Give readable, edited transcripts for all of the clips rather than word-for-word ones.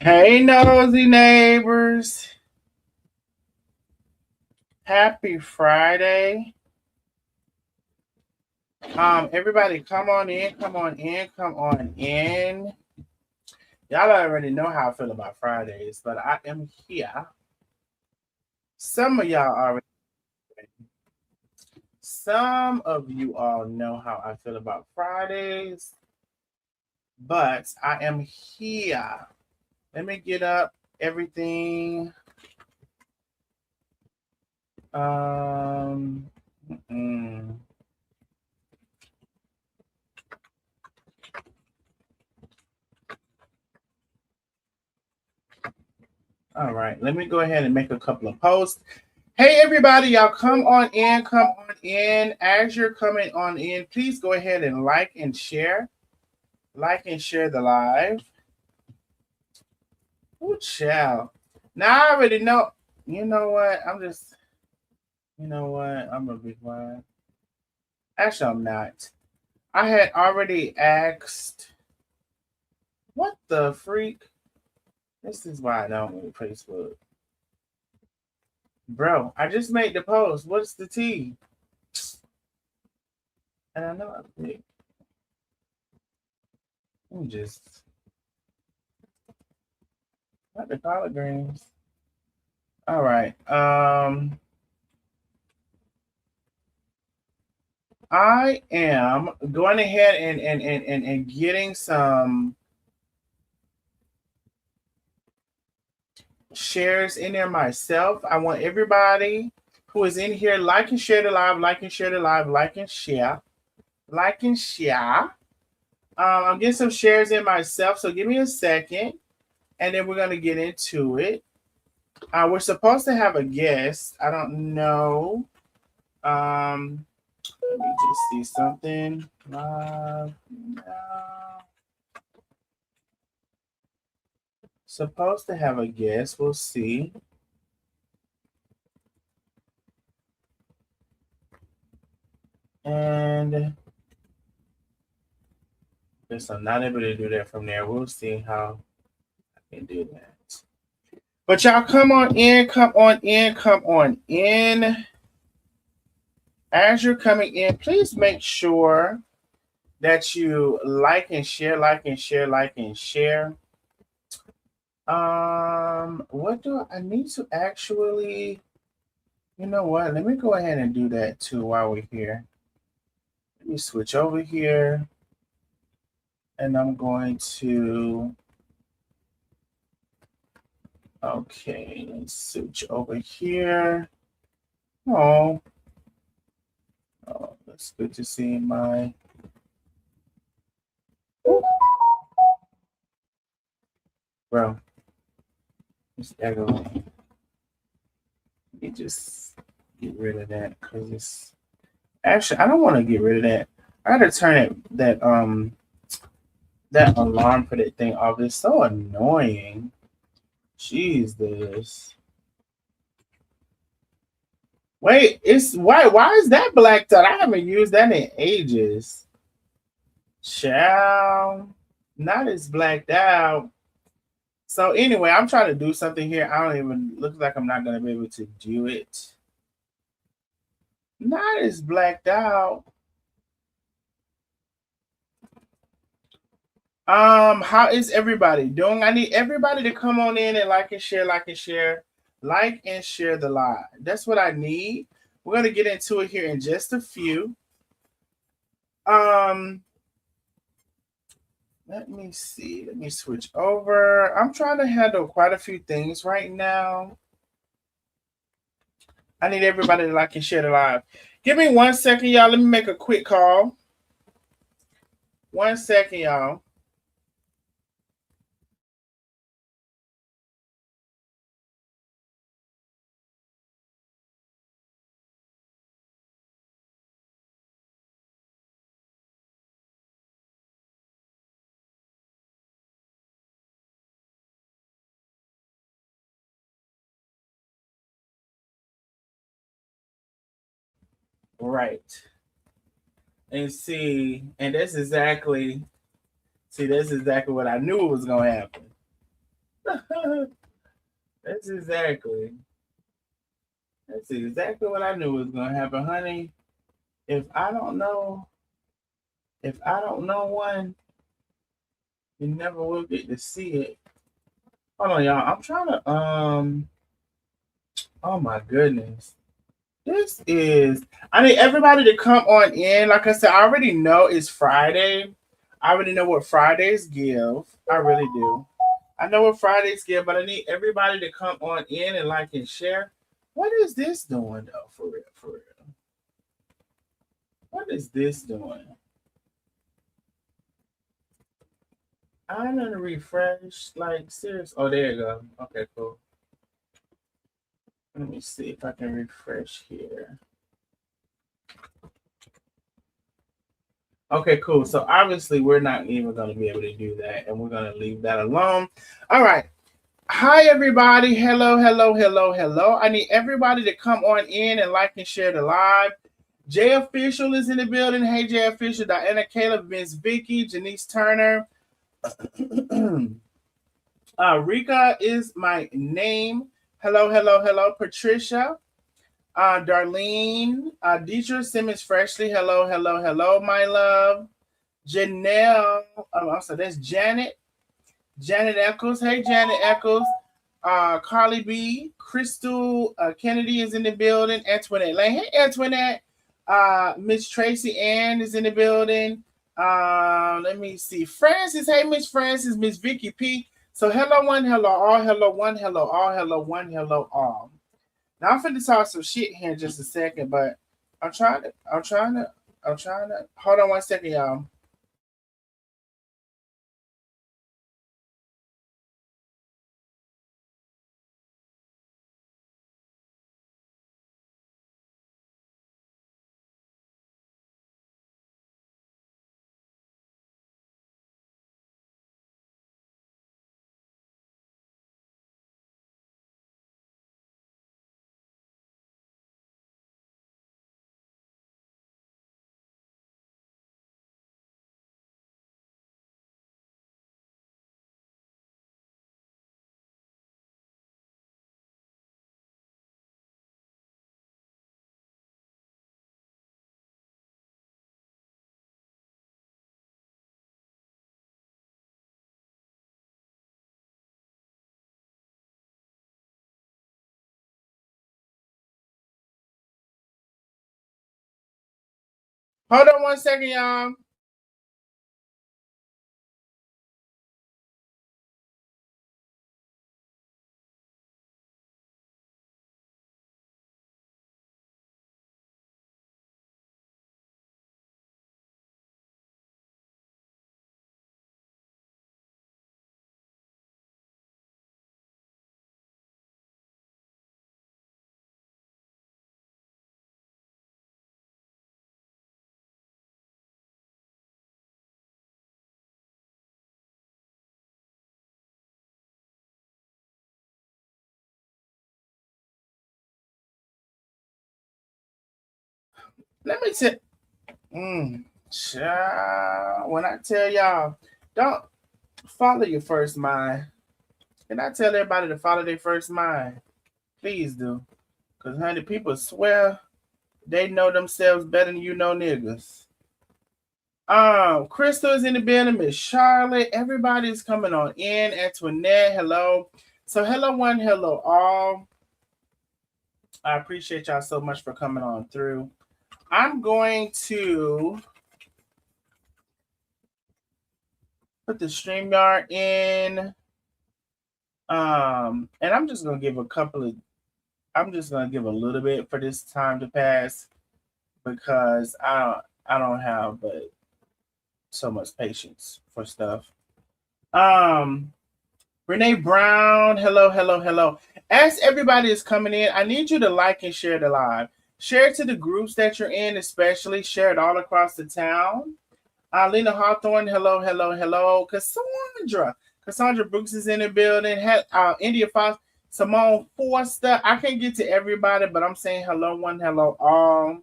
Hey, nosy neighbors. Happy Friday. Everybody come on in, come on in, come on in. Y'all already know how I feel about Fridays, but I am here. Some of y'all already, some of you all know how I feel about Fridays, but I am here. Let me get up everything. Um, mm-mm. All right, let me go ahead and make a couple of posts. Hey, everybody, y'all come on in, come on in. As you're coming on in, please go ahead and like and share. Like and share the live. Ooh, child. Now, I already know. You know what? You know what? I'm going to be quiet. Actually, I'm not. I had already asked, what the freak? This is why I don't do Facebook. Bro, I just made the post. What's the tea? And I know I'm just not the collard greens. All right. I am going ahead and getting some shares in there myself. I want everybody who is in here like and share the live, like and share the live, like and share, like and share. I'm getting some shares in myself, so give me a second, and then we're gonna get into it. We're supposed to have a guest. I don't know. Let me just see something live now. Supposed to have a guest. We'll see. And guess I'm not able to do that from there. We'll see how I can do that. But y'all come on in, come on in, come on in. As you're coming in, please make sure that you like and share, like and share, like and share. What do I need to actually, you know what? Let me go ahead and do that too while we're here. Let me switch over here. And I'm going to, okay, let's switch over here. Oh, that's good to see my, bro, it's echo. Let me just get rid of that because it's, actually, I don't want to get rid of that. I gotta turn that alarm for that thing off. It's so annoying. Jeez, this. Wait, it's why? Why is that blacked out? I haven't used that in ages. Child, not as blacked out. So anyway, I'm trying to do something here. I don't even look like I'm not gonna be able to do it. Not as blacked out. How is everybody doing? I need everybody to come on in and like and share, like and share, like and share the live. That's what I need. We're gonna get into it here in just a few. Um, let me see. Let me switch over. I'm trying to handle quite a few things right now. I need everybody to like and share the live. Give me 1 second, y'all. Let me make a quick call. 1 second, y'all. Right. And see, and that's exactly what I knew was gonna happen. That's exactly what I knew was gonna happen, honey. If I don't know, if I don't know one, you never will get to see it. Hold on, y'all. I'm trying to oh my goodness. This is I need everybody to come on in. Like I said, I already know it's Friday. I already know what Fridays give. I really do. I know what Fridays give, but I need everybody to come on in and like and share. What is this doing though? For real, for real. What is this doing? I'm gonna refresh. Like serious. Oh, there you go. Okay, cool. Let me see if I can refresh here. Okay, cool. So obviously we're not even going to be able to do that, and we're going to leave that alone. All right. Hi, everybody. Hello, hello, hello, hello. I need everybody to come on in and like and share the live. Jay Official is in the building. Hey, Jay Official. Diana Caleb, Vince Vicky, Janice Turner. Rika is my name. Hello, hello, hello. Patricia. Darlene. Deidre Simmons Freshly. Hello, hello, hello, my love. Janelle. Also, that's Janet. Janet Eccles. Hey, Janet Eccles. Carly B. Crystal Kennedy is in the building. Antoinette Lane. Hey, Antoinette. Miss Tracy Ann is in the building. Let me see. Francis. Hey, Miss Francis. Miss Vicky P. So hello one, hello all, hello one, hello all, hello one, hello all. Now I'm finna talk some shit here in just a second, but I'm trying to hold on one second, y'all. Hold on one second, y'all. Let me tell. Child, when I tell y'all, don't follow your first mind. Can I tell everybody to follow their first mind? Please do. Because, honey, people swear they know themselves better than you know niggas. Crystal is in the building, Miss Charlotte. Everybody's coming on in. Antoinette, hello. So, hello, one, hello, all. I appreciate y'all so much for coming on through. I'm going to put the StreamYard in. And I'm just gonna give I'm just gonna give a little bit for this time to pass because I don't have but so much patience for stuff. Um Renee Brown, hello, hello, hello. As everybody is coming in, I need you to like and share the live. Share it to the groups that you're in, especially share it all across the town. Lena Hawthorne, hello, hello, hello. Cassandra Brooks is in the building. India Fox, Simone Forster. I can't get to everybody, but I'm saying hello, one, hello, all.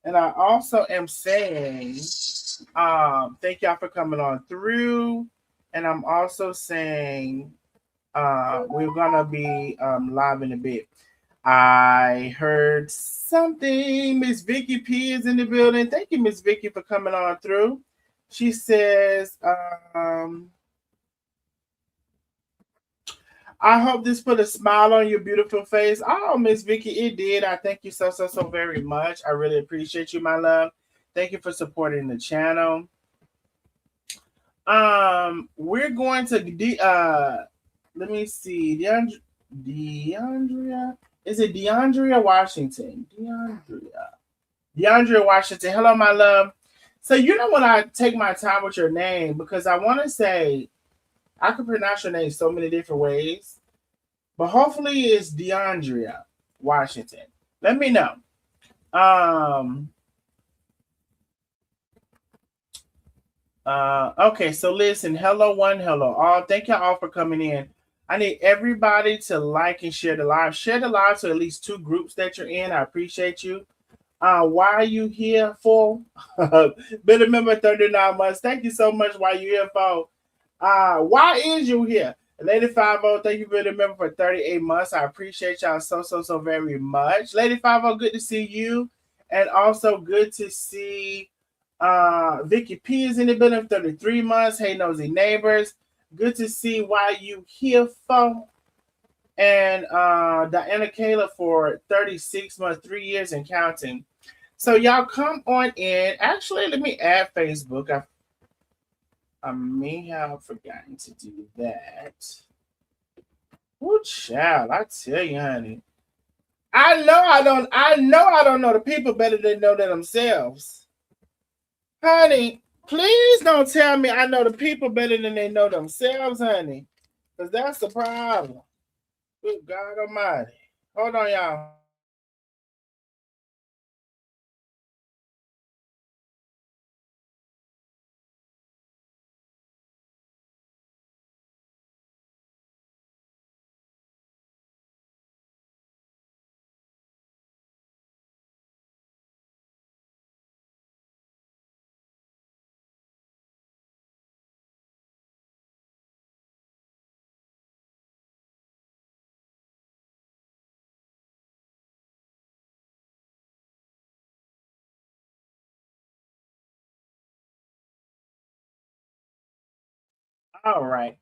And I also am saying thank y'all for coming on through. And I'm also saying We're gonna be live in a bit. I heard something. Miss Vicky P is in the building. Thank you, Miss Vicky, for coming on through. She says, I hope this put a smile on your beautiful face. Oh, Miss Vicky, it did. I thank you so very much. I really appreciate you, my love. Thank you for supporting the channel. We're going to let me see. DeAndrea. Is it DeAndrea Washington? DeAndrea Washington. Hello, my love. So you know when I take my time with your name because I want to say I can pronounce your name so many different ways, but hopefully it's DeAndrea Washington. Let me know. Okay, so listen, hello one, hello all. Thank y'all all for coming in. I need everybody to like and share the live. Share the live to at least 2 groups that you're in. I appreciate you. Why are you here for? Been a member 39 months. Thank you so much. Why you here for? Why is you here? Lady 50, thank you for being a member for 38 months. I appreciate y'all so very much. Lady 50, good to see you. And also good to see Vicky P is in the building, 33 months. Hey, Nosy Neighbors. Good to see why you here for. And Diana Kayla for 36 months, 3 years and counting. So y'all come on in. Actually, let me add Facebook. I may have forgotten to do that. Oh, child, I tell you, honey. I know I don't know the people better than know themselves. Honey, please don't tell me I know the people better than they know themselves, honey. Because that's the problem. Good God Almighty. Hold on, y'all. All right.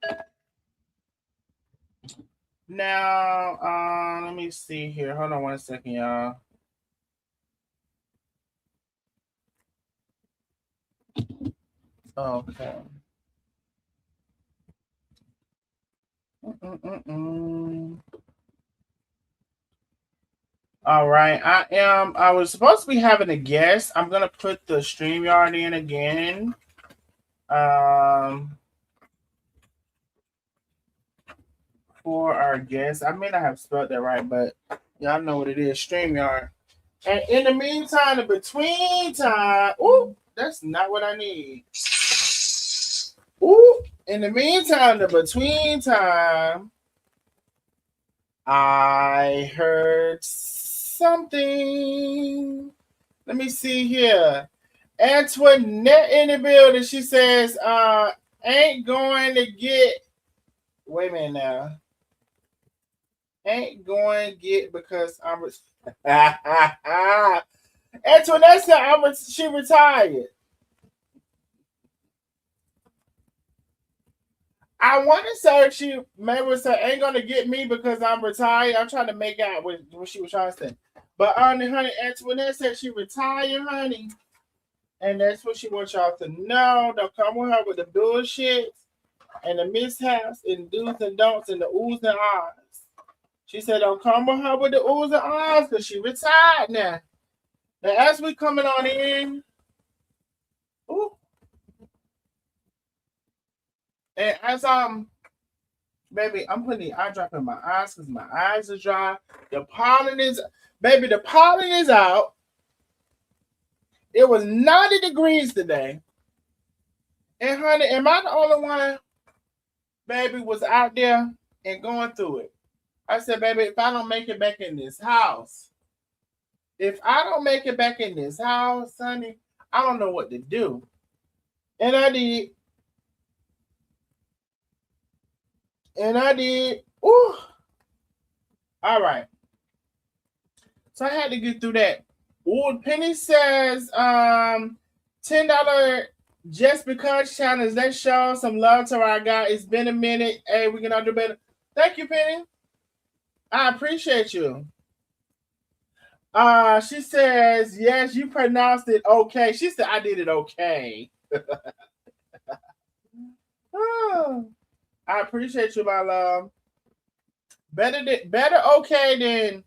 Now, let me see here. Hold on 1 second, y'all. Okay. All right. I was supposed to be having a guest. I'm gonna put the StreamYard in again. For our guest. I may not have spelled that right, but y'all know what it is. StreamYard. And in the meantime, the between time, ooh, that's not what I need. Ooh, in the meantime, the between time, I heard something. Let me see here. Antoinette in the building. She says, ain't going to get. Wait a minute now. Ain't going to get because I'm. Antoinette said she retired. I want to say she maybe say ain't gonna get me because I'm retired. I'm trying to make out what she was trying to say. But honey, Antoinette said she retired, honey. And that's what she wants y'all to know. Don't come with her with the bullshit and the mishaps and do's and don'ts and the oohs and ahs. She said don't come with her with the oohs and ahs because she retired now. Now as we coming on in, ooh, and as baby, I'm putting the eye drop in my eyes because my eyes are dry. The pollen is out. It was 90 degrees today. And honey, am I the only one, baby, was out there and going through it? I said, baby, if I don't make it back in this house, honey, I don't know what to do. And I did. And I did. Ooh. All right. So I had to get through that. Ooh, Penny says, $10 just because challenge. Let's show some love to our guy. It's been a minute. Hey, we can all do better. Thank you, Penny. I appreciate you. She says, yes, you pronounced it okay. She said I did it okay. Oh, I appreciate you, my love. Better okay than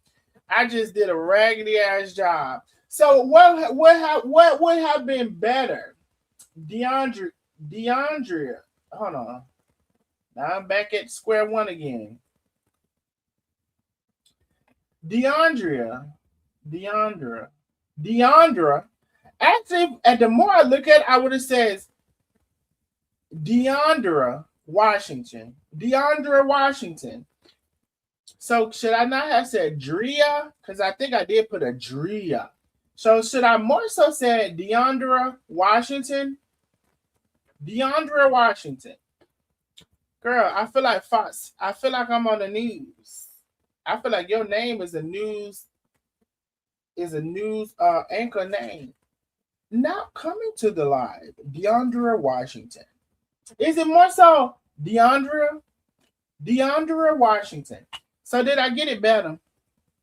I just did a raggedy ass job. So what would have been better? Deandria. Hold on. Now I'm back at square one again. Deandra. Actually, and the more I look at it, I would have said Deandra Washington. So should I not have said Drea? Because I think I did put a Drea. So should I more so say Deandra Washington? Girl, I feel like Fox. I feel like I'm on the news. I feel like your name is a news anchor name. Now coming to the live, Deandra Washington. Is it more so Deandra Washington? So did I get it better?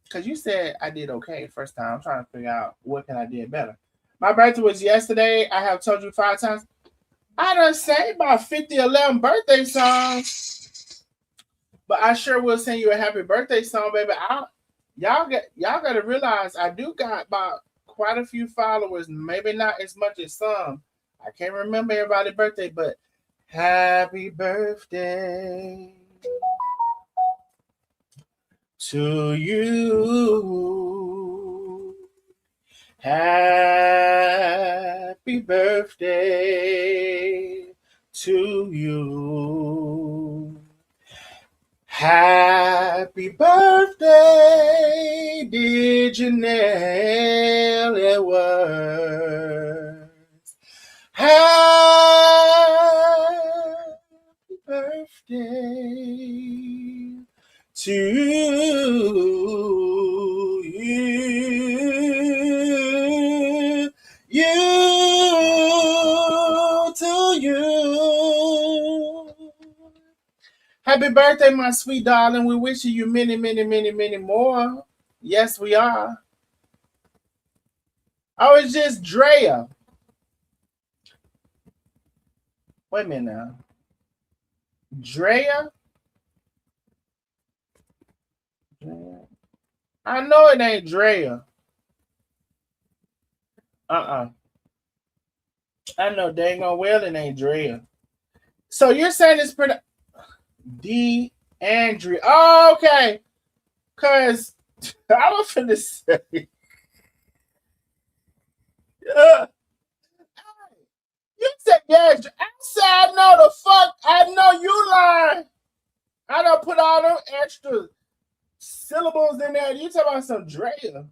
Because you said I did okay first time. I'm trying to figure out what can I did better. My birthday was yesterday. I have told you 5 times. I done sang about 50, 11 birthday songs. But I sure will send you a happy birthday song, baby. Y'all got to realize I do got about quite a few followers. Maybe not as much as some. I can't remember everybody's birthday, but happy birthday to you. Happy birthday to you. Happy birthday, dear Jenae Edwards. Happy birthday to you. Happy birthday, my sweet darling. We're wishing you many, many, many, many more. Yes, we are. Oh, it's just Drea. Wait a minute now. Drea? I know it ain't Drea. I know dang on well it ain't Drea. So you're saying it's pretty Andrea. Oh, okay. Cause I was finna say. You said yes. I said I know the fuck. I know you lying. I don't put all them extra syllables in there. You talking about some Drea.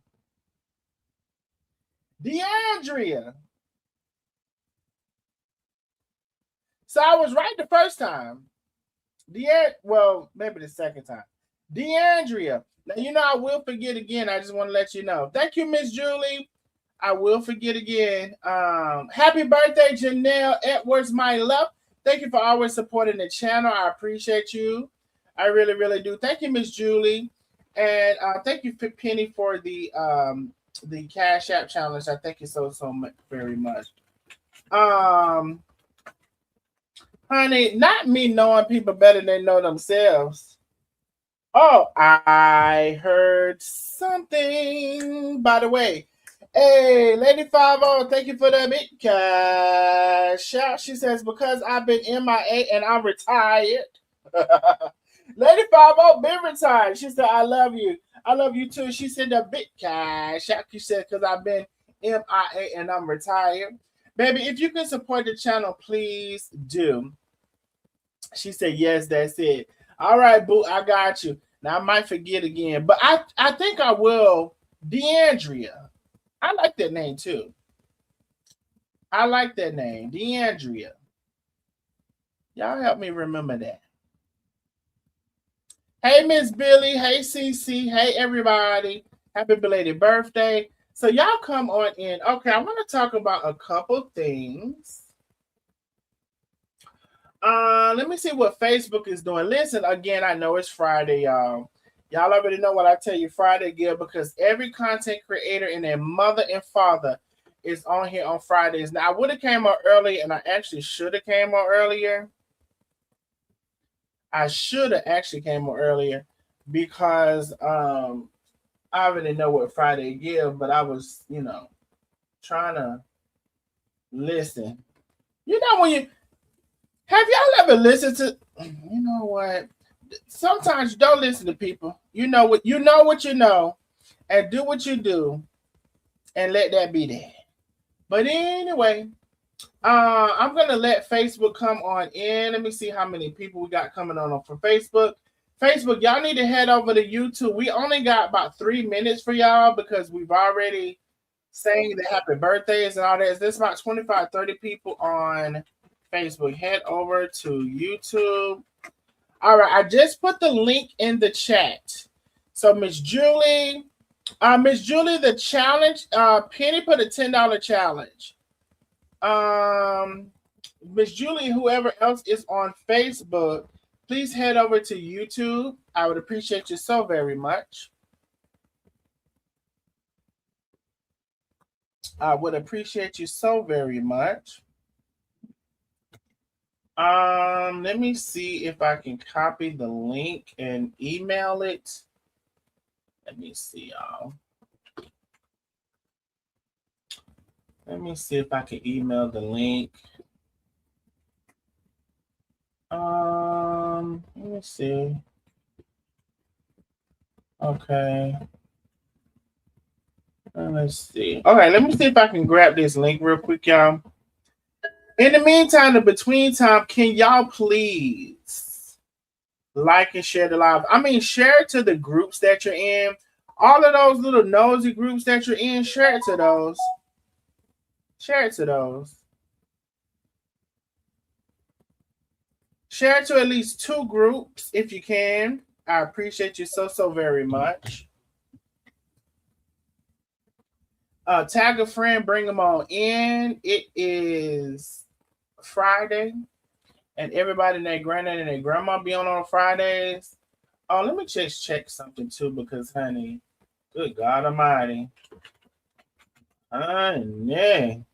DeAndrea. So I was right the first time. Well, maybe the second time. DeAndrea. Now, you know, I will forget again. I just want to let you know. Thank you, Miss Julie. I will forget again. Happy birthday, Janelle Edwards, my love. Thank you for always supporting the channel. I appreciate you. I really, really do. Thank you, Miss Julie. And thank you, Penny, for the Cash App challenge. I thank you so much, very much. Honey, not me knowing people better than they know themselves. Oh, I heard something. By the way, hey, Lady 50, thank you for the big cash out. She says, because I've been MIA and I'm retired. Lady 50 been retired. She said, I love you. I love you too. She said the big cash out. She said, because I've been MIA and I'm retired. Baby, if you can support the channel, please do. She said, yes, that's it. All right, boo, I got you. Now, I might forget again, but I think I will. DeAndrea. I like that name, too. I like that name, DeAndrea. Y'all help me remember that. Hey, Miss Billy. Hey, CC. Hey, everybody. Happy belated birthday. So y'all come on in. Okay, I want to talk about a couple things. Let me see what Facebook is doing. Listen, again, I know it's Friday, y'all. Y'all already know what I tell you Friday, Gil, because every content creator and their mother and father is on here on Fridays. Now, I would have came out early, and I actually should have came out earlier. I should have actually came out earlier because I already know what Friday give, but I was, trying to listen. You know when you have y'all ever listened to? You know what? Sometimes you don't listen to people. You know what you know, and do what you do, and let that be that. But anyway, I'm gonna let Facebook come on in. Let me see how many people we got coming on for Facebook. Facebook, y'all need to head over to YouTube. We only got about 3 minutes for y'all because we've already saying the happy birthdays and all that. There's about 25, 30 people on Facebook. Head over to YouTube. All right, I just put the link in the chat. So Miss Julie, the challenge, Penny put a $10 challenge. Miss Julie, whoever else is on Facebook, please head over to YouTube. I would appreciate you so very much. I would appreciate you so very much. Let me see if I can copy the link and email it. Let me see, y'all. Let me see if I can email the link. Let me see. Okay. Let's see. Okay, let me see if I can grab this link real quick, y'all. In the meantime, in between time, can y'all please like and share the live? I mean, share it to the groups that you're in. All of those little nosy groups that you're in, share it to those. Share it to those. Share it to at least 2 groups if you can. I appreciate you so very much. Tag a friend, bring them on in. It is Friday, and everybody and their granddad and their grandma be on Fridays. Oh, let me just check something too, because honey, good God Almighty, honey.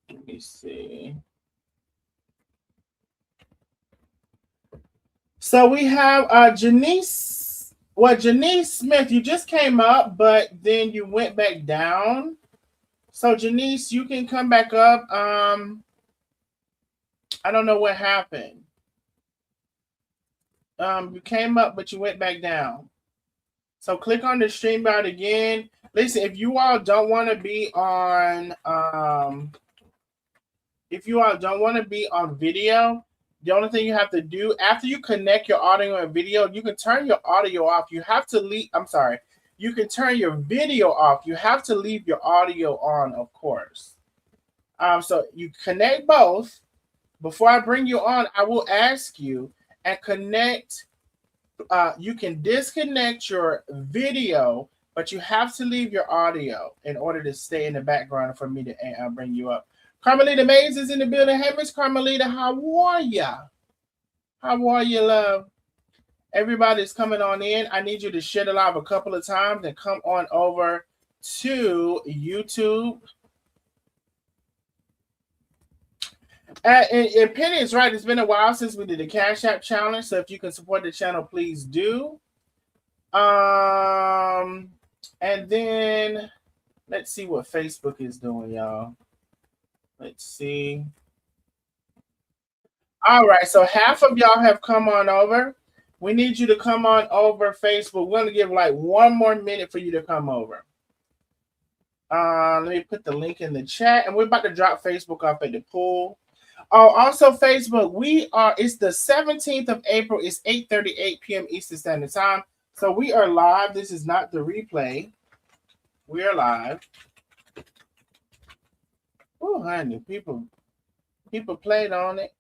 Let me see. So we have Janice. Well, Janice Smith, you just came up, but then you went back down. So Janice, you can come back up. I don't know what happened. You came up, but you went back down. So click on the StreamYard again. Listen, if you all don't want to be on, video, the only thing you have to do after you connect your audio and video, you can turn your audio off. You have to leave. I'm sorry. You can turn your video off. You have to leave your audio on, of course. So you connect both. Before I bring you on, I will ask you and connect. You can disconnect your video, but you have to leave your audio in order to stay in the background for me to bring you up. Carmelita Mays is in the building. Hey, Miss Carmelita, how are ya? How are you, love? Everybody's coming on in. I need you to share the live a couple of times and come on over to YouTube. And Penny is right. It's been a while since we did the Cash App challenge. So if you can support the channel, please do. And then let's see what Facebook is doing, y'all. Let's see. All right. So half of y'all have come on over. We need you to come on over Facebook. We're going to give like 1 more minute for you to come over. Let me put the link in the chat. And we're about to drop Facebook off at the pool. Oh, also Facebook, it's the 17th of April. It's 8:38 p.m. Eastern Standard Time. So we are live. This is not the replay. We are live. Oh, honey, people played on it.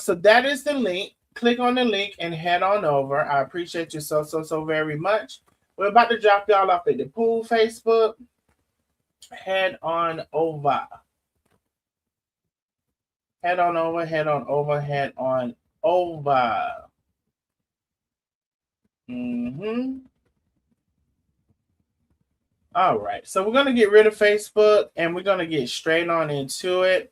So that is the link. Click on the link and head on over. I appreciate you so very much. We're about to drop y'all off at the pool Facebook. Head on over. Head on over, head on over, head on over. All right. So we're going to get rid of Facebook and we're going to get straight on into it.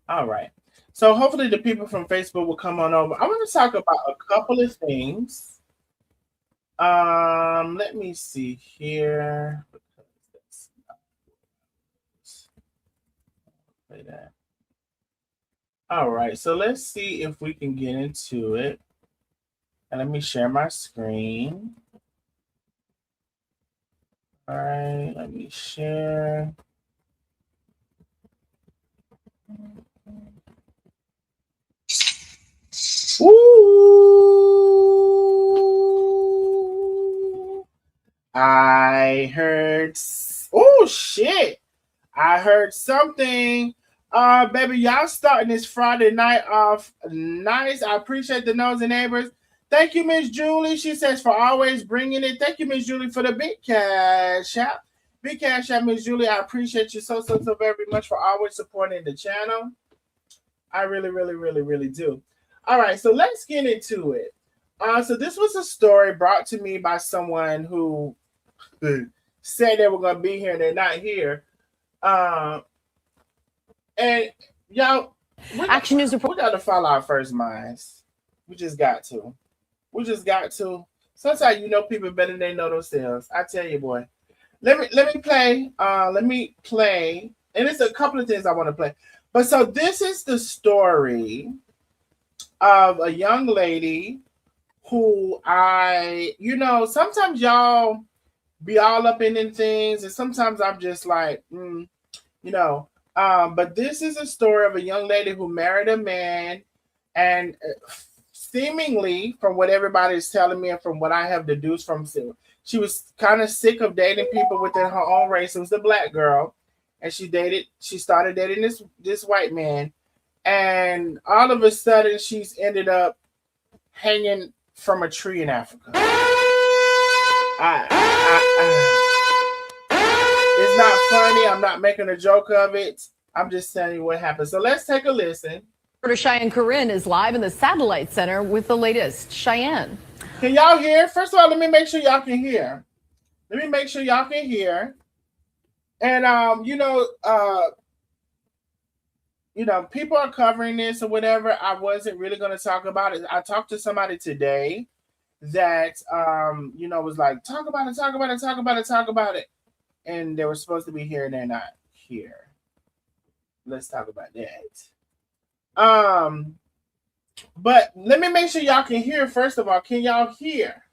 All right. So hopefully the people from Facebook will come on over. I want to talk about a couple of things. Let me see here. Play that. All right. So let's see if we can get into it. And let me share my screen. All right. Let me share. Ooh, I heard. Oh shit! I heard something. Baby, y'all starting this Friday night off nice. I appreciate the Nosy Neighbors. Thank you, Miss Julie. She says for always bringing it. Thank you, Miss Julie, for the big cash app. Big cash app, Miss Julie. I appreciate you so very much for always supporting the channel. I really do. All right, so let's get into it. So this was a story brought to me by someone who said they were going to be here and they're not here. And y'all, Action News Report. We got to follow our first minds. We just got to. Sometimes you know people better than they know themselves. I tell you, boy. Let me play. Let me play. And it's a couple of things I want to play. But so this is the story of a young lady who sometimes y'all be all up in things, and sometimes I'm just like, but this is a story of a young lady who married a man, and seemingly, from what everybody's telling me and from what I have deduced from, she was kind of sick of dating people within her own race. It was a black girl, and she started dating this white man. And all of a sudden, she's ended up hanging from a tree in Africa. It's not funny. I'm not making a joke of it. I'm just telling you what happened. So let's take a listen. Reporter Cheyenne Corinne is live in the Satellite Center with the latest. Cheyenne. Can y'all hear? First of all, let me make sure y'all can hear. And, people are covering this or whatever. I wasn't really going to talk about it. I talked to somebody today that, was like, talk about it. And they were supposed to be here and they're not here. Let's talk about that. But let me make sure y'all can hear. First of all, can y'all hear?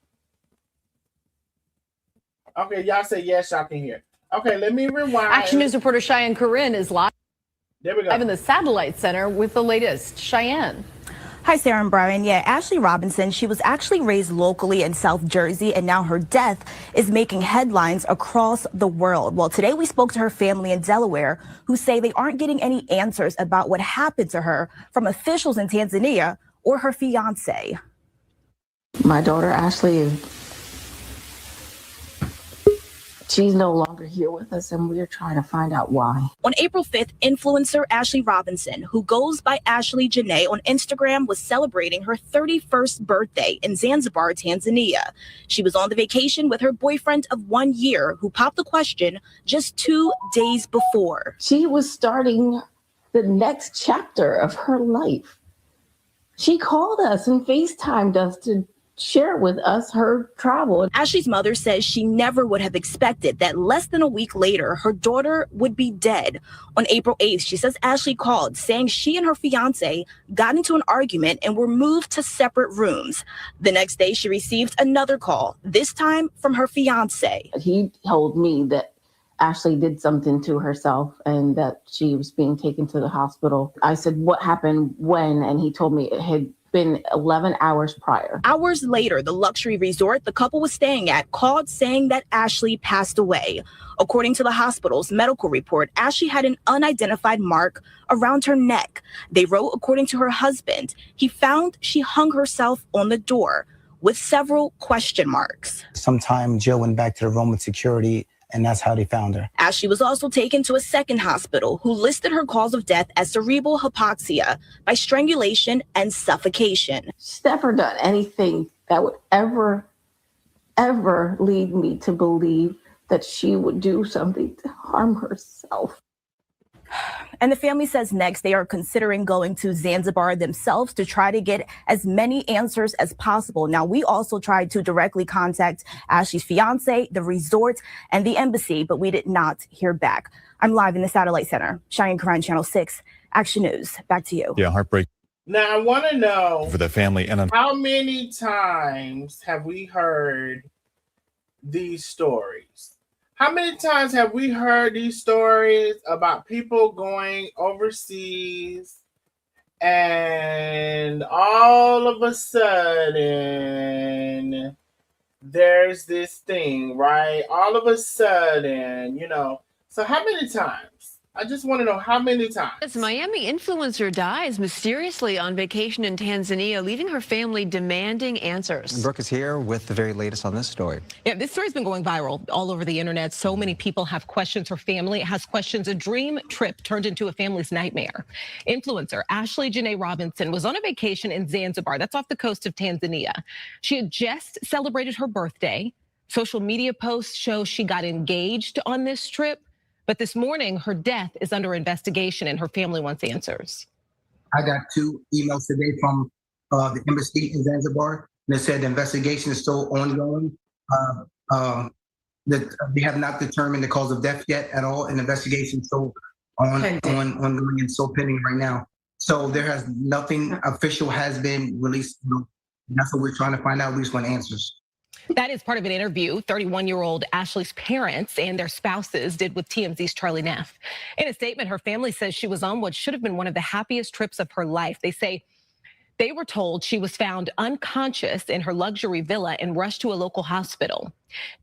Okay, y'all say yes, y'all can hear. Okay, let me rewind. Action News reporter Cheyenne Corinne is live. There we go. Live in the Satellite Center with the latest. Cheyenne. Hi, Sarah and Brian. Yeah, Ashlee Robinson, she was actually raised locally in South Jersey, and now her death is making headlines across the world. Well, today we spoke to her family in Delaware, who say they aren't getting any answers about what happened to her from officials in Tanzania or her fiance. My daughter, Ashlee, she's no longer here with us, and we're trying to find out why. On April 5th, influencer Ashlee Robinson, who goes by Ashlee Jenae on Instagram, was celebrating her 31st birthday in Zanzibar, Tanzania. She was on the vacation with her boyfriend of 1 year, who popped the question just 2 days before. She was starting the next chapter of her life. She called us and FaceTimed us to share with us her travel. Ashlee's mother says she never would have expected that less than a week later, her daughter would be dead. On April 8th, she says Ashlee called saying she and her fiance got into an argument and were moved to separate rooms. The next day, she received another call, this time from her fiance. He told me that Ashlee did something to herself and that she was being taken to the hospital. I said, what happened when? And he told me it had been 11 hours prior. Hours later, the luxury resort the couple was staying at called saying that Ashlee passed away. According to the hospital's medical report, Ashlee had an unidentified mark around her neck. They wrote, according to her husband, he found she hung herself on the door with several question marks. Sometime Jill went back to the room with security, and that's how they found her. Ashlee was also taken to a second hospital who listed her cause of death as cerebral hypoxia by strangulation and suffocation. She's never done anything that would ever lead me to believe that she would do something to harm herself. And the family says next they are considering going to Zanzibar themselves to try to get as many answers as possible. Now, we also tried to directly contact Ashlee's fiance, the resort, and the embassy, but we did not hear back. I'm live in the Satellite Center. Cheyenne Curran, Channel 6, Action News. Back to you. Yeah, heartbreak Now, I want to know for the family. And how many times have we heard these stories? How many times have we heard these stories about people going overseas and all of a sudden there's this thing, right? All of a sudden, so how many times? I just want to know how many times. This Miami influencer dies mysteriously on vacation in Tanzania, leaving her family demanding answers. Brooke is here with the very latest on this story. Yeah, this story's been going viral all over the internet. So many people have questions. Her family has questions. A dream trip turned into a family's nightmare. Influencer Ashlee Jenae Robinson was on a vacation in Zanzibar. That's off the coast of Tanzania. She had just celebrated her birthday. Social media posts show she got engaged on this trip. But this morning, her death is under investigation and her family wants answers. I got 2 emails today from the embassy in Zanzibar that said the investigation is still ongoing. That they have not determined the cause of death yet at all, and the investigation is still ongoing and still pending right now. So there has nothing official has been released. That's what we're trying to find out. We just want answers. That is part of an interview 31-year-old Ashlee's parents and their spouses did with TMZ's Charlie Neff. In a statement, her family says she was on what should have been one of the happiest trips of her life. They say they were told she was found unconscious in her luxury villa and rushed to a local hospital.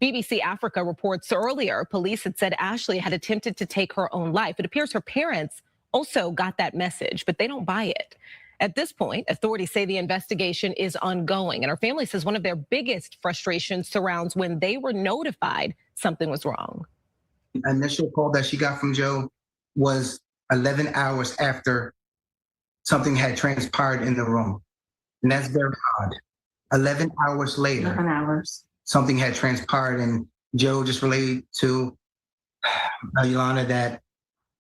BBC Africa reports earlier police had said Ashlee had attempted to take her own life. It appears her parents also got that message, but they don't buy it. At this point, authorities say the investigation is ongoing, and her family says one of their biggest frustrations surrounds when they were notified something was wrong. The initial call that she got from Joe was 11 hours after something had transpired in the room. And that's very odd. 11 hours later, 11 hours. Something had transpired, and Joe just relayed to Yolanda that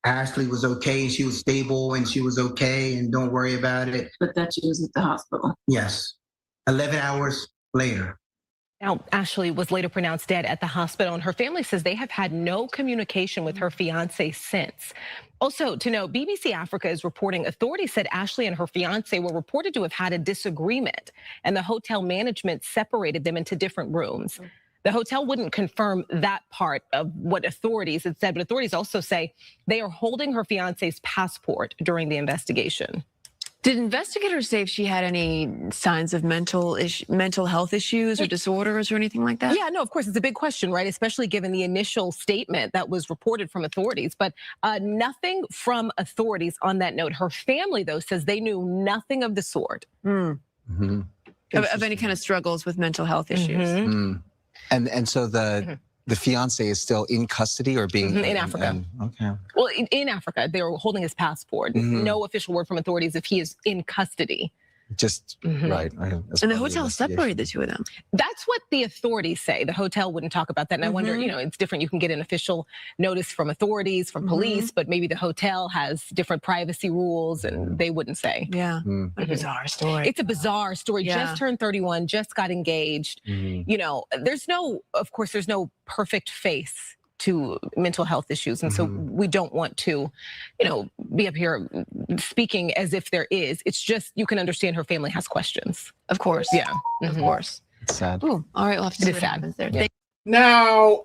Ashlee was okay and she was stable and she was okay and don't worry about it. But that she was at the hospital. Yes. 11 hours later. Now, Ashlee was later pronounced dead at the hospital, and her family says they have had no communication with her fiance since. Also, to note, BBC Africa is reporting authorities said Ashlee and her fiance were reported to have had a disagreement, and the hotel management separated them into different rooms. The hotel wouldn't confirm that part of what authorities had said, but authorities also say they are holding her fiance's passport during the investigation. Did investigators say if she had any signs of mental health issues or disorders or anything like that? Yeah, no, of course, it's a big question, right? Especially given the initial statement that was reported from authorities, but nothing from authorities on that note. Her family, though, says they knew nothing of the sort. Of any kind of struggles with mental health issues. And so the fiance is still in custody or being in Africa. Okay. Well, in Africa, they were holding his passport. No official word from authorities if he is in custody. Just right. And the hotel separated the two of them. That's what the authorities say. The hotel wouldn't talk about that. And I wonder, it's different. You can get an official notice from authorities, from police, but maybe the hotel has different privacy rules and they wouldn't say. Yeah. A bizarre story. It's a bizarre story. Yeah. Just turned 31, just got engaged. There's no perfect face to mental health issues. And so we don't want to, be up here speaking as if there is. It's just, you can understand her family has questions. Of course. Yeah. Of course. It's sad. Ooh, all right, we'll have to see It what is sad. happens there. Yeah. Now,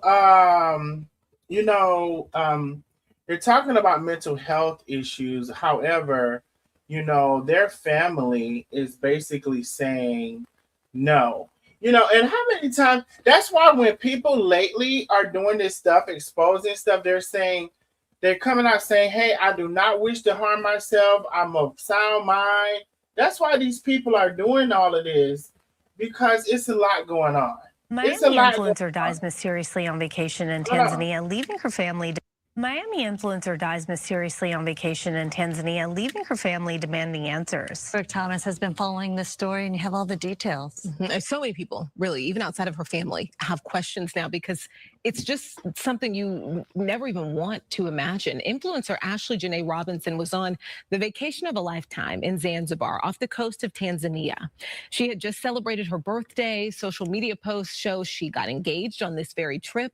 they're talking about mental health issues. However, their family is basically saying no. And how many times? That's why when people lately are doing this stuff, exposing stuff, they're coming out saying, hey, I do not wish to harm myself. I'm of sound mind. That's why these people are doing all of this, because it's a lot going on. Miami influencer dies mysteriously on vacation in Tanzania, leaving her family. Miami influencer dies mysteriously on vacation in Tanzania, leaving her family demanding answers. Rick Thomas has been following this story, and you have all the details. So many people, really, even outside of her family, have questions now because it's just something you never even want to imagine. Influencer Ashlee Jenae Robinson was on the vacation of a lifetime in Zanzibar off the coast of Tanzania. She had just celebrated her birthday. Social media posts show she got engaged on this very trip.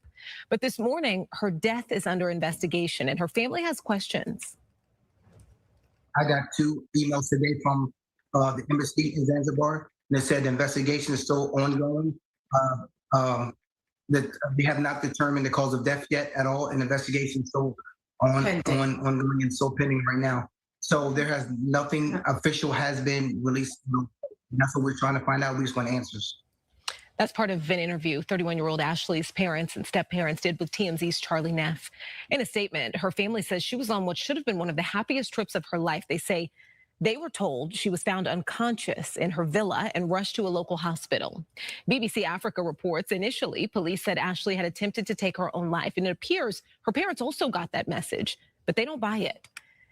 But this morning, her death is under investigation and her family has questions. I got 2 emails today from the embassy in Zanzibar. And they said the investigation is still ongoing. That they have not determined the cause of death yet at all. An investigation is still ongoing and still pending right now. So there has nothing official has been released. And that's what we're trying to find out. We just want answers. That's part of an interview 31-year-old Ashlee's parents and step-parents did with TMZ's Charlie Neff. In a statement, her family says she was on what should have been one of the happiest trips of her life. They say they were told she was found unconscious in her villa and rushed to a local hospital. BBC Africa reports initially police said Ashlee had attempted to take her own life, and it appears her parents also got that message, but they don't buy it.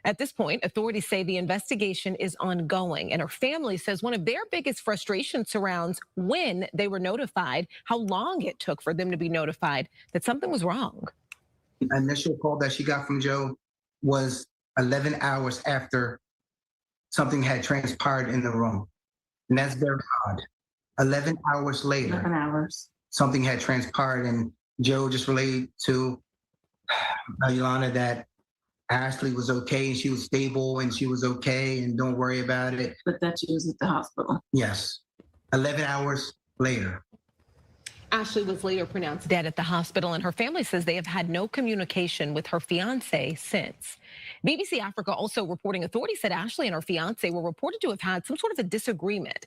At this point, authorities say the investigation is ongoing, and her family says one of their biggest frustrations surrounds when they were notified, how long it took for them to be notified that something was wrong. The initial call that she got from Joe was 11 hours after something had transpired in the room. And that's very odd. 11 hours later, 11 hours. Something had transpired, and Joe just relayed to Yolanda that Ashlee was okay and she was stable and she was okay and don't worry about it. But that she was at the hospital. Yes. 11 hours later. Ashlee was later pronounced dead at the hospital, and her family says they have had no communication with her fiance since. BBC Africa also reporting authorities said Ashlee and her fiance were reported to have had some sort of a disagreement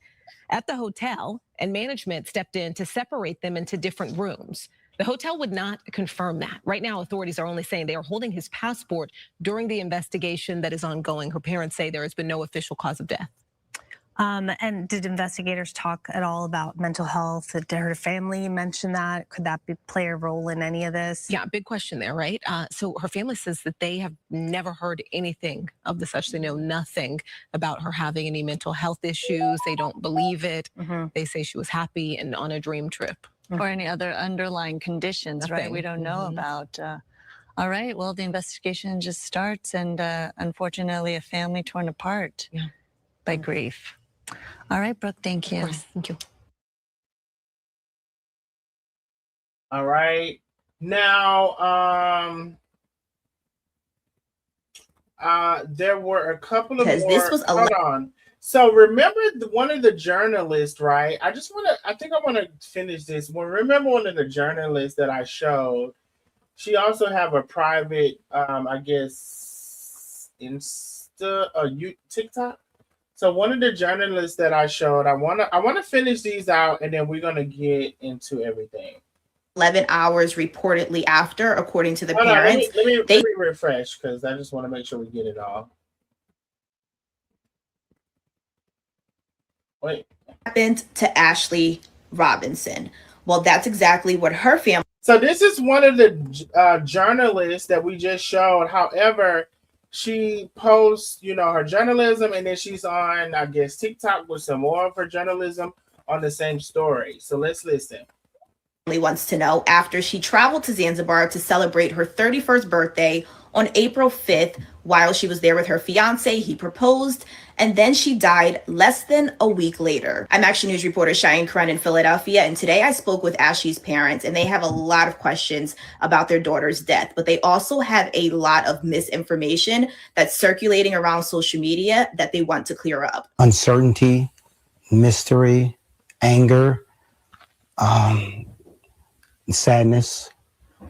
at the hotel, and management stepped in to separate them into different rooms. The hotel would not confirm that. Right now, authorities are only saying they are holding his passport during the investigation that is ongoing. Her parents say there has been no official cause of death. And did investigators talk at all about mental health? Did her family mention that? Could that play a role in any of this? Yeah, big question there, right? So her family says that they have never heard anything of the such. They know nothing about her having any mental health issues. They don't believe it. They say she was happy and on a dream trip. Or any other underlying conditions, right? We don't know about. All right, well, the investigation just starts, and unfortunately, a family torn apart by grief. All right, Brooke, thank you. Thank you. All right. Now, there were a couple of more. This was hold on. So remember one of the journalists, right? I think I want to finish this. Well, remember one of the journalists that I showed? She also have a private, I guess, TikTok. So one of the journalists that I showed, I want to finish these out, and then we're gonna get into everything. 11 hours reportedly after, according to the parents. Let me refresh, because I just want to make sure we get it all. Wait. Happened to Ashlee Robinson. Well, that's exactly what her family. So this is one of the journalists that we just showed. However, she posts, her journalism, and then she's on, I guess, TikTok with some more of her journalism on the same story. So let's listen. Wants to know, after she traveled to Zanzibar to celebrate her 31st birthday on April 5th, while she was there with her fiance, he proposed, and then she died less than a week later. I'm Action News reporter Cheyenne Crenn in Philadelphia, and today I spoke with Ashlee's parents, and they have a lot of questions about their daughter's death, but they also have a lot of misinformation that's circulating around social media that they want to clear up. Uncertainty, mystery, anger, sadness.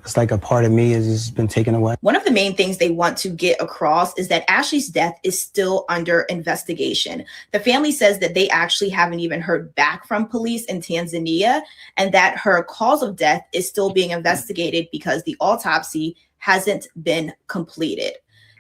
It's like a part of me has just been taken away. One of the main things they want to get across is that Ashlee's death is still under investigation. The family says that they actually haven't even heard back from police in Tanzania, and that her cause of death is still being investigated because the autopsy hasn't been completed.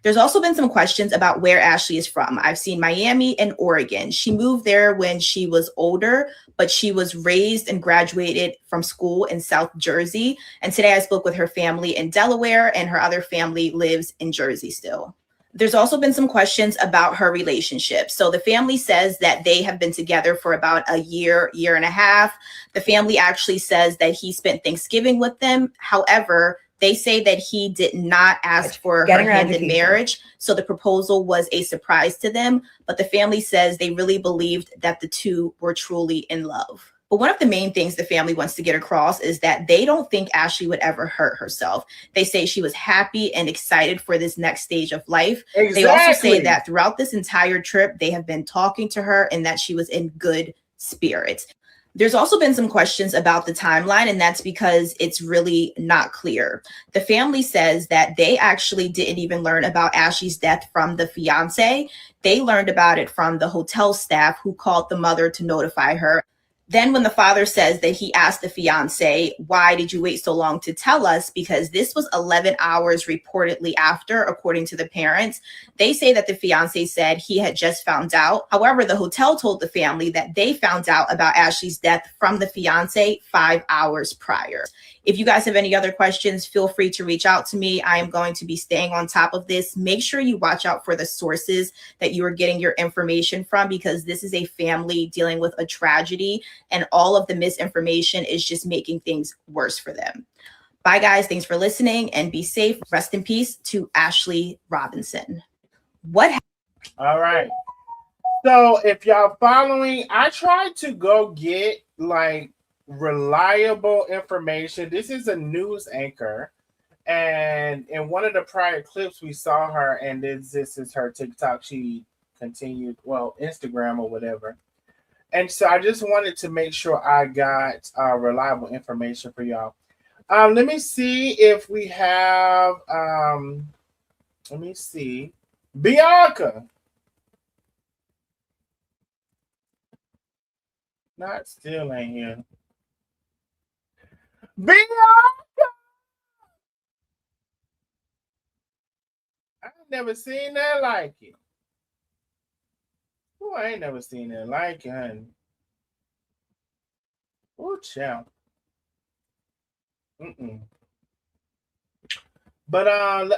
There's also been some questions about where Ashlee is from. I've seen Miami and Oregon. She moved there when she was older, but she was raised and graduated from school in South Jersey. And today I spoke with her family in Delaware, and her other family lives in Jersey still. There's also been some questions about her relationship. So the family says that they have been together for about a year, year and a half. The family actually says that he spent Thanksgiving with them. However, they say that he did not ask for her hand in marriage, so the proposal was a surprise to them. But the family says they really believed that the two were truly in love. But one of the main things the family wants to get across is that they don't think Ashlee would ever hurt herself. They say she was happy and excited for this next stage of life. They also say that throughout this entire trip, they have been talking to her and that she was in good spirits. There's also been some questions about the timeline, and that's because it's really not clear. The family says that they actually didn't even learn about Ashlee's death from the fiance. They learned about it from the hotel staff who called the mother to notify her. Then when the father says that he asked the fiance, why did you wait so long to tell us? Because this was 11 hours reportedly after, according to the parents. They say that the fiance said he had just found out. However, the hotel told the family that they found out about Ashlee's death from the fiance 5 hours prior. If you guys have any other questions, feel free to reach out to me. I am going to be staying on top of this. Make sure you watch out for the sources that you are getting your information from, because this is a family dealing with a tragedy, and all of the misinformation is just making things worse for them. Bye, guys. Thanks for listening, and be safe. Rest in peace to Ashlee Robinson. All right. So if y'all following, I tried to go get like reliable information. This is a news anchor, and in one of the prior clips we saw her, and this is her TikTok. She continued, well, Instagram or whatever. And so I just wanted to make sure I got reliable information for y'all. Let me see if we have, let me see. Bianca. Not still ain't here. Bianca! I've never seen that like it. Oh, I ain't never seen that like it, honey. Oh, child. But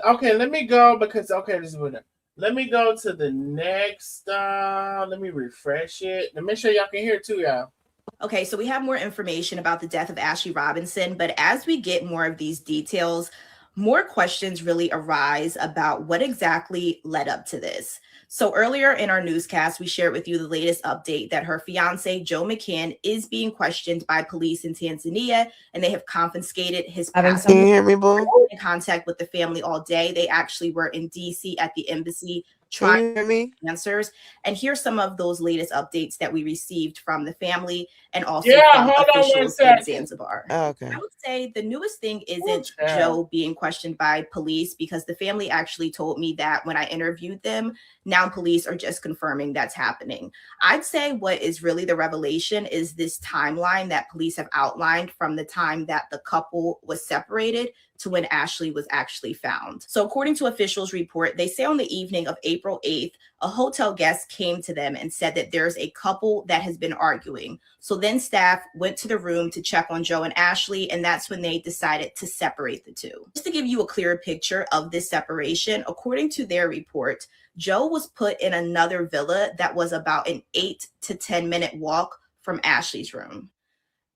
okay, let me go because this is what. Let me go to the next. Let me refresh it. Let me make sure y'all can hear it too, y'all. Okay, so we have more information about the death of Ashlee Robinson, but as we get more of these details, more questions really arise about what exactly led up to this. So earlier in our newscast, we shared with you the latest update that her fiance, Joe McCann, is being questioned by police in Tanzania, and they have confiscated his passport. Can you hear me, boo? In contact with the family all day. They actually were in DC at the embassy Can trying you hear me? answers. And here's some of those latest updates that we received from the family and also Yeah, from hold on one officials in second. Zanzibar. Oh, okay. I would say the newest thing isn't Oh, child. Joe being questioned by police, because the family actually told me that when I interviewed them. Now police are just confirming that's happening. I'd say what is really the revelation is this timeline that police have outlined from the time that the couple was separated to when Ashlee was actually found. So according to officials' report, they say on the evening of April 8th, a hotel guest came to them and said that there's a couple that has been arguing. So then staff went to the room to check on Joe and Ashlee, and that's when they decided to separate the two. Just to give you a clearer picture of this separation, according to their report, Joe was put in another villa that was about an 8 to 10 minute walk from Ashlee's room.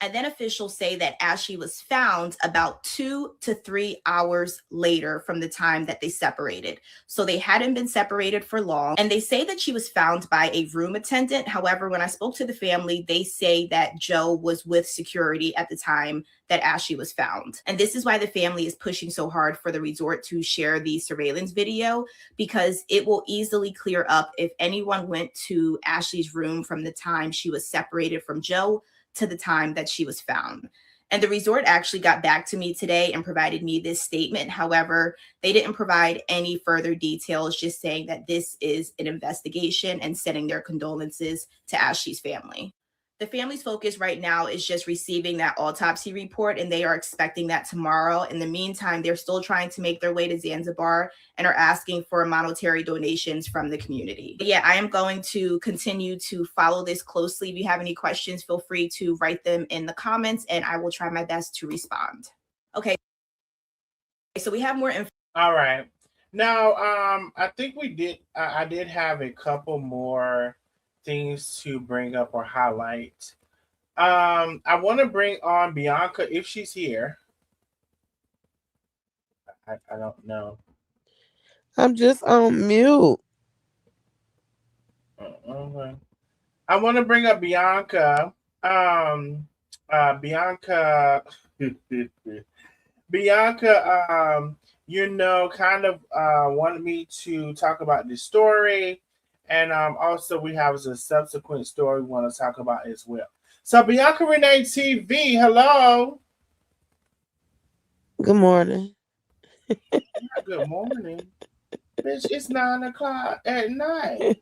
And then officials say that Ashlee was found about 2 to 3 hours later from the time that they separated. So they hadn't been separated for long. And they say that she was found by a room attendant. However, when I spoke to the family, they say that Joe was with security at the time that Ashlee was found. And this is why the family is pushing so hard for the resort to share the surveillance video, because it will easily clear up if anyone went to Ashlee's room from the time she was separated from Joe to the time that she was found. And the resort actually got back to me today and provided me this statement. However, they didn't provide any further details, just saying that this is an investigation and sending their condolences to Ashlee's family. The family's focus right now is just receiving that autopsy report, and they are expecting that tomorrow. In the meantime, they're still trying to make their way to Zanzibar and are asking for monetary donations from the community. But yeah, I am going to continue to follow this closely. If you have any questions, feel free to write them in the comments, and I will try my best to respond. Okay, so we have more info. All right. Now, I think I did have a couple more things to bring up or highlight. I want to bring on Bianca if she's here. I don't know. I'm just on mute. Okay. I want to bring up Bianca. Bianca. Bianca, kind of wanted me to talk about this story. And also we have a subsequent story we want to talk about as well. So Bianca Renee TV, hello. Good morning. Yeah, good morning. Bitch, it's 9 o'clock at night.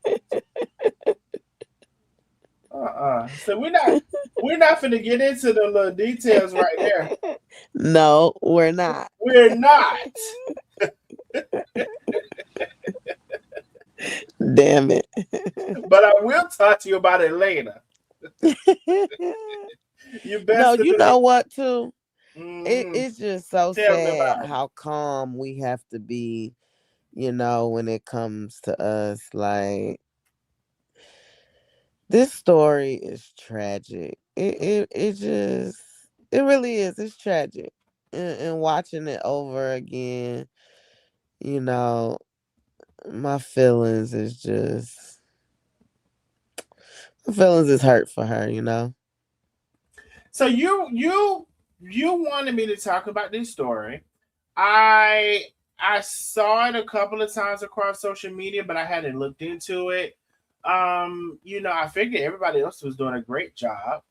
So we're not finna get into the little details right there. No, we're not. We're not. Damn it. But I will talk to you about it later. You know what, too? Mm-hmm. It's just so sad how calm we have to be, when it comes to us. Like, this story is tragic. It really is. It's tragic. And watching it over again, my feelings is hurt for her, So you wanted me to talk about this story. I saw it a couple of times across social media, but I hadn't looked into it. I figured everybody else was doing a great job,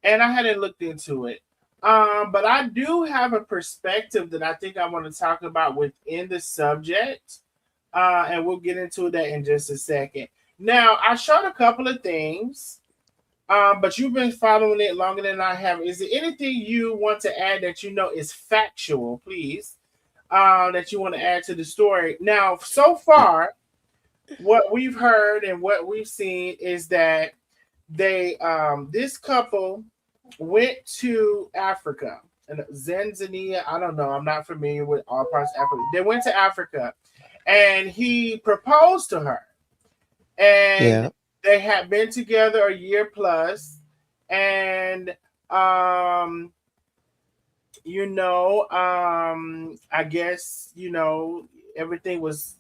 and I hadn't looked into it. But I do have a perspective that I think I want to talk about within the subject. And we'll get into that in just a second. Now, I showed a couple of things, but you've been following it longer than I have. Is there anything you want to add that is factual, please, that you want to add to the story? Now, so far, what we've heard and what we've seen is that this couple went to Africa. And Tanzania, I don't know. I'm not familiar with all parts of Africa. They went to Africa. And he proposed to her. And they had been together a year plus. And, I guess, everything was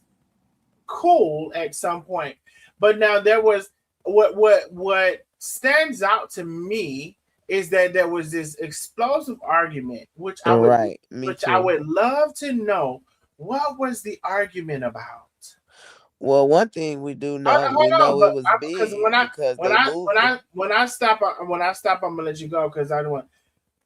cool at some point. But now there was what stands out to me is that there was this explosive argument, which I would love to know. What was the argument about? Well, one thing we do know, it was big because when I stop, I'm gonna let you go because I don't want.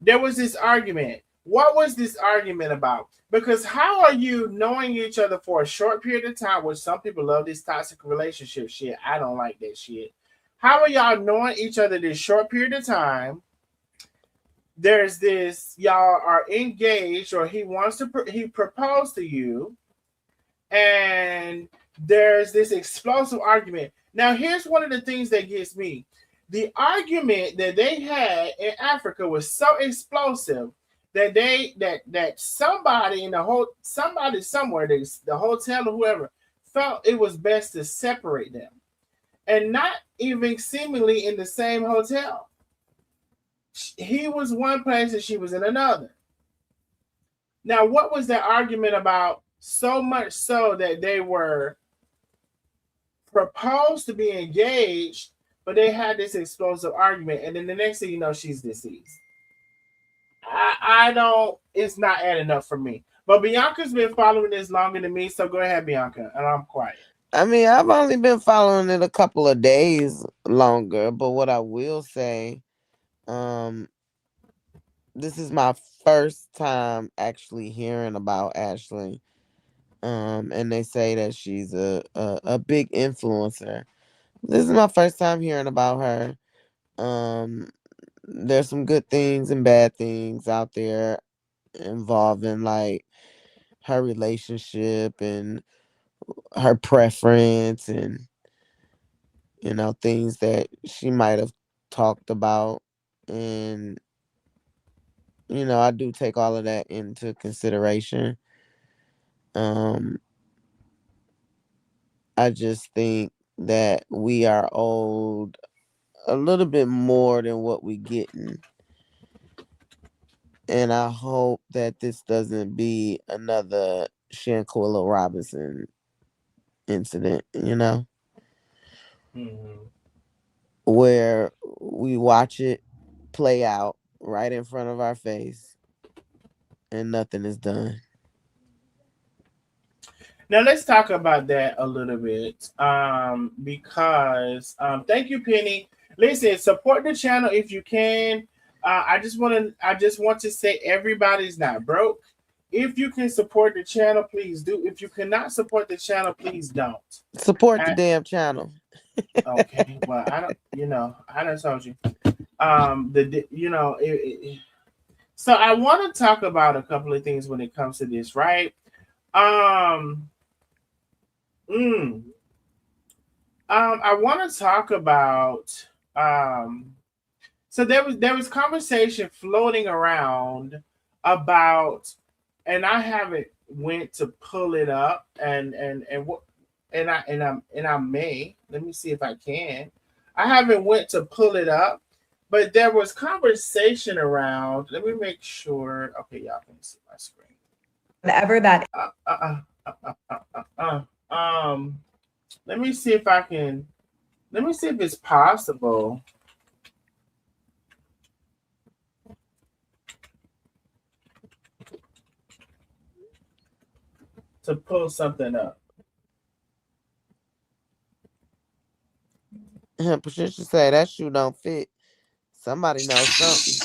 There was this argument. What was this argument about? Because how are you knowing each other for a short period of time? Which some people love this toxic relationship shit. I don't like that shit. How are y'all knowing each other this short period of time? There's this, y'all are engaged, or he proposed to you, and there's this explosive argument. Now, here's one of the things that gets me. The argument that they had in Africa was so explosive that somebody somewhere, the hotel or whoever, felt it was best to separate them, and not even seemingly in the same hotel. He was one place and she was in another. Now, what was that argument about? So much so that they were proposed to be engaged, but they had this explosive argument, and then the next thing you know, she's deceased. I don't. It's not adding up for me. But Bianca's been following this longer than me, so go ahead, Bianca, and I'm quiet. I mean, I've only been following it a couple of days longer, but what I will say, this is my first time actually hearing about Ashlee. And they say that she's a big influencer. This is my first time hearing about her. There's some good things and bad things out there involving like her relationship and her preference and things that she might have talked about. And I do take all of that into consideration. um I just think that we are owed a little bit more than what we getting. And I hope that this doesn't be another Shanquilla Robinson incident, where we watch it play out right in front of our face and nothing is done. Now let's talk about that a little bit. Because thank you, Penny. Listen, support the channel if you can. I just want to say everybody's not broke. If you can support the channel, please do. If you cannot support the channel, please don't. Support the damn channel. Okay. Well, I done told you. So I want to talk about a couple of things when it comes to this, right? I want to talk about so there was conversation floating around about, and I haven't went to pull it up I may, let me see if I can. I haven't went to pull it up, but there was conversation around. Let me make sure. Okay, y'all can see my screen. Whatever that. Let me see if I can. Let me see if it's possible to pull something up. Patricia say that shoe don't fit. Somebody knows something.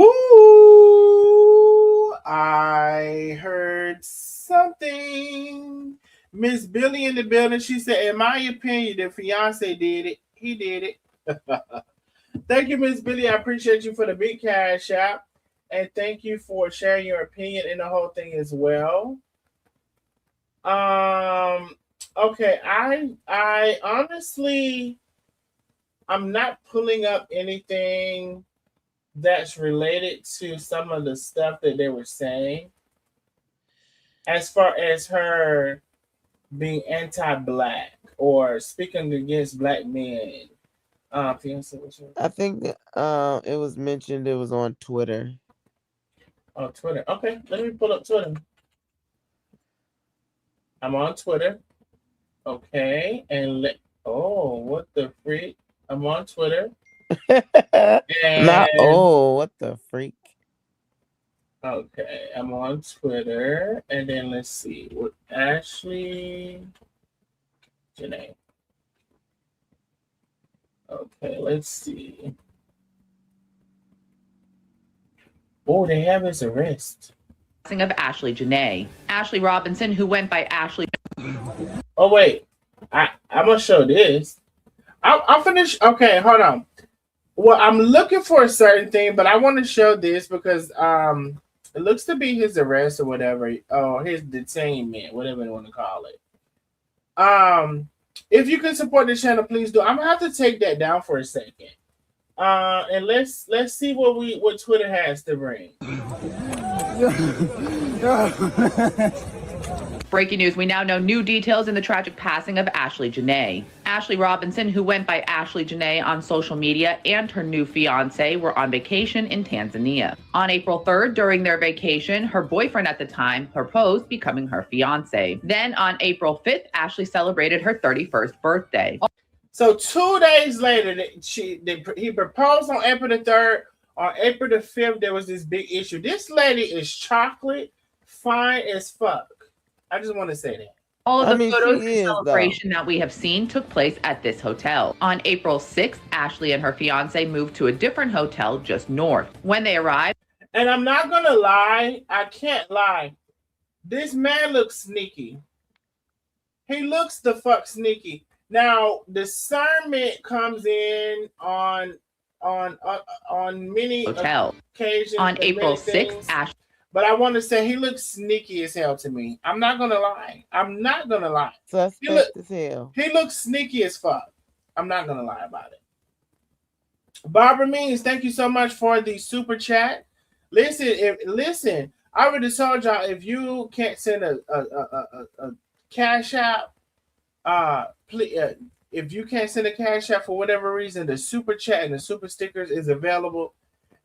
Ooh, I heard something. Miss Billy in the building. She said, in my opinion, the fiance did it. He did it. Thank you, Miss Billy. I appreciate you for the big cash app. And thank you for sharing your opinion in the whole thing as well. Okay, I honestly, I'm not pulling up anything that's related to some of the stuff that they were saying as far as her being anti-black or speaking against black men. I think it was mentioned it was on Twitter. Oh, Twitter. Okay, let me pull up Twitter. I'm on Twitter. Okay, and what the freak? I'm on Twitter. What the freak? Okay, I'm on Twitter, and then let's see what Ashlee Jenae. Okay, let's see. Oh, they have his arrest. Of Ashlee Jenae. Ashlee Robinson, who went by Ashlee. Oh wait, I'm gonna show this. I'll finish. Okay, hold on. Well, I'm looking for a certain thing, but I want to show this because it looks to be his arrest or whatever. Oh, his detainment, whatever you want to call it. If you can support the channel, please do. I'm gonna have to take that down for a second. And let's see what Twitter has to bring. Breaking news, we now know new details in the tragic passing of Ashlee Jenae. Ashlee Robinson, who went by Ashlee Jenae on social media, and her new fiance were on vacation in Tanzania. On April 3rd, during their vacation, her boyfriend at the time proposed, becoming her fiance. Then on April 5th, Ashlee celebrated her 31st birthday. So 2 days later, he proposed on April the 3rd. On April the 5th, there was this big issue. This lady is chocolate, fine as fuck. I just want to say that. All of I the mean, photos she and is, though. celebration that we have seen took place at this hotel. On April 6th, Ashlee and her fiance moved to a different hotel just north. When they arrived, and I'm not gonna lie, I can't lie. This man looks sneaky. He looks the fuck sneaky. Now, discernment comes in on many hotel. occasions. On April 6th, Ashlee. But I want to say he looks sneaky as hell to me. I'm not gonna lie. Suspect as hell. He looks sneaky as fuck. I'm not gonna lie about it. Barbara Means, thank you so much for the super chat. Listen, I already told y'all if you can't send a cash out, please, if you can't send a cash out for whatever reason, the super chat and the super stickers is available.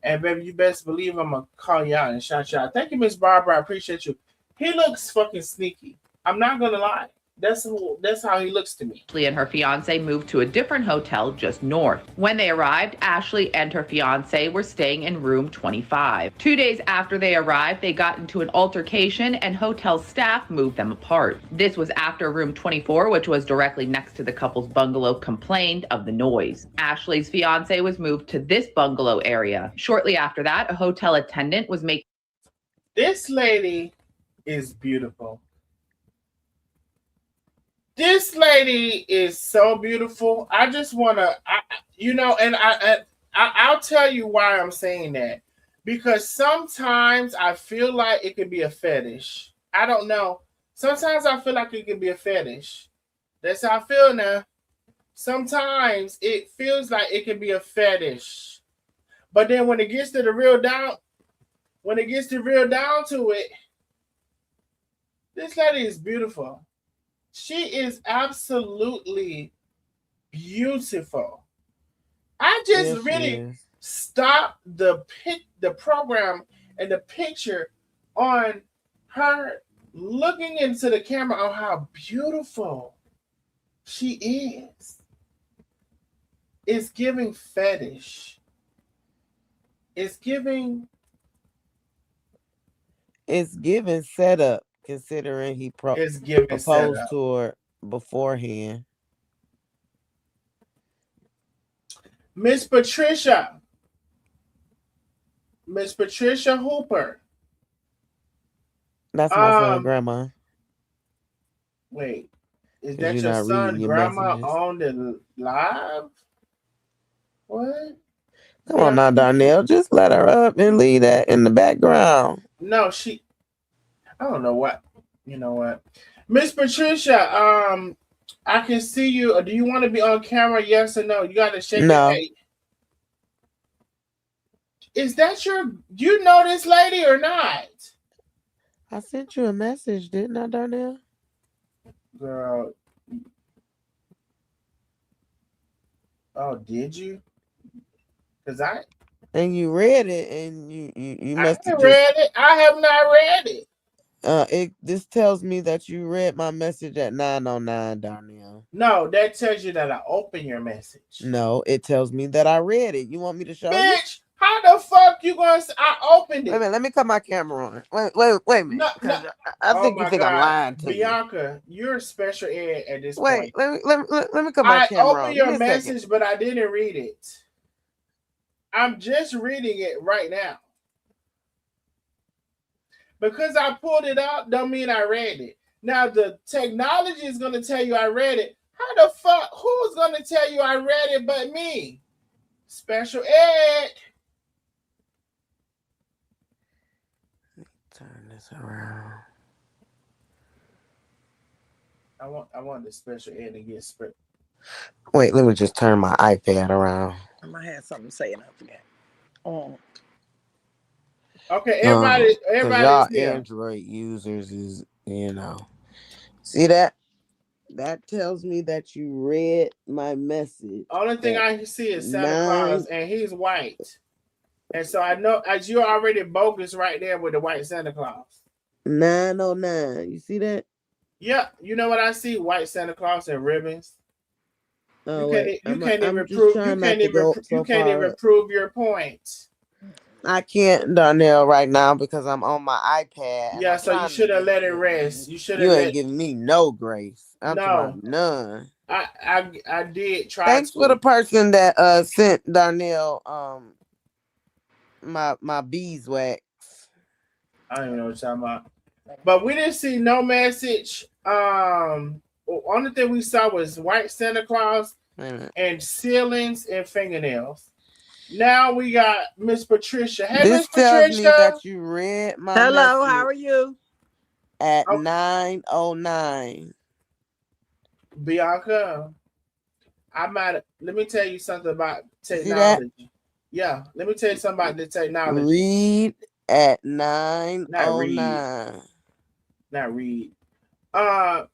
And baby, you best believe I'm gonna call you out and shout you out. Thank you, Miss Barbara. I appreciate you. He looks fucking sneaky. I'm not gonna lie. That's how he looks to me. Ashlee and her fiance moved to a different hotel just north. When they arrived, Ashlee and her fiance were staying in room 25. 2 days after they arrived, they got into an altercation and hotel staff moved them apart. This was after room 24, which was directly next to the couple's bungalow, complained of the noise. Ashlee's fiance was moved to this bungalow area. Shortly after that, a hotel attendant was making... This lady is beautiful. This lady is so beautiful. I just want to, I'll tell you why I'm saying that. Because sometimes I feel like it could be a fetish. I don't know. Sometimes I feel like it could be a fetish. That's how I feel now. Sometimes it feels like it can be a fetish. But then when it gets to the real down to it, this lady is beautiful. She is absolutely beautiful. I just really stopped the program and the picture on her looking into the camera on how beautiful she is. It's giving fetish. It's giving setup. Considering he proposed to her beforehand. Miss Patricia Hooper. That's my son, Grandma. Wait, is that your son, Grandma, on the live? What? Come on now, Darnell. Just let her up and leave that in the background. No, I don't know what. You know what? Miss Patricia, I can see you. Do you want to be on camera? Yes or no? You got to shake your head. Is that you know this lady or not? I sent you a message, didn't I, Darnell? Girl. Oh, did you? And you read it, and you must have read it. I have not read it. This tells me that you read my message at 9:09, Darnell. No, that tells you that I opened your message. No, it tells me that I read it. You want me to show you? Bitch, how the fuck you gonna say I opened it? Wait a minute, let me cut my camera on. Wait a minute. No. I think you think I'm lying to Bianca, you're special ed at this point. Let me cut my camera on. I opened your message, but I didn't read it. I'm just reading it right now. Because I pulled it out, don't mean I read it. Now, the technology is going to tell you I read it. How the fuck? Who's going to tell you I read it but me? Special ed. Turn this around. I want the special ed to get spread. Wait, let me just turn my iPad around. I might have something to say and I forget. Okay, everybody y'all Android users is, see that? That tells me that you read my message. Only thing I can see is Santa Claus, and he's white. And so I know, as you're already bogus right there with the white Santa Claus. 9:09. You see that? Yeah, you know what I see? White Santa Claus and ribbons. Oh, you can't even prove your point. I can't, Darnell, right now because I'm on my iPad. And Yeah, I'm so you trying should have to let it rest. You should have You ain't let. giving me no grace. I'm talking No, about none. I did try Thanks to. for the person that sent Darnell my beeswax. I don't even know what you're talking about. But we didn't see no message. Only thing we saw was white Santa Claus and ceilings and fingernails. Now we got Miss Patricia. Hey, This Miss tells me Patricia. that you read my Hello, message how are you? at 9:09. Bianca, let me tell you something about See that? technology. Yeah, let me tell you something about the technology. Read at Not read. 9:09. Not read. I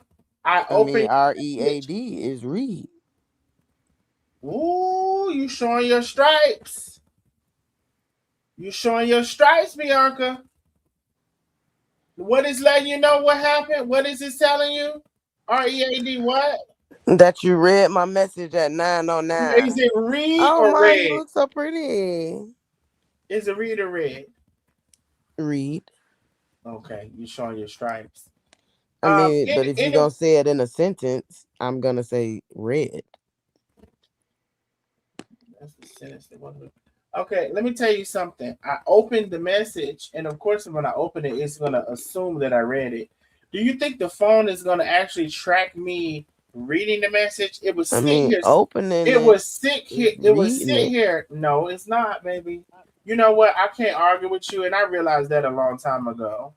mean, opened. READ is read. Ooh, you showing your stripes. You showing your stripes, Bianca. What is letting you know what happened? What is it telling you? READ what? That you read my message at 9:09. Is it read Oh or my, you red? look so pretty. Is it read or red? Read. Okay, you showing your stripes. I mean, but if you're gonna say it in a sentence, I'm gonna say red. That's the sentence that wasn't. Okay, let me tell you something. I opened the message, and of course, when I open it, it's gonna assume that I read it. Do you think the phone is gonna actually track me reading the message? It was sit here. Opening It was sit here. It was reading sit it. here. No, it's not, baby. You know what? I can't argue with you, and I realized that a long time ago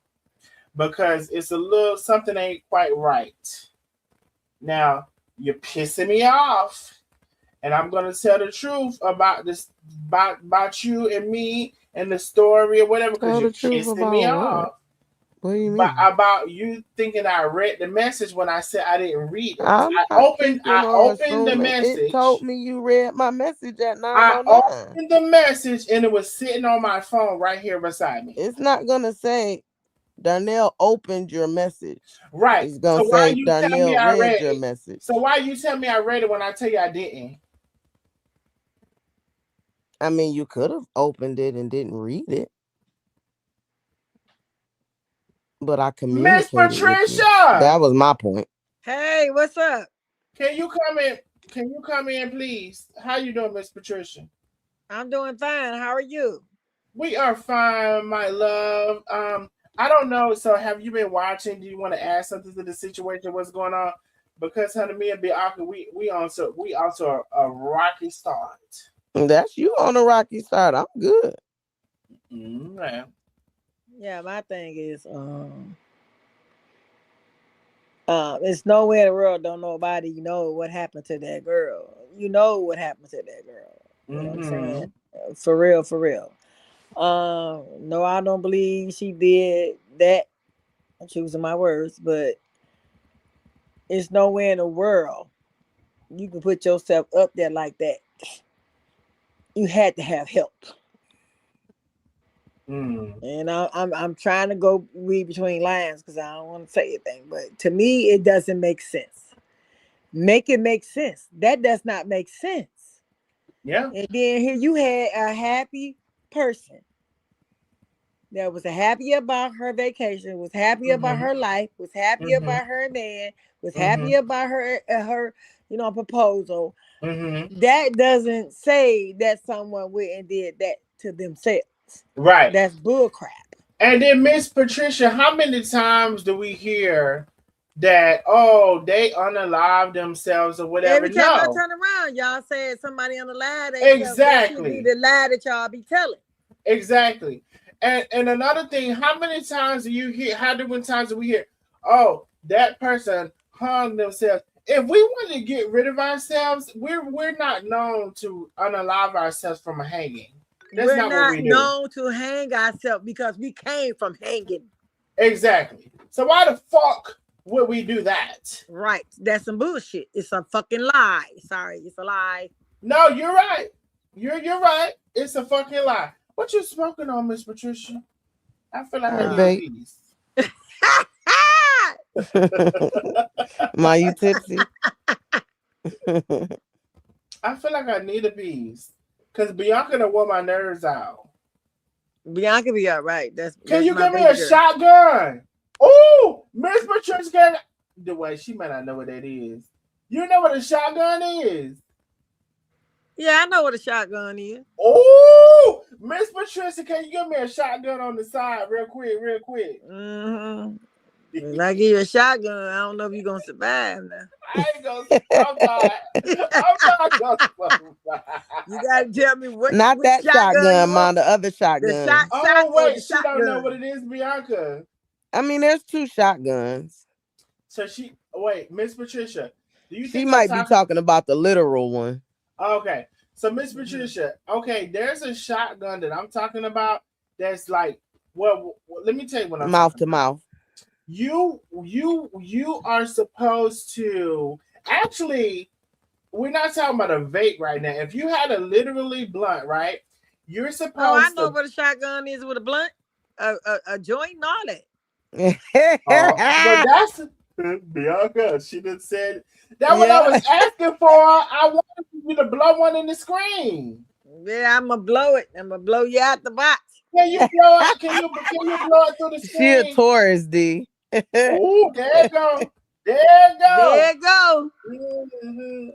because it's a little something ain't quite right. Now you're pissing me off. And I'm gonna tell the truth about this, about you and me and the story or whatever, because Tell you're the truth pissing me about off. what? What do you But mean? about you thinking I read the message when I said I didn't read it. I'm I not opened thinking or the assuming. It message. told me you read my message at I 9:09. opened the message and it was sitting on my phone right here beside me. It's not gonna say Darnell opened your message. Right. It's gonna So why say you tell me Darnell I read read your it? message. So why you tell me I read it when I tell you I didn't? I mean, you could have opened it and didn't read it. But I Miss communicated with you. That Patricia, was my point. Hey, what's up? can you come in? Can you come in, please? How you doing, Miss Patricia? I'm doing fine. How are you? We are fine, my love. I don't know. So, have you been watching? Do you want to add something to the situation? What's going on? Because, honey, me and Bianca, we also a rocky start. That's you on the rocky side. I'm good. Mm-hmm. Yeah, my thing is, it's nowhere in the world don't nobody know what happened to that girl. You know what happened to that girl. You know what I'm saying? For real, for real. No, I don't believe she did that. I'm choosing my words, but it's nowhere in the world you can put yourself up there like that. You had to have help. And I'm trying to go read between lines because I don't want to say anything, but to me it doesn't make sense. Make it make sense. That does not make sense. Yeah. And then here you had a happy person that was happy about her vacation, was happy about her life, was happy about her man, was happy about her proposal. That doesn't say that someone went and did that to themselves. Right. That's bull crap. And then Miss Patricia, how many times do we hear that, they unalive themselves or whatever? Every time I turn around, y'all said somebody unalive themselves. Exactly. The lie that y'all be telling. Exactly. And another thing, how many times do you hear, how many times do we hear, that person hung themselves? If we want to get rid of ourselves, we're not known to unalive ourselves from a hanging. That's We're not not what we do. known to hang ourselves because we came from hanging. Exactly. So why the fuck would we do that? Right. That's some bullshit. It's a fucking lie. Sorry, it's a lie. No, you're right. You're right. It's a fucking lie. What you smoking on, Miss Patricia? I feel like I need a piece. Ma, you tipsy? I feel like I need a piece. Because Bianca done wore my nerves out. Bianca be all right. Can you my give me baby a girl. shotgun? Ooh, Miss Patricia. The way she might not know what that is. You know what a shotgun is? Yeah, I know what a shotgun is. Ooh, Miss Patricia, can you give me a shotgun on the side real quick? Mm-hmm. When I give you a shotgun, I don't know if you're gonna survive now. I ain't gonna. I'm not gonna survive. You gotta tell me which that shotgun you shotgun, want. Mom. The other The shotgun. Oh or wait, the she don't know shotgun. what it is, Bianca. I mean, there's 2 shotguns. So wait, Miss Patricia, do you She think might be talking about the literal one. Okay, so Miss Patricia, okay, there's a shotgun that I'm talking about that's like, well, let me tell you what I'm mouth talking to about. mouth. You are supposed to actually. We're not talking about a vape right now. If you had a literally blunt, right? You're supposed. Oh, I know what a shotgun is with a blunt, a joint, and all that. But that's Bianca. She done said that. What I was asking for. I wanted you to blow one in the screen. Yeah, I'm gonna blow it. I'm gonna blow you out the box. Can you blow it? Can you blow it through the screen? She a Taurus, D. Oh, there you go. There you go. There you go. Mm-hmm.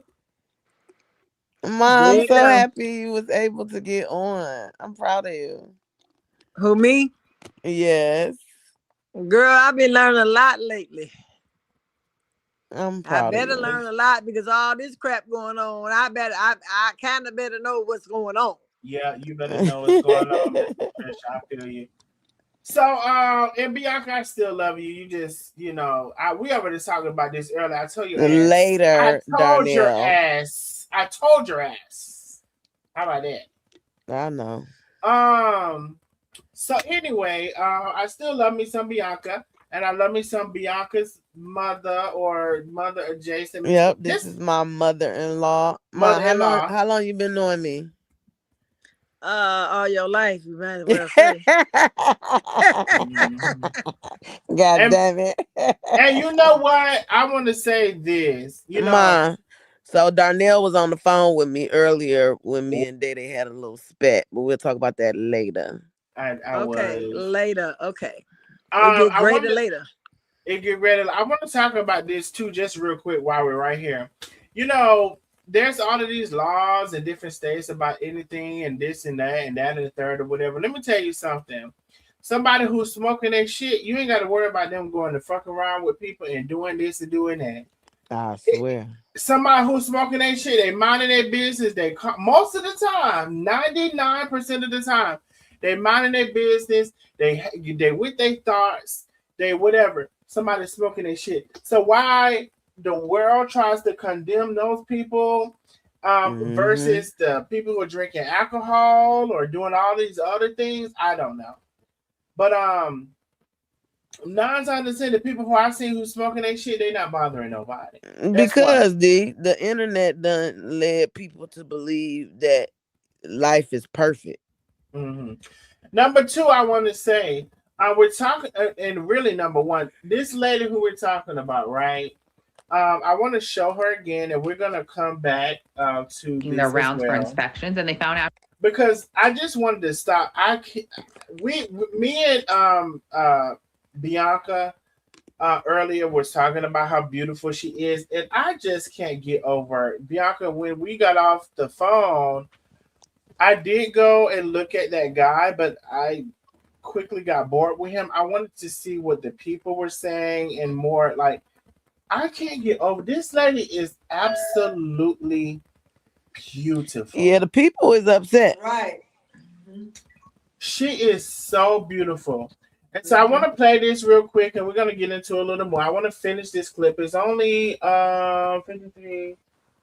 Mom, I'm so happy you was able to get on. I'm proud of you. Who, me? Yes. Girl, I've been learning a lot lately. I'm proud I of better you. learn a lot because all this crap going on. I kind of better know what's going on. Yeah, you better know what's going on, Miss Patricia. I feel you. So, and Bianca, I still love you. You just, we already talked about this earlier. I told you Later, Darnell. I told your ass. How about that? I know. So anyway, I still love me some Bianca, and I love me some Bianca's mother or mother adjacent. Yep, this is my mother-in-law. Mother-in-law. How long you been knowing me? All your life, you might as well say. God damn it. And you know what? I want to say this. So Darnell was on the phone with me earlier when me and Dede had a little spat, but we'll talk about that later. Later. Okay. It get greater later. It get ready. I want to talk about this too, just real quick while we're right here. There's all of these laws in different states about anything and this and that and the third or whatever. Let me tell you something. Somebody who's smoking that shit, you ain't got to worry about them going to fuck around with people and doing this and doing that. I swear. Somebody who's smoking that shit, they minding their business. They most of the time, 99% of the time, they minding their business. They with their thoughts. They whatever. Somebody smoking their shit. So why the world tries to condemn those people versus the people who are drinking alcohol or doing all these other things? I don't know. But 9 times out of 10, the people who I've seen who's smoking that shit, they not bothering nobody. Because the internet done led people to believe that life is perfect. Mm-hmm. Number 2, I want to say, we're talking, and really number 1, this lady who we're talking about, right? I want to show her again, and we're gonna come back to their rounds for inspections, and they found out because I just wanted to stop. Me and Bianca earlier was talking about how beautiful she is, and I just can't get over Bianca. When we got off the phone, I did go and look at that guy, but I quickly got bored with him. I wanted to see what the people were saying and more like. I can't get over this lady is absolutely beautiful. Yeah, the people is upset. Right. She is so beautiful. And so I want to play this real quick and we're going to get into a little more. I want to finish this clip. It's only 53.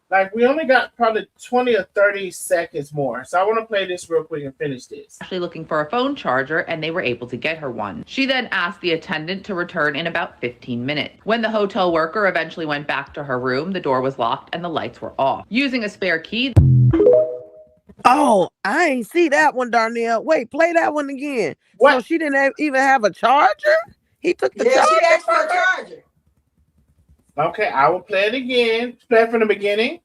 Like we only got probably 20 or 30 seconds more. So I want to play this real quick and finish this. Actually looking for a phone charger and they were able to get her one. She then asked the attendant to return in about 15 minutes. When the hotel worker eventually went back to her room, the door was locked and the lights were off. Using a spare key. Oh, I ain't see that one, Darnell. Wait, play that one again. What? So she didn't even have a charger? He took the charger? She asked for a charger. Okay, I will play it again. Play it from the beginning.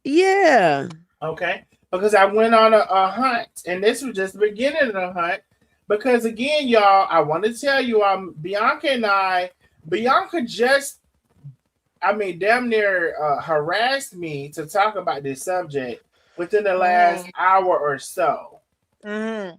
Yeah. Okay. because I went on a hunt, and this was just the beginning of the hunt. Because again, y'all, I want to tell you, Bianca just, damn near harassed me to talk about this subject within the last hour or so. Mm-hmm.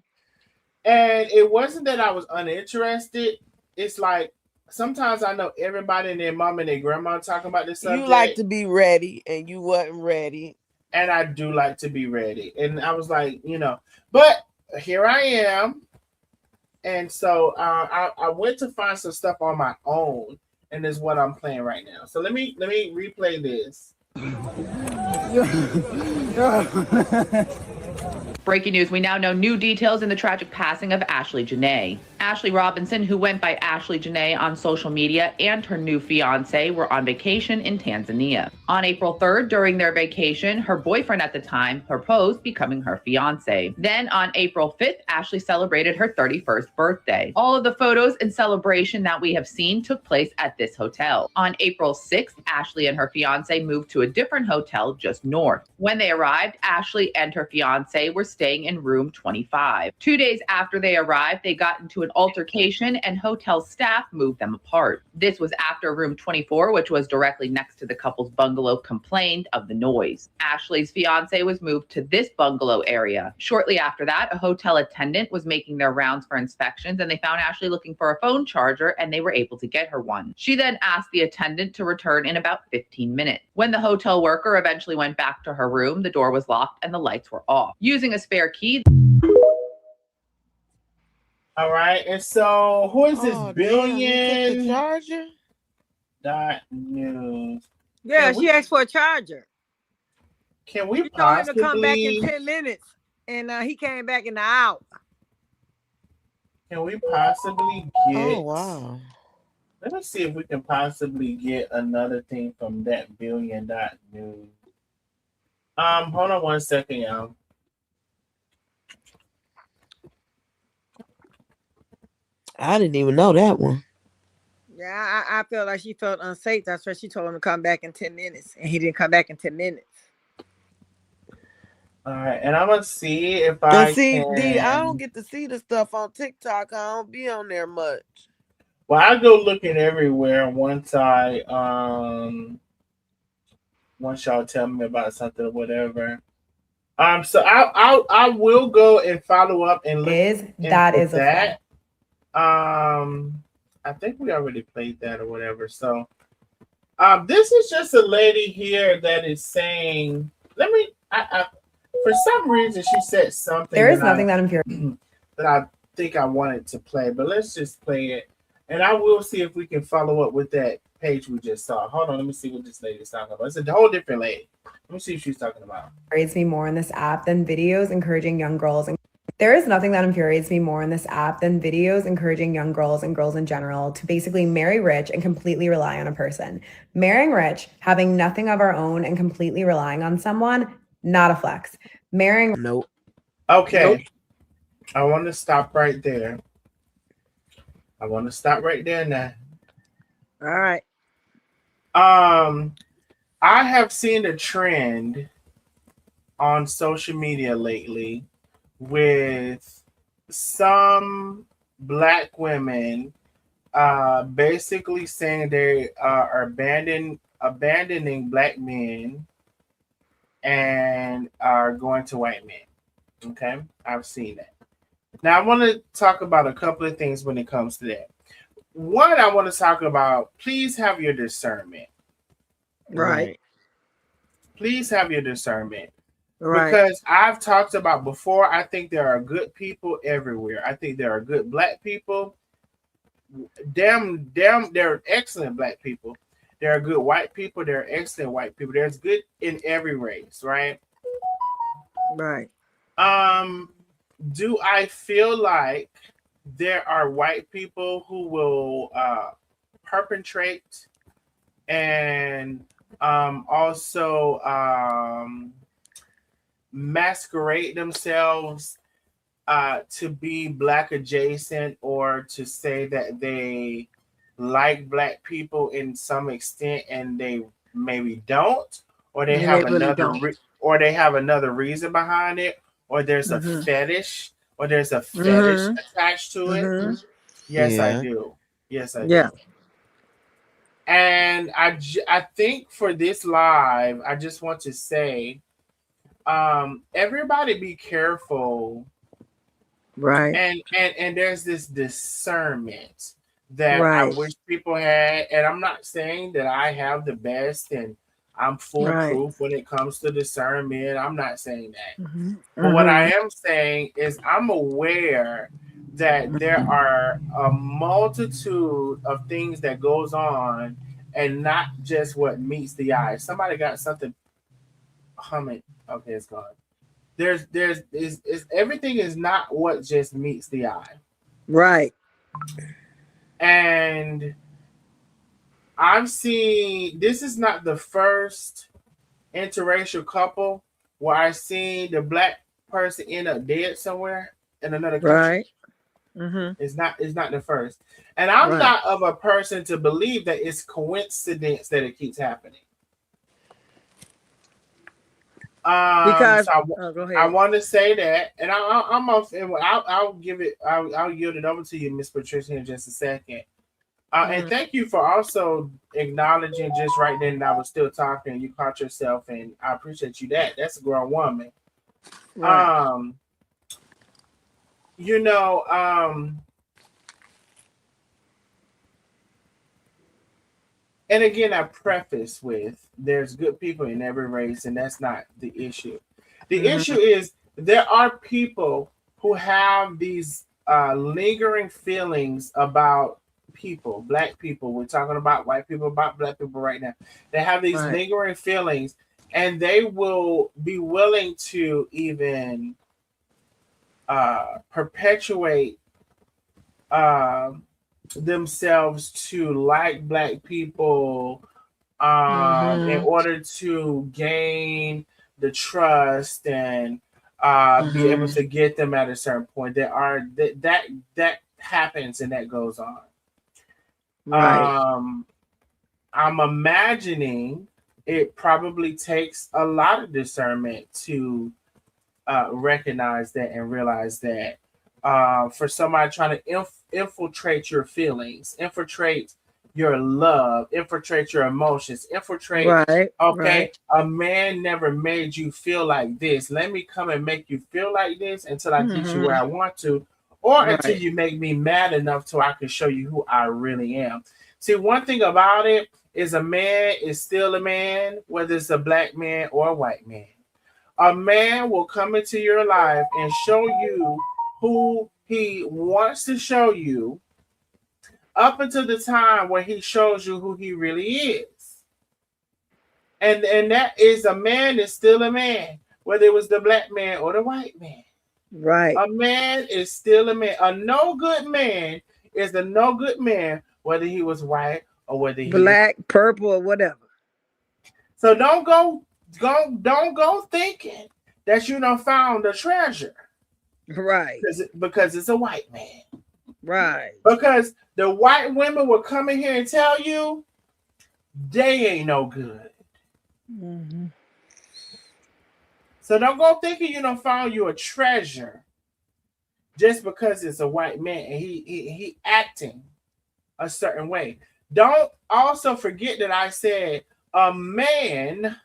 And it wasn't that I was uninterested. It's like sometimes I know everybody and their mom and their grandma talking about this subject. You like to be ready, and you wasn't ready. And I do like to be ready. And I was like, but here I am. And so I went to find some stuff on my own, and this is what I'm playing right now. So let me replay this. Breaking news, we now know new details in the tragic passing of Ashlee Jenae. Ashlee Robinson, who went by Ashlee Jenae on social media, and her new fiance were on vacation in Tanzania. On April 3rd, during their vacation, her boyfriend at the time proposed, becoming her fiance. Then on April 5th, Ashlee celebrated her 31st birthday. All of the photos and celebration that we have seen took place at this hotel. On April 6th, Ashlee and her fiance moved to a different hotel just north. When they arrived, Ashlee and her fiance were staying in room 25. 2 days after they arrived, they got into an altercation and hotel staff moved them apart. This was after room 24, which was directly next to the couple's bungalow, complained of the noise. Ashlee's fiance was moved to this bungalow area. Shortly after that, a hotel attendant was making their rounds for inspections, and they found Ashlee looking for a phone charger, and they were able to get her one. She then asked the attendant to return in about 15 minutes. When the hotel worker eventually went back to her room, the door was locked and the lights were off. Using a spare key. All right, and so who is this billion? The charger? .news. Yeah, she asked for a charger. Can we she told him to come back in 10 minutes, and he came back in the hour. Can we possibly get? Oh wow! Let me see if we can possibly get another thing from that billion.news. Hold on 1 second, y'all. I didn't even know that one. Yeah, I felt like she felt unsafe. That's why she told him to come back in 10 minutes, and he didn't come back in 10 minutes. All right, and I'm gonna see if I can. D, I don't get to see the stuff on TikTok. I don't be on there much. Well, I go looking everywhere once y'all tell me about something or whatever. So I will go and follow up and look. That. I think we already played that or whatever. So, this is just a lady here that is saying, for some reason she said something. There is nothing that infuriating that I think I wanted to play, but let's just play it. And I will see if we can follow up with that page we just saw. Hold on, let me see what this lady is talking about. It's a whole different lady. Let me see what she's talking about. Infuriates me more in this app than videos encouraging young girls. There is nothing that infuriates me more in this app than videos encouraging young girls and girls in general to basically marry rich and completely rely on a person. Marrying rich, having nothing of our own, and completely relying on someone, not a flex. Marrying. Nope. Okay. Nope. I want to stop right there. Now. All right. I have seen a trend on social media lately with some Black women basically saying they are abandoning Black men and are going to white men. Okay, I've seen that. Now I want to talk about a couple of things when it comes to that. One, I want to talk about, please have your discernment. Right. Please have your discernment. Right. Because I've talked about before, I think there are good people everywhere. I think there are good Black people. Damn, there are excellent Black people. There are good white people. There are excellent white people. There's good in every race, right? Right. Do I feel like there are white people who will perpetrate and also masquerade themselves to be Black adjacent, or to say that they like Black people in some extent and they maybe don't, or they have really another or they have another reason behind it, or there's a fetish, or there's a fetish attached to it. Yes, I Yeah. do. Yes, I Yeah. do. And I think for this live, I just want to say, everybody be careful. Right. And there's this discernment that I Right. wish people had. And I'm not saying that I have the best and I'm Right. foolproof when it comes to discernment. I'm not saying that. Mm-hmm. But what I am saying is I'm aware that there are a multitude of things that goes on and not just what meets the eye. Somebody got something humming. Okay, it's gone. Is everything is not what just meets the eye. Right. And I'm seeing this is not the first interracial couple where I seen the black person end up dead somewhere in another country. Right. It's not the first. And I'm not of a person to believe that it's coincidence that it keeps happening. Because so I want to say that, and I'll give it. I'll yield it over to you, Miss Patricia, in just a second. And thank you for also acknowledging just right then that I was still talking. You caught yourself, and I appreciate you. That's a grown woman. Right. You know, and again, I preface with there's good people in every race, and that's not the issue. The issue is there are people who have these lingering feelings about people, black people. We're talking about white people, about black people right now. They have these lingering feelings, and they will be willing to even perpetuate themselves to like black people in order to gain the trust and be able to get them at a certain point. There are that happens and that goes on. I'm imagining it probably takes a lot of discernment to recognize that and realize that for somebody trying to infiltrate your feelings, infiltrate your love, infiltrate your emotions, infiltrate. A man never made you feel like this. Let me come and make you feel like this until I get you where I want to, or until you make me mad enough so I can show you who I really am. See, one thing about it is a man is still a man, whether it's a black man or a white man. A man will come into your life and show you who he wants to show you up until the time where he shows you who he really is. And that is a man is still a man, whether it was the black man or the white man. Right. A man is still a man. A no good man is a no good man, whether he was white or whether he black, purple, or whatever. So don't go thinking that you done found a treasure. Right. Because it's a white man. Right. Because the white women will come in here and tell you they ain't no good. So don't go thinking you done found you a treasure just because it's a white man and he acting a certain way. Don't also forget that I said a man,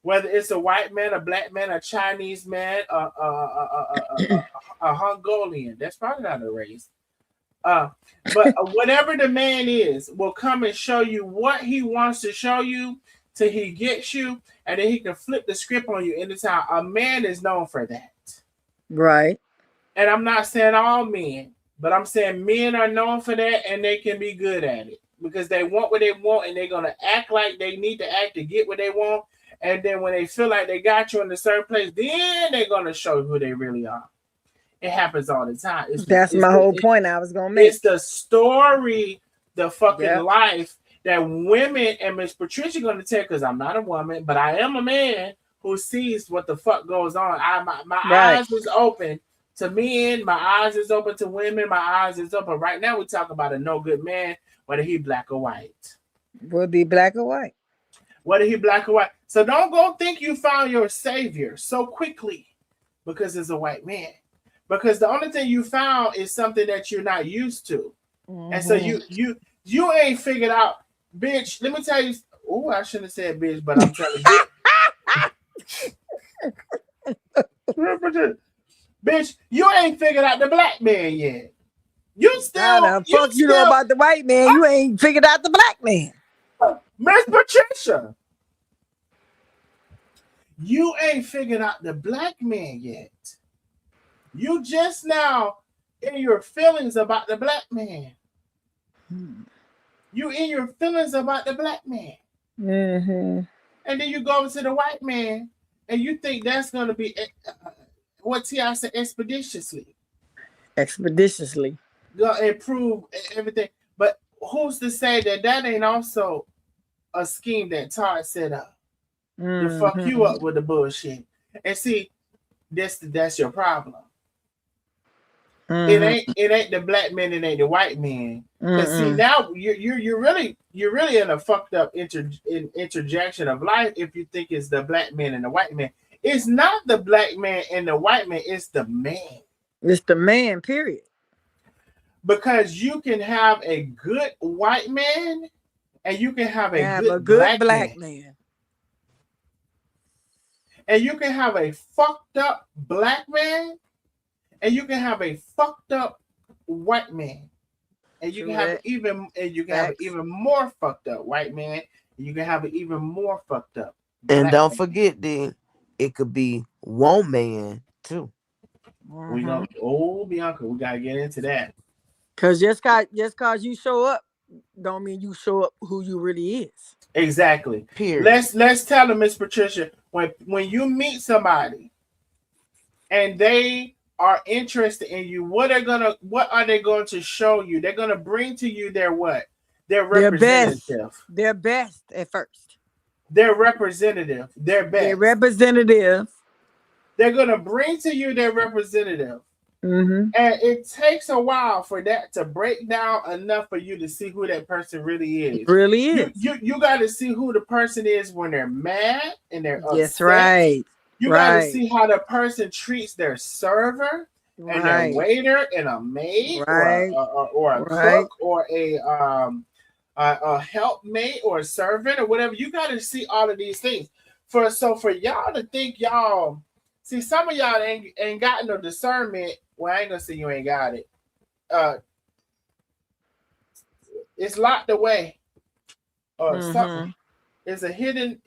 whether it's a white man, a black man, a Chinese man, a Mongolian, that's probably not a race. But whatever the man is, will come and show you what he wants to show you till he gets you, and then he can flip the script on you anytime. A man is known for that. Right. And I'm not saying all men, but I'm saying men are known for that, and they can be good at it because they want what they want, and they're going to act like they need to act to get what they want. And then when they feel like they got you in a certain place, then they're going to show you who they really are. It happens all the time. That's my whole point I was going to make. It's the story, the fucking life that women, and Miss Patricia going to tell, because I'm not a woman, but I am a man who sees what the fuck goes on. My eyes is open to men. My eyes is open to women. My eyes is open. Right now, we talk about a no good man, whether he black or white. Would be black or white. Whether he black or white. So don't go think you found your savior so quickly because it's a white man. Because the only thing you found is something that you're not used to. And so you ain't figured out, bitch. Let me tell you. Oh, I shouldn't have said bitch, but I'm telling you. Bitch, you ain't figured out the black man yet. You still you know about the white man. You ain't figured out the black man. Miss Patricia. You ain't figured out the black man yet. You just now in your feelings about the black man. You in your feelings about the black man. Mm-hmm. And then you go over to the white man and you think that's going to be what T.I. said, expeditiously. Expeditiously. Go improve everything. But who's to say that ain't also a scheme that Todd set up to fuck you up with the bullshit? And see, that's your problem. It ain't the black man, it ain't the white man. Because see, now you're really in a fucked up interjection of life if you think it's the black man and the white man. It's not the black man and the white man, it's the man. It's the man, period. Because you can have a good white man and you can have a good black man. And you can have a fucked up black man and you can have a fucked up white man. And you can have an even more fucked up white man. And you can have an even more fucked up. And don't forget, then it could be one man too. We gonna Bianca, we gotta get into that. Cause just cause you show up, don't mean you show up who you really is. Exactly. Period. Let's tell them, Miss Patricia, when you meet somebody and they are interested in you, what are they going to show you? They're gonna bring to you their what? Their representative. Their best at first. Their representative. Their best. Their representative. They're gonna bring to you their representative. And it takes a while for that to break down enough for you to see who that person really is. Really is. You got to see who the person is when they're mad and they're upset. Yes, right. You got to see how the person treats their server and their waiter and a maid or a cook or a helpmate or a servant or whatever. You got to see all of these things. For y'all to think y'all see, some of y'all ain't got no discernment. Well, I ain't gonna say you ain't got it. It's locked away. Something. It's a hidden.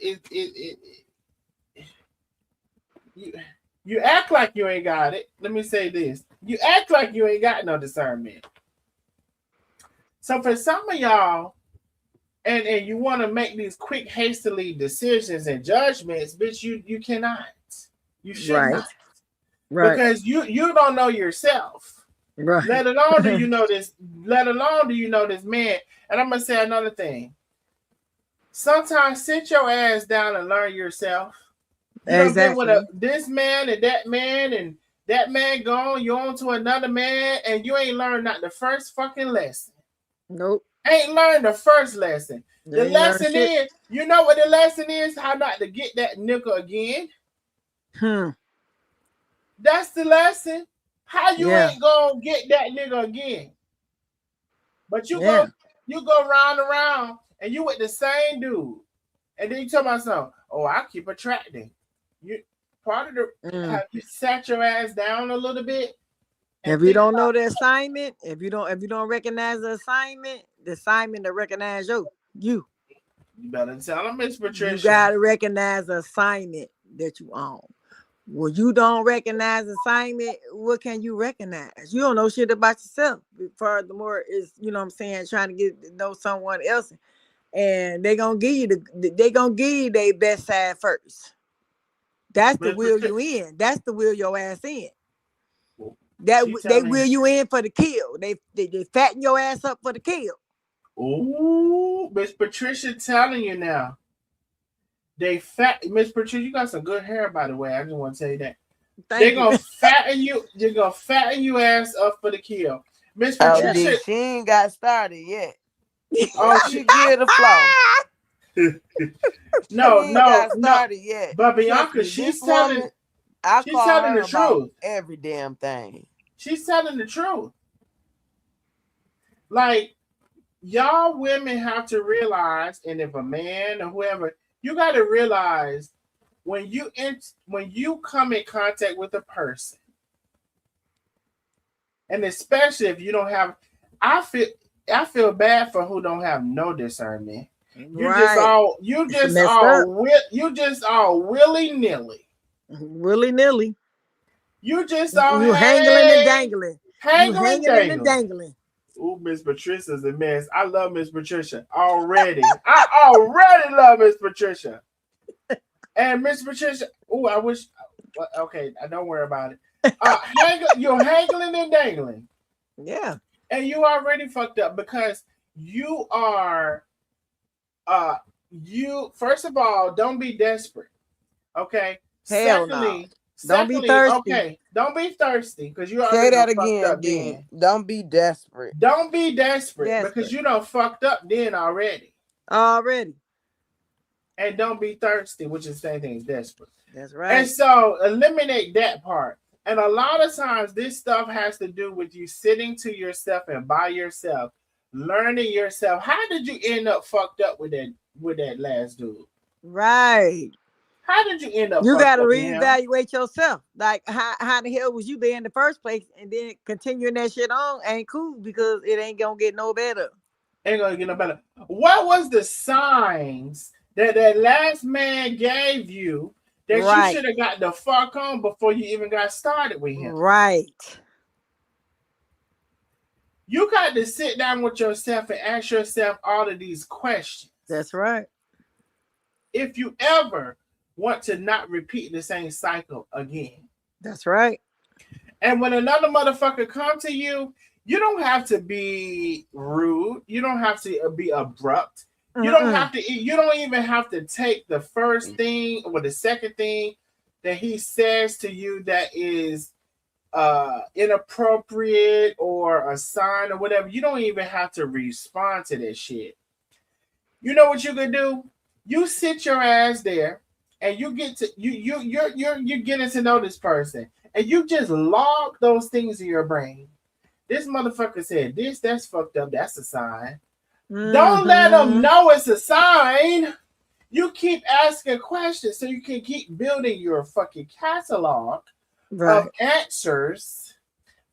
You act like you ain't got it. Let me say this. You act like you ain't got no discernment. So for some of y'all, and you want to make these quick, hastily decisions and judgments, bitch, you cannot. You should not. Right. Because you don't know yourself. Right. Let alone do you know this. Let alone do you know this man. And I'm gonna say another thing. Sometimes sit your ass down and learn yourself. You exactly. With this man and that man gone, you on to another man, and you ain't learned not the first fucking lesson. Nope. Ain't learned the first lesson. The lesson is, you know what the lesson is? How not to get that nickel again. That's the lesson. How you ain't gonna get that nigga again? But you go round and round, and you with the same dude, and then you tell myself, "Oh, I keep attracting." You part of the have you sat your ass down a little bit. If you don't know the assignment, if you don't recognize the assignment to recognize you. You better tell them, Miss Patricia. You gotta recognize the assignment that you own. When you don't recognize assignment, what can you recognize? You don't know shit about yourself. Furthermore, is trying to get to know someone else, and they gonna give you their best side first. That's the wheel you in. That's the wheel your ass in. That they wheel you in for the kill. They fatten your ass up for the kill. Ooh, Miss Patricia telling you now. Miss Patricia, you got some good hair, by the way. I just want to tell you that. They're gonna fatten you. They're gonna fatten you ass up for the kill. Miss Patricia, she ain't got started yet. Oh, she give the flow. No. Started yet. But Bianca, Me, she's telling the the truth. Every damn thing. She's telling the truth. Like, y'all women have to realize, and if a man or whoever, you got to realize when you come in contact with a person, and especially if you don't have, I feel bad for who don't have no discernment. You just all willy-nilly. Willy-nilly. You just all you hangling and dangling. Hangling and dangling. Ooh, Miss Patricia's a mess. I love Miss Patricia already. I already love Miss Patricia. And Miss Patricia, ooh, I wish. Okay, don't worry about it. You're hangling and dangling. Yeah. And you already fucked up because you are. First of all, don't be desperate. Okay. Hell no. Don't be thirsty. Okay, don't be thirsty because you say already that again. Fucked up then. Don't be desperate. Don't be desperate because you done fucked up then already. And don't be thirsty, which is the same thing as desperate. That's right. And so eliminate that part. And a lot of times this stuff has to do with you sitting to yourself and by yourself, learning yourself. How did you end up fucked up with that last dude? Right. How did you end up? You got to reevaluate yourself. Like how the hell was you there in the first place, and then continuing that shit on ain't cool because it ain't gonna get no better. Ain't gonna get no better. What was the signs that last man gave you that you should have got the fuck on before you even got started with him? Right. You got to sit down with yourself and ask yourself all of these questions. That's right. If you ever want to not repeat the same cycle again. That's right. And when another motherfucker come to you, you don't have to be rude. You don't have to be abrupt. You don't have to. You don't even have to take the first thing or the second thing that he says to you that is inappropriate or a sign or whatever. You don't even have to respond to that shit. You know what you can do? You sit your ass there. And you get to you're getting to know this person, and you just log those things in your brain. This motherfucker said this. That's fucked up. That's a sign. Don't let them know it's a sign. You keep asking questions so you can keep building your fucking catalog of answers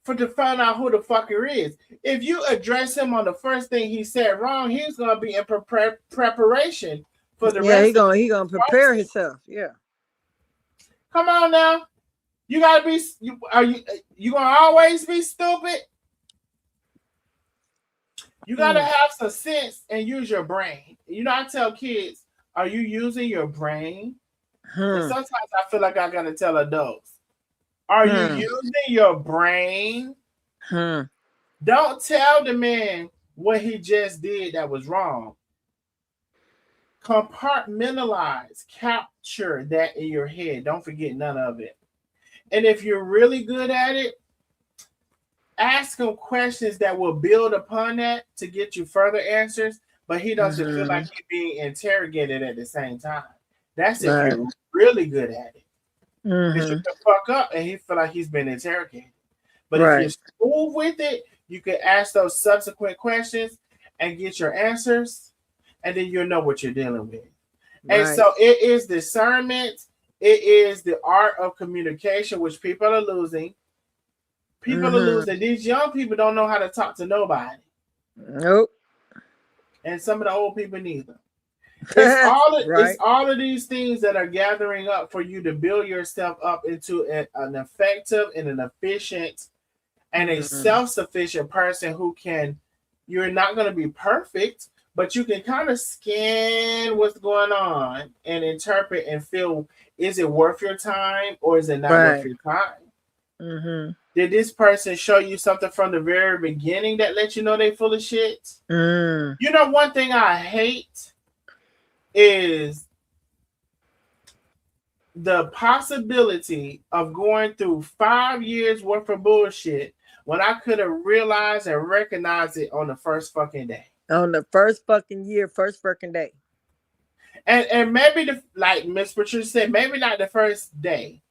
to find out who the fucker is. If you address him on the first thing he said wrong, he's gonna be in preparation. For the rest he gonna prepare himself. Yeah. Come on now. You gotta be. You gonna always be stupid? You gotta have some sense and use your brain. You know, I tell kids, are you using your brain? And sometimes I feel like I gotta tell adults, are you using your brain? Don't tell the man what he just did that was wrong. Compartmentalize, capture that in your head. Don't forget none of it. And if you're really good at it, ask him questions that will build upon that to get you further answers, but he doesn't feel like he's being interrogated at the same time. That's if you're really good at it. Because you can fuck up and he feel like he's been interrogated. But if you're smooth with it, you can ask those subsequent questions and get your answers. And then you'll know what you're dealing with. And so it is discernment. It is the art of communication, which people are losing. People are losing. These young people don't know how to talk to nobody. Nope. And some of the old people neither. It's all of these things that are gathering up for you to build yourself up into an effective and an efficient and a self-sufficient person who you're not going to be perfect, but you can kind of scan what's going on and interpret and feel, is it worth your time or is it not worth your time? Did this person show you something from the very beginning that let you know they full of shit? You know, one thing I hate is the possibility of going through 5 years worth of bullshit when I could have realized and recognized it on the first fucking day. On the first fucking year, first fucking day. And maybe like Miss Patricia said, maybe not the first day,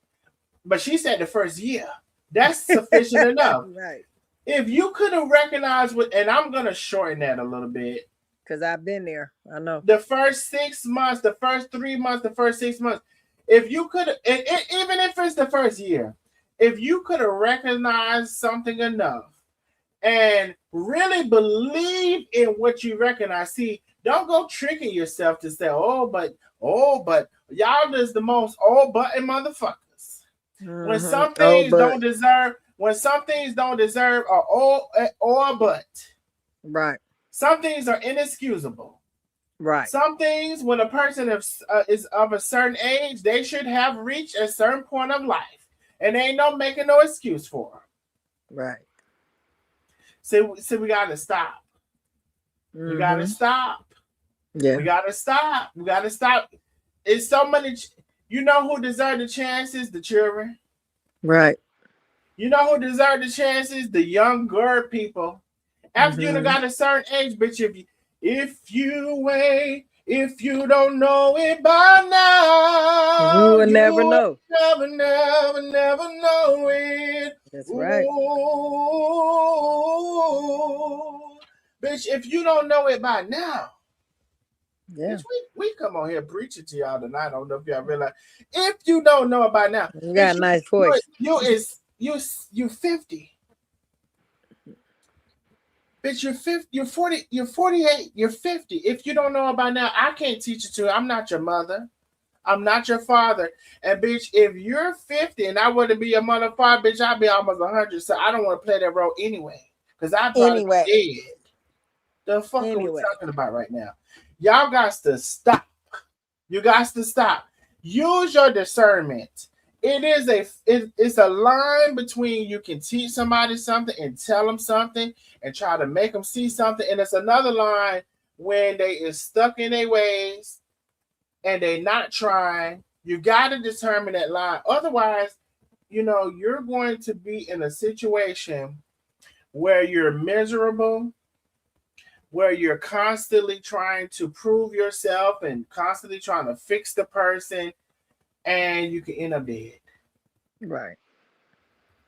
but she said the first year. That's sufficient enough. Right. If you could have recognized what, and I'm gonna shorten that a little bit, because I've been there. I know. The first 6 months, the first 3 months, the first 6 months. If you could, even if it's the first year, if you could have recognized something enough and really believe in what you recognize, see, don't go tricking yourself to say, oh, but y'all is the most old button motherfuckers. When some things don't deserve, a or but. Right. Some things are inexcusable. Right. Some things, when a person is of a certain age, they should have reached a certain point of life, and they ain't no making no excuse for them. Right. So we gotta stop. We gotta stop. Yeah. We gotta stop. We gotta stop. It's so many. You know who deserve the chances? The children. Right. You know who deserve the chances? The younger people. After you got a certain age, bitch, if you wait, if you don't know it by now, you will never know. Never know it. That's right. Bitch, if you don't know it by now, yeah, bitch, we come on here preaching to y'all tonight. I don't know if y'all realize. If you don't know it by now, you got a nice voice. You 50. Bitch, you're 50, you're 40, you're 48, you're 50. If you don't know about now, I can't teach you to. I'm not your mother. I'm not your father. And bitch, if you're 50 and I were to be your mother father, bitch, I'd be almost 100. So I don't want to play that role anyway. Because I'd probably be dead. The fuck are we talking about right now? Y'all got to stop. You got to stop. Use your discernment. It's a line between you can teach somebody something and tell them something and try to make them see something, and it's another line when they is stuck in their ways and they not trying. You got to determine that line. Otherwise, you're going to be in a situation where you're miserable, where you're constantly trying to prove yourself and constantly trying to fix the person, and you can end up dead. Right.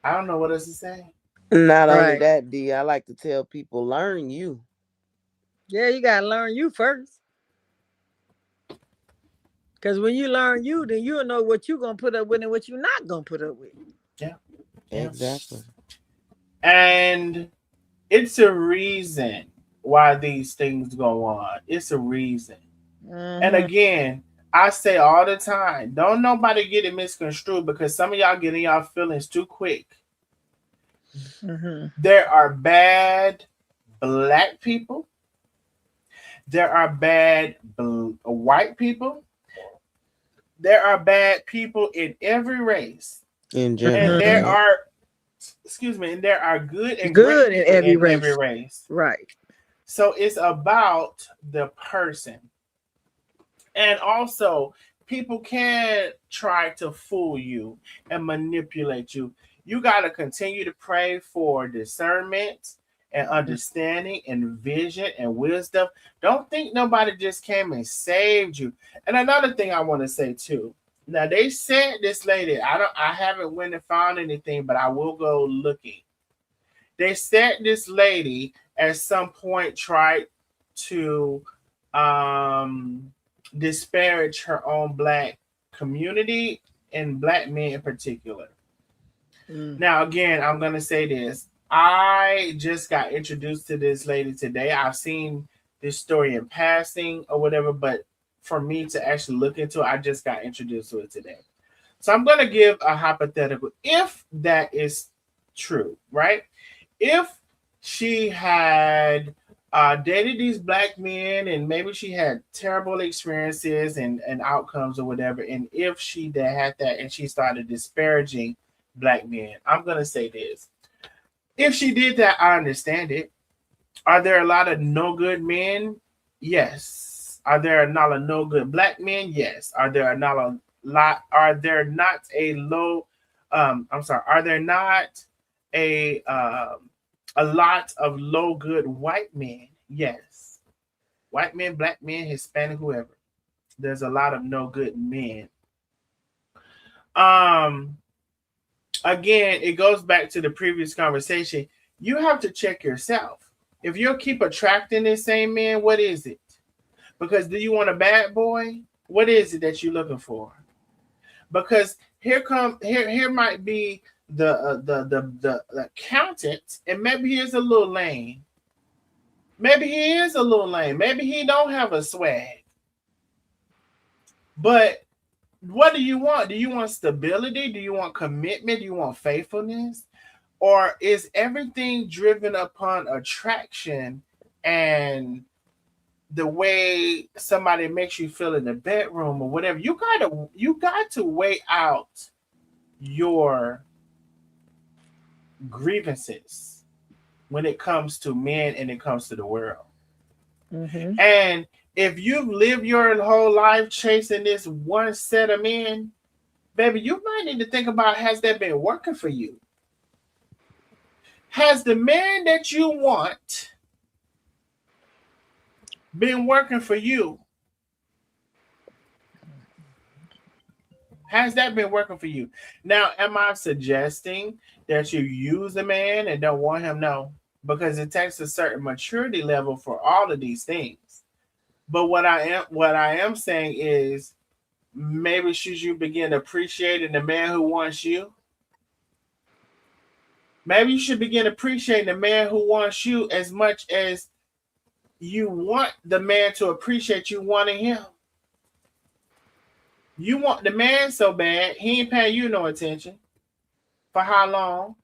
I don't know what else to say. Not only that, D, I like to tell people, learn you. Yeah, you gotta learn you first. Because when you learn you, then you'll know what you're gonna put up with and what you're not gonna put up with. Yeah. Exactly. And it's a reason why these things go on. It's a reason. And again, I say all the time, don't nobody get it misconstrued, because some of y'all get in y'all feelings too quick. There are bad Black people. There are bad white people. There are bad people in every race. In general. And there are, and there are good and good great in every race. Right. So it's about the person. And also, people can try to fool you and manipulate you. You got to continue to pray for discernment and understanding and vision and wisdom. Don't think nobody just came and saved you. And another thing I want to say too. Now, they said this lady, I haven't went and found anything, but I will go looking. They said this lady at some point tried to disparage her own Black community and Black men in particular. Now, again, I'm going to say this. I just got introduced to this lady today. I've seen this story in passing or whatever, but for me to actually look into it, I just got introduced to it today. So I'm going to give a hypothetical. If that is true, right? If she had dated these Black men and maybe she had terrible experiences and outcomes or whatever, and if she had that and she started disparaging Black men, I'm going to say this. If she did that, I understand it. Are there a lot of no good men? Yes. Are there not a no good Black men? Yes. Are there not a lot of low good white men? Yes. White men, Black men, Hispanic, whoever. There's a lot of no good men. Again, it goes back to the previous conversation. You have to check yourself. If you'll keep attracting the same man, what is it? Because do you want a bad boy? What is it that you're looking for? Because here might be the accountant, and maybe he is a little lame. Maybe he is a little lame. Maybe he don't have a swag. But what do you want? Do you want stability? Do you want commitment? Do you want faithfulness? Or is everything driven upon attraction and the way somebody makes you feel in the bedroom or whatever? You got to weigh out your grievances when it comes to men and it comes to the world. Mm-hmm. And if you've lived your whole life chasing this one set of men, baby, you might need to think about, has that been working for you? Has the man that you want been working for you? Has that been working for you? Now, am I suggesting that you use a man and don't want him? No, because it takes a certain maturity level for all of these things. But what I am saying is, maybe should you begin appreciating the man who wants you? Maybe you should begin appreciating the man who wants you as much as you want the man to appreciate you wanting him. You want the man so bad, he ain't paying you no attention. For how long?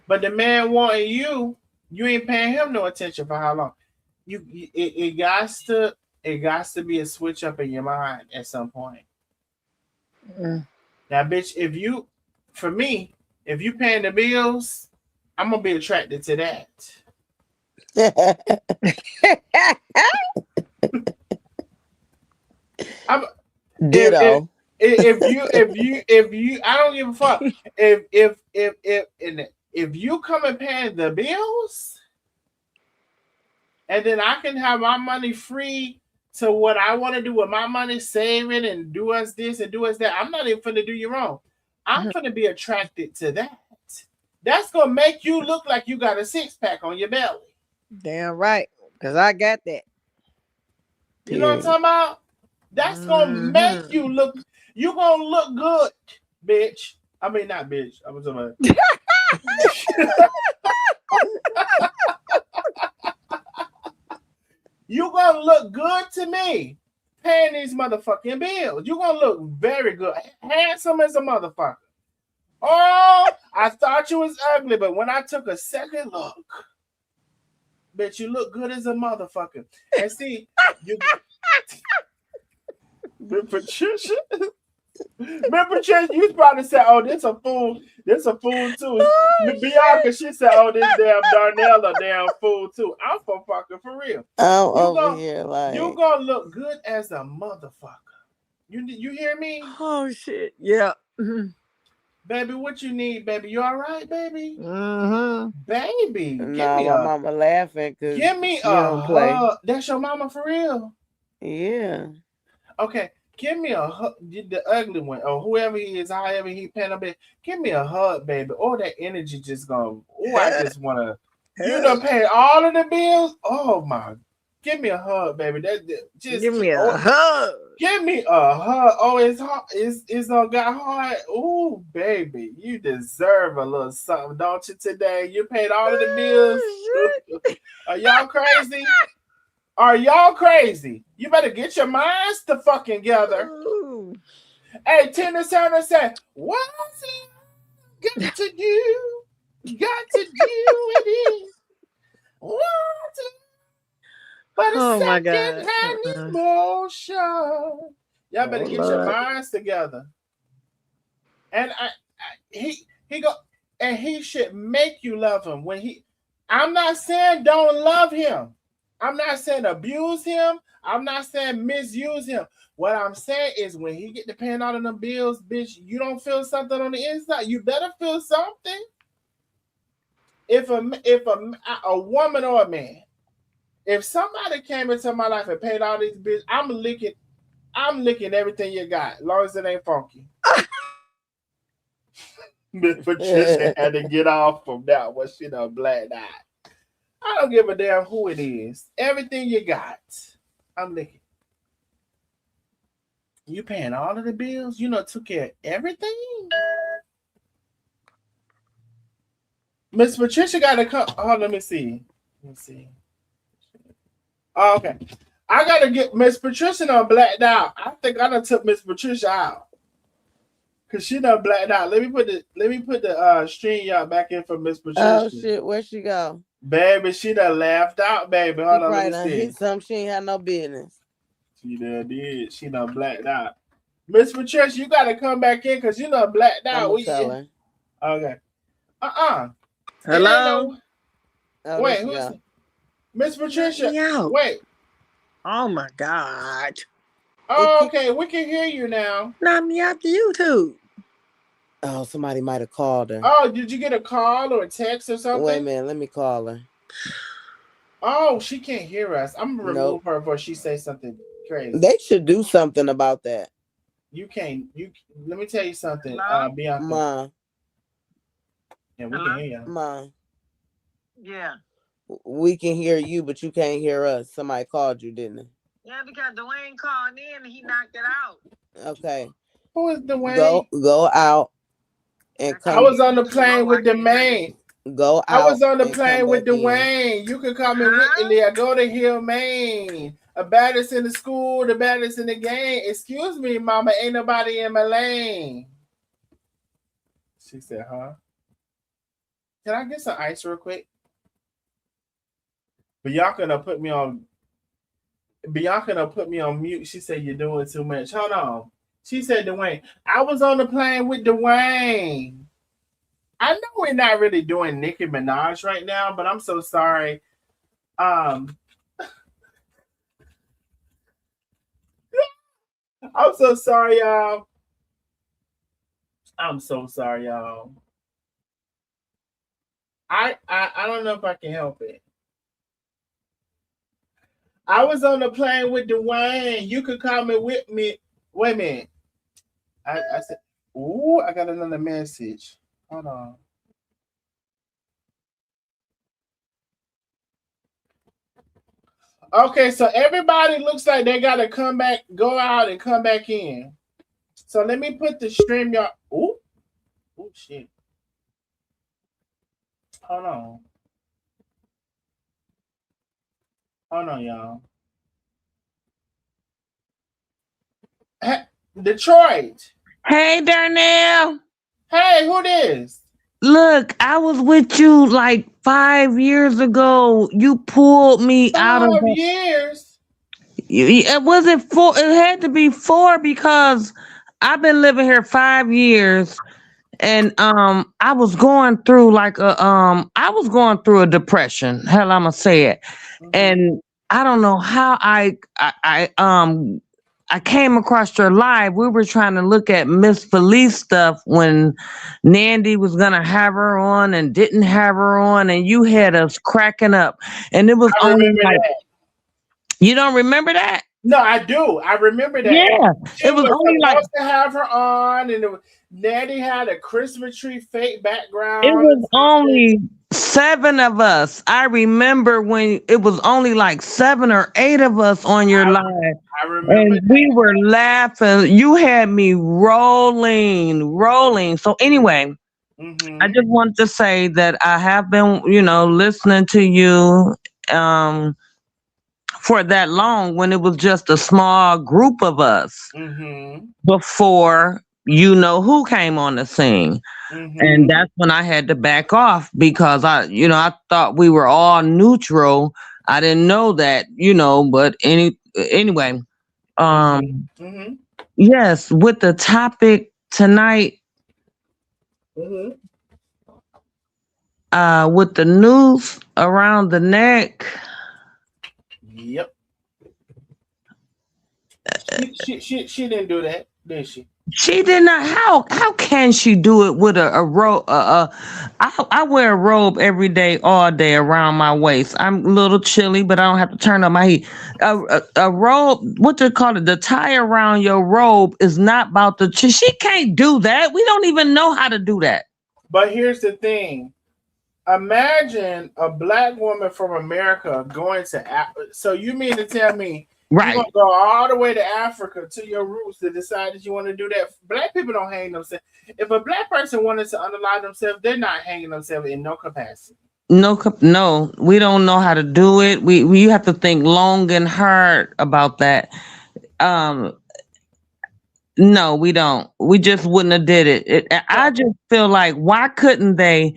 But the man wanting you, you ain't paying him no attention for how long? It got to be a switch up in your mind at some point. Mm. Now, bitch, if you paying the bills, I'm gonna be attracted to that. Ditto. If you, I don't give a fuck. If you come and paying the bills, and then I can have my money free to what I want to do with my money, saving and do us this and do us that. I'm not even finna do you wrong. I'm finna be attracted to that. That's gonna make you look like you got a 6-pack on your belly. Damn right, because I got that. You know what I'm talking about? That's gonna make you look. You gonna look good, bitch. I mean, not bitch. I'm talking about. You gonna look good to me paying these motherfucking bills. You gonna look very good, handsome as a motherfucker. Oh, I thought you was ugly, but when I took a second look, bitch, you look good as a motherfucker. And see, you, Patricia. Remember, Patricia, you probably said, "Oh, this a fool. This a fool too." Bianca, she said, "Oh, this damn Darnell a damn fool too." I'm for fucking for real. I'm over here like you gonna look good as a motherfucker. You hear me? Oh shit, yeah. Baby, what you need, baby? You all right, baby? Mm-hmm. Baby, my mama laughing because give me a hug. That's your mama for real? Yeah. Okay. Give me a hug, the ugly one, or whoever he is, however he pen up it. Give me a hug, baby. Oh, that energy just gone. Oh, I just want to. You done pay all of the bills. Oh my, give me a hug, baby. Just give me a hug. Give me a hug. Oh, it's hard. It's got hard. Oh, baby, you deserve a little something, don't you? Today, you paid all of the bills. Are y'all crazy? Are y'all crazy? You better get your minds to fucking together. Ooh. Hey, Tina Turner said, "What's it got to do? Got to do it is what? But a second-hand emotion." Y'all better get your minds together. And he should make you love him when he. I'm not saying don't love him. I'm not saying abuse him. I'm not saying misuse him. What I'm saying is when he get to paying all of them bills, bitch, you don't feel something on the inside. You better feel something. If a woman or a man If somebody came into my life and paid all these bills, I'm licking everything you got, as long as it ain't funky. Miss Patricia had to get off from that one. She done blacked out. I don't give a damn who it is. Everything you got, I'm licking. You paying all of the bills? You know, took care of everything? Miss Patricia got to come. Oh, let me see. Oh, okay. I got to get Miss Patricia done blacked out. I think I done took Miss Patricia out. Cause she done blacked out. Let me put the stream y'all back in for Miss Patricia. Oh shit, where'd she go? Baby, she done laughed out, baby. Hold on, let me see. Hit something she ain't had no business. She done did. She done blacked out. Miss Patricia, you gotta come back in because you done blacked out. I'm tell her. Okay. Hello. Oh, wait, who's Miss Patricia? Wait. Oh my God. Oh, okay, we can hear you now. Not me after YouTube. Oh, somebody might have called her. Oh, did you get a call or a text or something? Wait a minute, let me call her. Oh, she can't hear us. I'm gonna remove her before she says something crazy. They should do something about that. You can't. Let me tell you something, Bianca. Ma. Yeah, we can hear you. Ma. Yeah. We can hear you, but you can't hear us. Somebody called you, didn't they? Yeah, because Dwayne called in and he knocked it out. Okay. Who is Dwayne? Go out and come. I was on the plane with Dwayne. Go out. I was on the plane with Dwayne. You can call me Whitley. I go to Hill, Maine. A baddest in the school, the baddest in the game. Excuse me, mama. Ain't nobody in my lane. She said, huh? Can I get some ice real quick? Bianca done put me on mute. She said, you're doing too much. Hold on. She said, Dwayne. I was on the plane with Dwayne. I know we're not really doing Nicki Minaj right now, but I'm so sorry. I'm so sorry, y'all. I'm so sorry, y'all. I don't know if I can help it. I was on the plane with Dwayne. You could call me with me. Wait a minute. I said, ooh, I got another message. Hold on. Okay, so everybody looks like they got to come back, go out and come back in. So let me put the stream, y'all. Ooh, shit. Hold on, y'all. Hey, Detroit. Hey, Darnell. Hey, who this? Look, I was with you like 5 years ago. You pulled me out of 5 years? It wasn't 4. It had to be 4 because I've been living here 5 years. And I was going through a depression. Hell, I'ma say it. Mm-hmm. And I don't know how I came across your live. We were trying to look at Miss Felice stuff when Nandy was gonna have her on and didn't have her on, and you had us cracking up. And it was only like, you don't remember that? No, I do. I remember that. Yeah, She it was only like supposed to have her on, and Nandy had a Christmas tree fake background. It was only 7 of us. I remember when it was only like 7 or 8 of us on your live. I remember. And we were laughing. You had me rolling. So anyway, I just wanted to say that I have been, listening to you for that long when it was just a small group of us before who came on the scene. And that's when I had to back off because I thought we were all neutral. I didn't know that, but anyway, yes, with the topic tonight, with the noose around the neck. Yep. She didn't do that. Did she? She did not. How can she do it with a robe? I wear a robe every day, all day around my waist. I'm a little chilly, but I don't have to turn up my heat. A robe, what they call it, the tie around your robe is not about the. She can't do that. We don't even know how to do that. But here's the thing. Imagine a black woman from America going to so you mean to tell me you're Right. gonna go all the way to Africa to your roots to decide that you want to do that? Black people don't hang themselves. If a black person wanted to underline themselves, they're not hanging themselves in no capacity. No, we don't know how to do it. You have to think long and hard about that. Um, No, we don't. We just wouldn't have did it. I just feel like why couldn't they,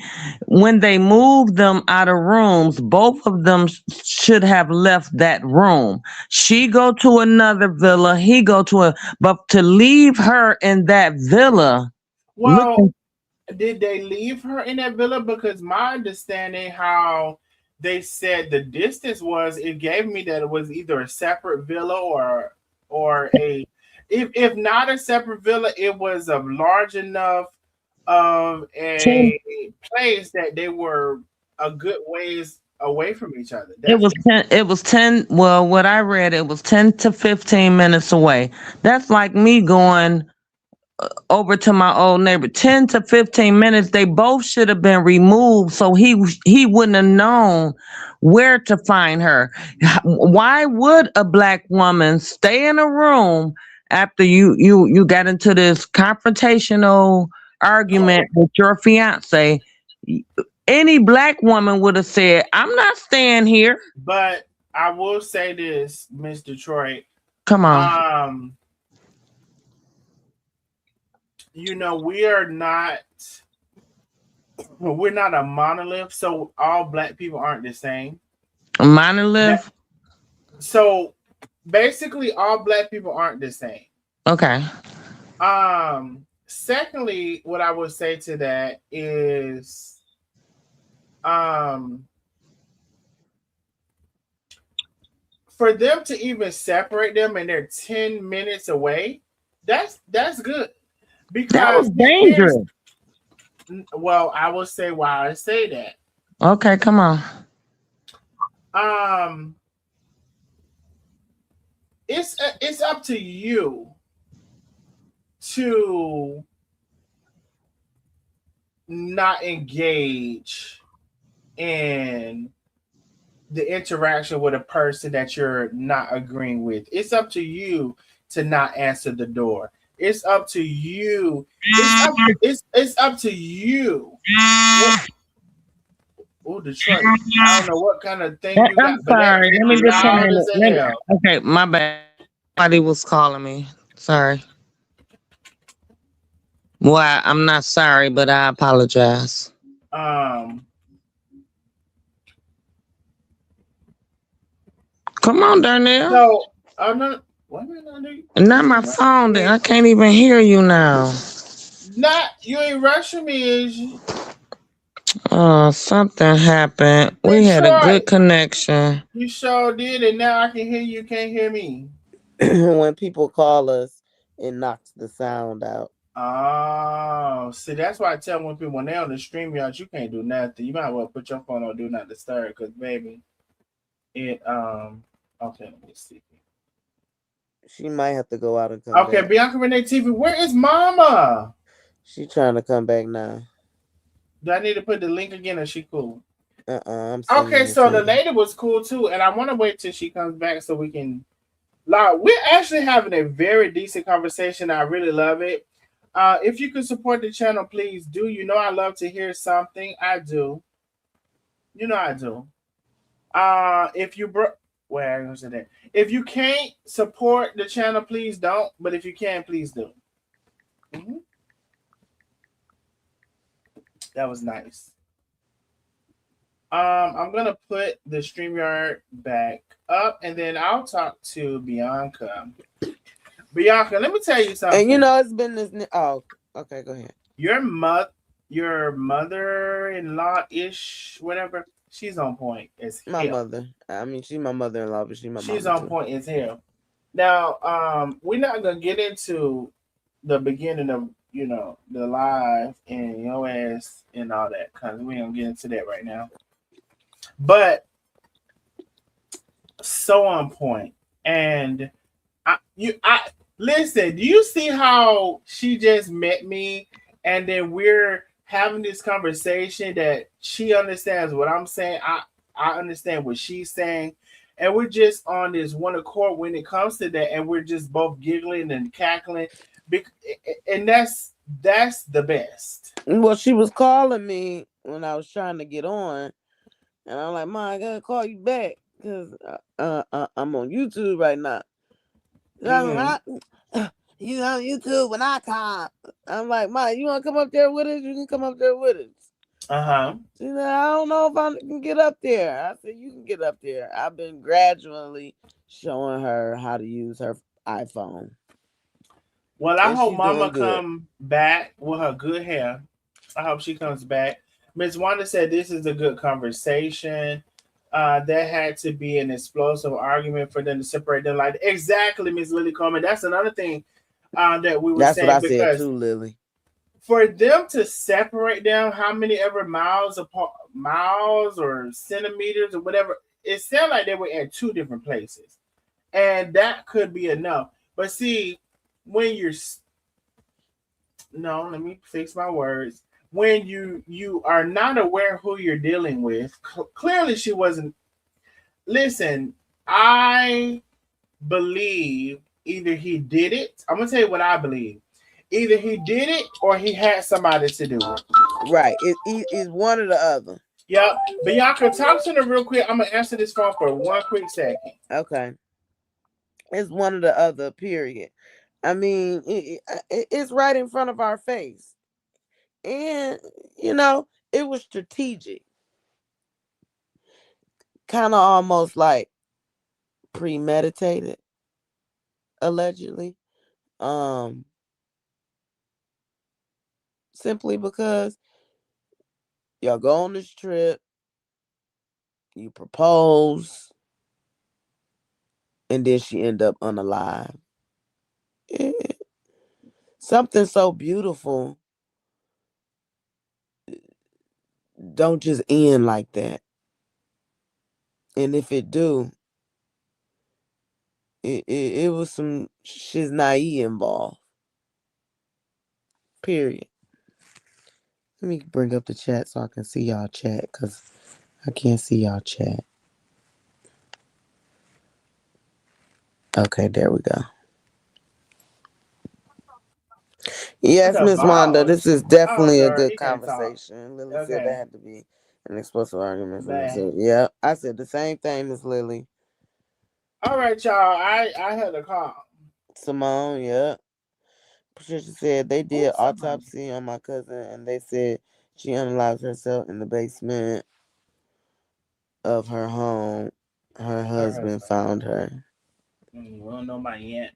when they moved them out of rooms, both of them should have left that room. She go to another villa, he go to but to leave her in that villa. Well, did they leave her in that villa? Because my understanding how they said the distance was, it gave me that it was either a separate villa or a if not a separate villa, it was a large enough of a place that they were a good ways away from each other. It was 10. Well, what I read, it was 10 to 15 minutes away. That's like me going over to my old neighbor. 10 to 15 minutes. They both should have been removed so he wouldn't have known where to find her. Why would a black woman stay in a room after you got into this confrontational argument with your fiance? Any black woman would have said, I'm not staying here. But I will say this, Miss Detroit. Come on. You know, we're not a monolith, so all black people aren't the same. A monolith? So basically all black people aren't the same. Okay. Secondly, what I would say to that is for them to even separate them and they're 10 minutes away, that's good. Because that was dangerous. Well, I will say why I say that. Okay, come on. It's up to you to not engage in the interaction with a person that you're not agreeing with. It's up to you to not answer the door. It's up to you. It's up to you. Oh, Detroit. I don't know what kind of thing you got. I'm sorry. Let me just loud as hell. Okay, my bad. Somebody was calling me. Sorry. Well, I'm not sorry, but I apologize. Come on, Darnell. So I'm not. What am I not doing? Not my phone. I can't even hear you now. Not you ain't rushing me, is you? Something happened. We had a good connection. You sure did, and now I can hear you. Can't hear me. When people call us, it knocks the sound out. Oh, see, that's why I tell when people when they're on the stream yard, you can't do nothing. You might as well put your phone on do not disturb, because baby, it okay, let me see. She might have to go out and come okay, back. Bianca Renee TV, where is Mama? She trying to come back now. Do I need to put the link again, or she cool? Okay, so the lady was cool too, and I want to wait till she comes back so we can. Like, we're actually having a very decent conversation. I really love it. If you could support the channel, please do. You know I love to hear something. I do. You know I do. If you if you can't support the channel, please don't. But if you can, please do. That was nice. I'm gonna put the StreamYard back up, and then I'll talk to Bianca. Bianca, let me tell you something. And you know it's been this. Oh, okay, go ahead. Your mother-in-law ish, whatever. She's on point as hell. My mother. I mean, she's my mother-in-law, but she's on point as hell. Now, we're not gonna get into the beginning of the live and your ass and all that. Cause we don't get into that right now. But so on point. And I listen, do you see how she just met me and then we're having this conversation that she understands what I'm saying. I understand what she's saying. And we're just on this one accord when it comes to that, and we're just both giggling and cackling. And that's the best. Well, she was calling me when I was trying to get on, and I'm like, "Ma, I gotta call you back because I'm on YouTube right now." You on YouTube when I call. I'm like, "Ma, you want to come up there with us? You can come up there with us." Uh-huh. She said, "I don't know if I can get up there." I said, "You can get up there." I've been gradually showing her how to use her iPhone. Well, I And hope she's Mama doing good. come back with her good hair. I hope she comes back. Ms. Wanda said this is a good conversation. There had to be an explosive argument for them to separate them. Like exactly, Ms. Lily Coleman. That's another thing that we were That's what saying I said because too, Lily. for them to separate them, how many ever miles apart, miles or centimeters or whatever, it sounded like they were at two different places, and that could be enough. But see, when you're no, let me fix my words. When you are not aware who you're dealing with, clearly she wasn't. Listen, I believe either he did it. I'm gonna tell you what I believe. Either he did it or he had somebody to do it. Right. It's one or the other. Yep. Bianca, talk to them real quick. I'm gonna answer this phone for one quick second. Okay. It's one or the other, period. I mean, it's right in front of our face. And, it was strategic. Kind of almost like premeditated, allegedly. Simply because y'all go on this trip, you propose, and then she end up unalive. Something so beautiful don't just end like that. And if it do, it was some shiznai involved. Period. Let me bring up the chat so I can see y'all chat, because I can't see y'all chat. Okay, there we go. Yes, Miss Wanda, this is definitely a good conversation. Lily said there had to be an explosive argument. Yeah, I said the same thing, Miss Lily. All right, y'all. I had a call. Simone, yeah. Patricia said they did autopsy on my cousin, and they said she unalived herself in the basement of her home. Her husband found her. We don't know my aunt.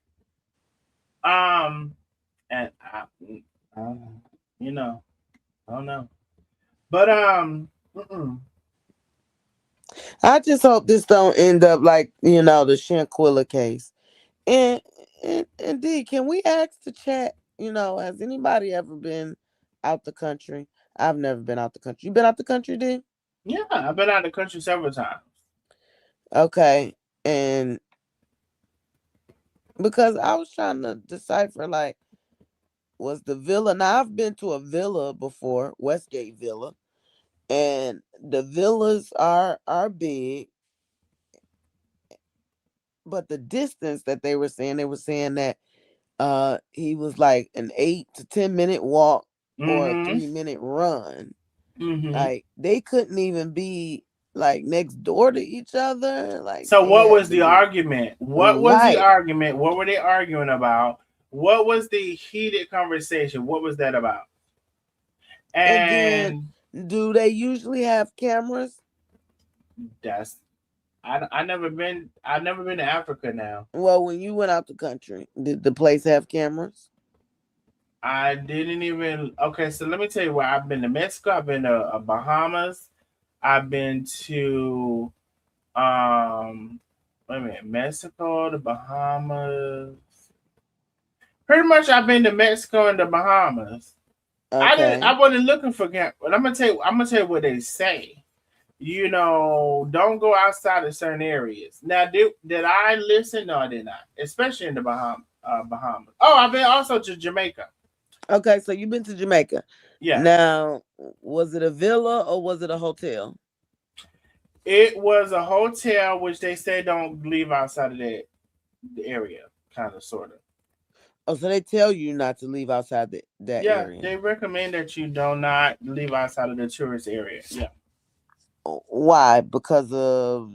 And I don't know. But I just hope this don't end up like the Shanquilla case. And D, can we ask the chat? Has anybody ever been out the country? I've never been out the country. You been out the country, D? Yeah, I've been out of the country several times. Okay, and because I was trying to decipher, like, was the villa? Now I've been to a villa before, Westgate Villa, and the villas are big, but the distance that they were saying that he was like an 8 to 10 minute walk or a 3-minute run. Like they couldn't even be like next door to each other. Like, so what was the argument? What was the Right. argument? What were they arguing about? What was the heated conversation? What was that about? And then, do they usually have cameras? I've never been to Africa now. Well, when you went out the country, did the place have cameras? I didn't even. Okay, so let me tell you where I've been to Mexico. I've been to Bahamas. I've been to wait a minute, Mexico, the Bahamas. Pretty much, I've been to Mexico and the Bahamas. Okay. I wasn't looking for camp, but I'm gonna tell you what they say. You know, don't go outside of certain areas. Now, did I listen? No, I did not. Especially in the Bahamas. Oh, I've been also to Jamaica. Okay, so you've been to Jamaica. Yeah. Now, was it a villa or was it a hotel? It was a hotel, which they say don't leave outside of the area, kind of, sort of. Oh, so they tell you not to leave outside that area. They recommend that you do not leave outside of the tourist area. Yeah. Why? Because of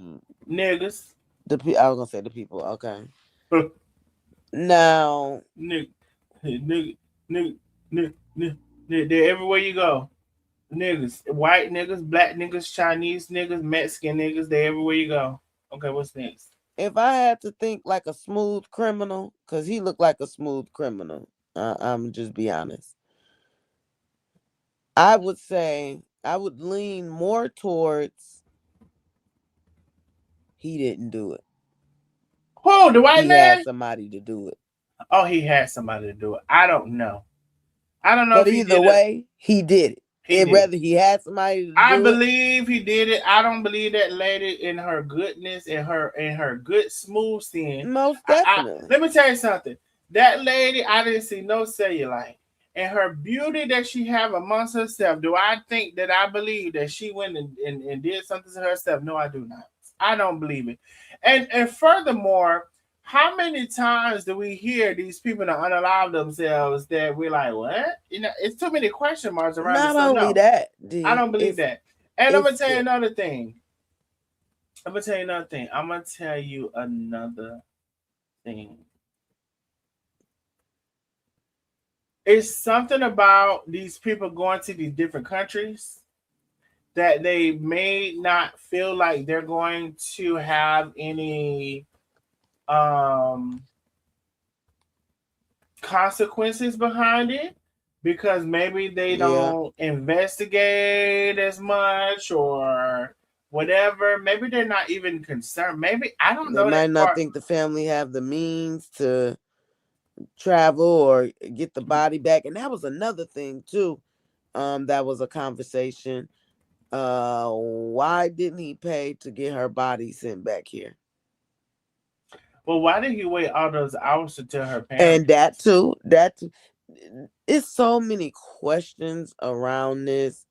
niggas. I was gonna say the people. Okay. Now, nigga, they're everywhere you go. Niggas, white niggas, black niggas, Chinese niggas, Mexican niggas, they everywhere you go. Okay, what's next? If I had to think like a smooth criminal, because he looked like a smooth criminal, I'm just be honest. I would say I would lean more towards he didn't do it. Who, the white man? He had somebody to do it. Oh, he had somebody to do it. I don't know. But either way, he did it. And whether he had somebody to do I believe he did it. I don't believe that lady in her goodness and her good smooth skin. Most definitely. Let me tell you something. That lady, I didn't see no cellulite. And her beauty that she have amongst herself, do I think that I believe that she went and did something to herself? No, I do not. I don't believe it. And furthermore, how many times do we hear these people that unalive themselves that we're like, what? You know, it's too many question marks around. Not only that, I don't believe that. And I'm gonna tell you another thing. I'm gonna tell you another thing. It's something about these people going to these different countries that they may not feel like they're going to have any consequences behind it, because maybe they don't investigate as much or whatever. Maybe they're not even concerned. Maybe, I don't know. They might not think the family have the means to travel or get the body back. And that was another thing too. That was a conversation. Why didn't he pay to get her body sent back here? Well, why did he wait all those hours to tell her parents? And that too. It's so many questions around this.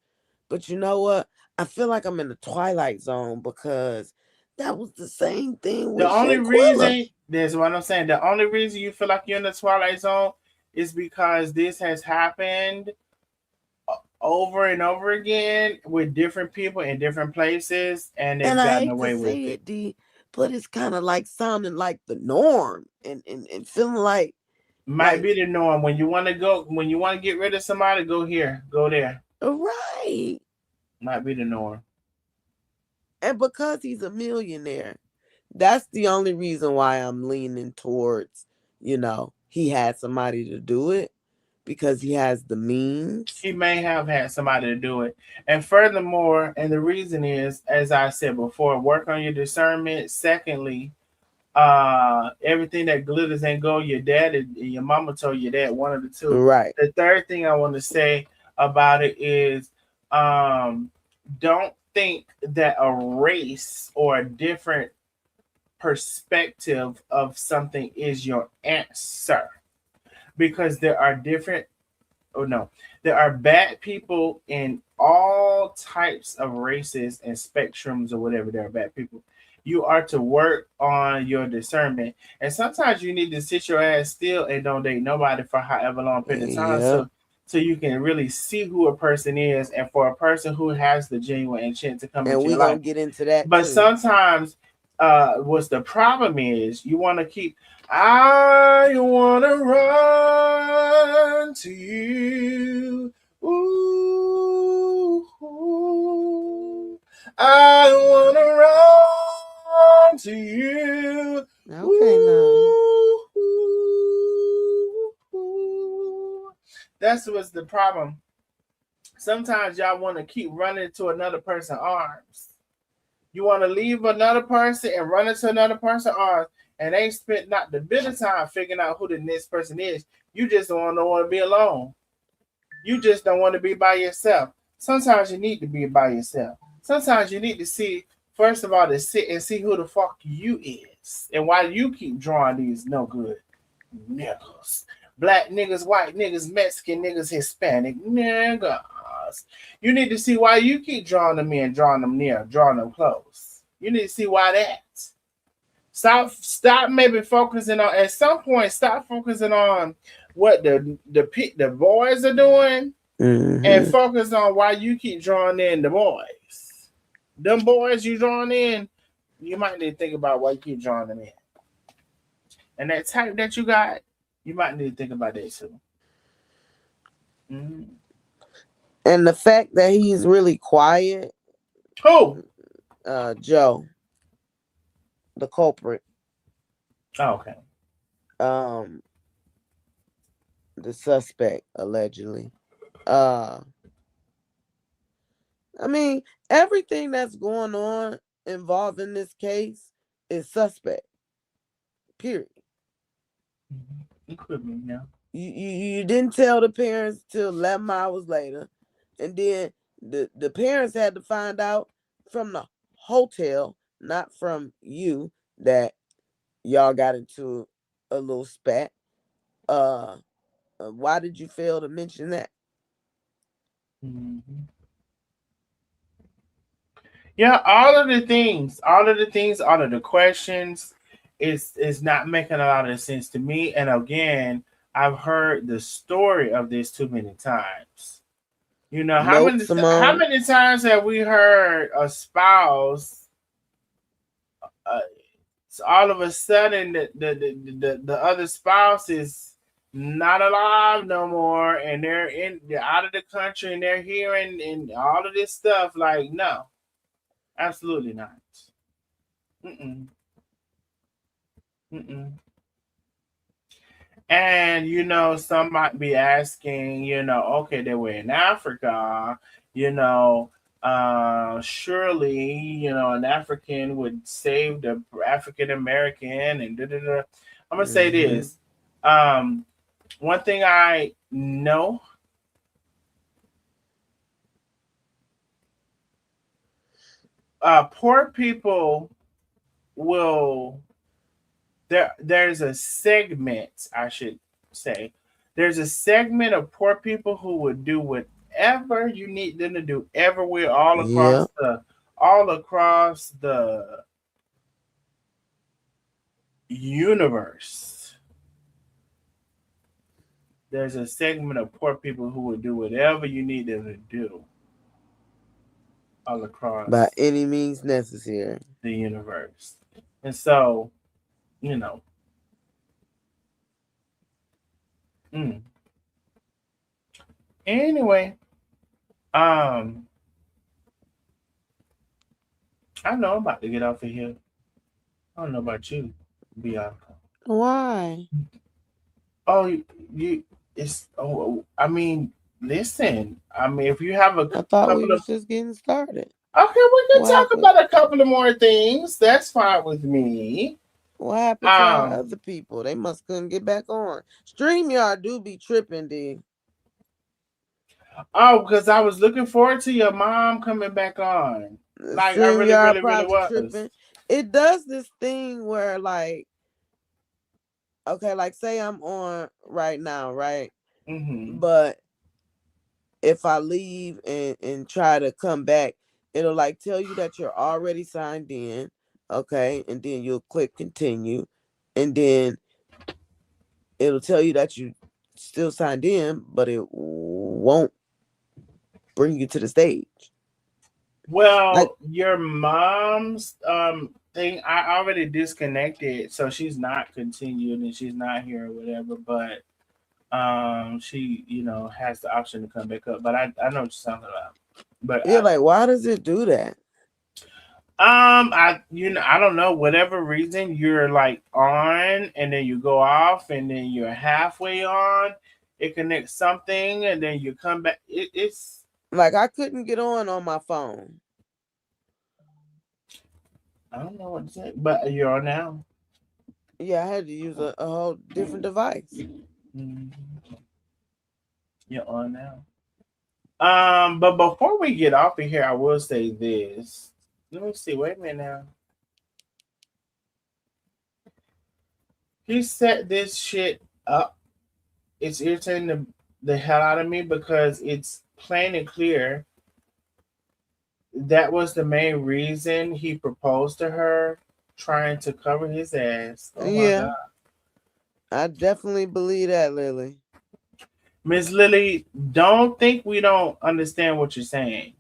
But you know what? I feel like I'm in the Twilight Zone because that was the same thing with the only Shanquilla. reason, that's what I'm saying, the only reason you feel like you're in the Twilight Zone is because this has happened over and over again with different people in different places, and they've gotten away with it. D, but it's kind of like sounding like the norm and feeling like might be the norm. When you want to get rid of somebody, go here, go there. Right. Might be the norm. And because he's a millionaire, that's the only reason why I'm leaning towards, he had somebody to do it because he has the means. He may have had somebody to do it. And furthermore, and the reason is, as I said before, work on your discernment. Secondly, everything that glitters ain't gold. Your dad and your mama told you that, one of the two. Right. The third thing I want to say about it is, don't think that a race or a different perspective of something is your answer, because there are bad people in all types of races and spectrums or whatever. There are bad people. You are to work on your discernment, and sometimes you need to sit your ass still and don't date nobody for however long period of time, so you can really see who a person is, and for a person who has the genuine intent to come into your life. And we're gonna get into that. But sometimes, what's the problem is you want to keep. I want to run to you. Ooh, ooh. I want to run to you. Okay, ooh, ooh, ooh. That's what's the problem. Sometimes y'all want to keep running to another person's arms. You want to leave another person and run into another person, or and they spent not the bit of time figuring out who the next person is. You just don't want to be alone. You just don't want to be by yourself. Sometimes you need to be by yourself. Sometimes you need to see, first of all, to sit and see who the fuck you is and why you keep drawing these no good niggas. Black niggas, white niggas, Mexican niggas, Hispanic niggas. You need to see why you keep drawing them in, drawing them near, drawing them close. You need to see why that. Stop maybe focusing on, at some point, stop focusing on what the boys are doing and focus on why you keep drawing in the boys. Them boys you drawing in, you might need to think about why you keep drawing them in. And that type that you got, you might need to think about that too. Mm-hmm. And the fact that he's really quiet. Who? Joe, the culprit. Oh, okay. The suspect, allegedly. I mean, everything that's going on involving this case is suspect. Period. It could be, yeah. You didn't tell the parents till 11 hours later, and then the parents had to find out from the hotel, not from you, that y'all got into a little spat. Why did you fail to mention that? Mm-hmm. Yeah, all of the things, all of the questions is not making a lot of sense to me. And again, I've heard the story of this too many times. You know, how many times have we heard a spouse all of a sudden the other spouse is not alive no more, and they're out of the country, and they're hearing and all of this stuff? Like, no, absolutely not. And you know, some might be asking, you know, okay, they were in Africa, you know, surely, you know, an African would save the African American and da-da-da. I'm gonna say this. One thing I know, poor people will there's a segment, I should say. There's a segment of poor people who would do whatever you need them to do everywhere, all across the universe. There's a segment of poor people who would do whatever you need them to do all across by any means necessary the universe. And so, you know, anyway, I know I'm about to get off of here. I don't know about you, Bianca. Why? Oh, I mean, listen. I mean, if you have I thought we was just getting started. Okay, we can talk about a couple of more things. That's fine with me. What happened to our other people? They must couldn't get back on. StreamYard do be tripping, D. Oh, because I was looking forward to your mom coming back on. Like, I really was. Tripping. It does this thing where, like, okay, like, say I'm on right now, right? But if I leave and try to come back, it'll like tell you that you're already signed in, okay? And then you'll click continue, and then it'll tell you that you still signed in, but it won't bring you to the stage. Well, like, your mom's thing, I already disconnected, so she's not continuing and she's not here or whatever, but she, you know, has the option to come back up. But I know what you're talking about. But yeah, like, why does it do that? I don't know. Whatever reason, you're like on and then you go off and then you're halfway on. It connects something and then you come back. It's like I couldn't get on my phone. I don't know what to say, but you're on now. Yeah, I had to use a whole different device. Mhm. You're on now. But before we get off of here, I will say this. Let me see. Wait a minute now. He set this shit up. It's irritating the hell out of me because it's plain and clear that was the main reason he proposed to her, trying to cover his ass. Oh my Yeah, god. I definitely believe that, Lily. Miss Lily, don't think we don't understand what you're saying.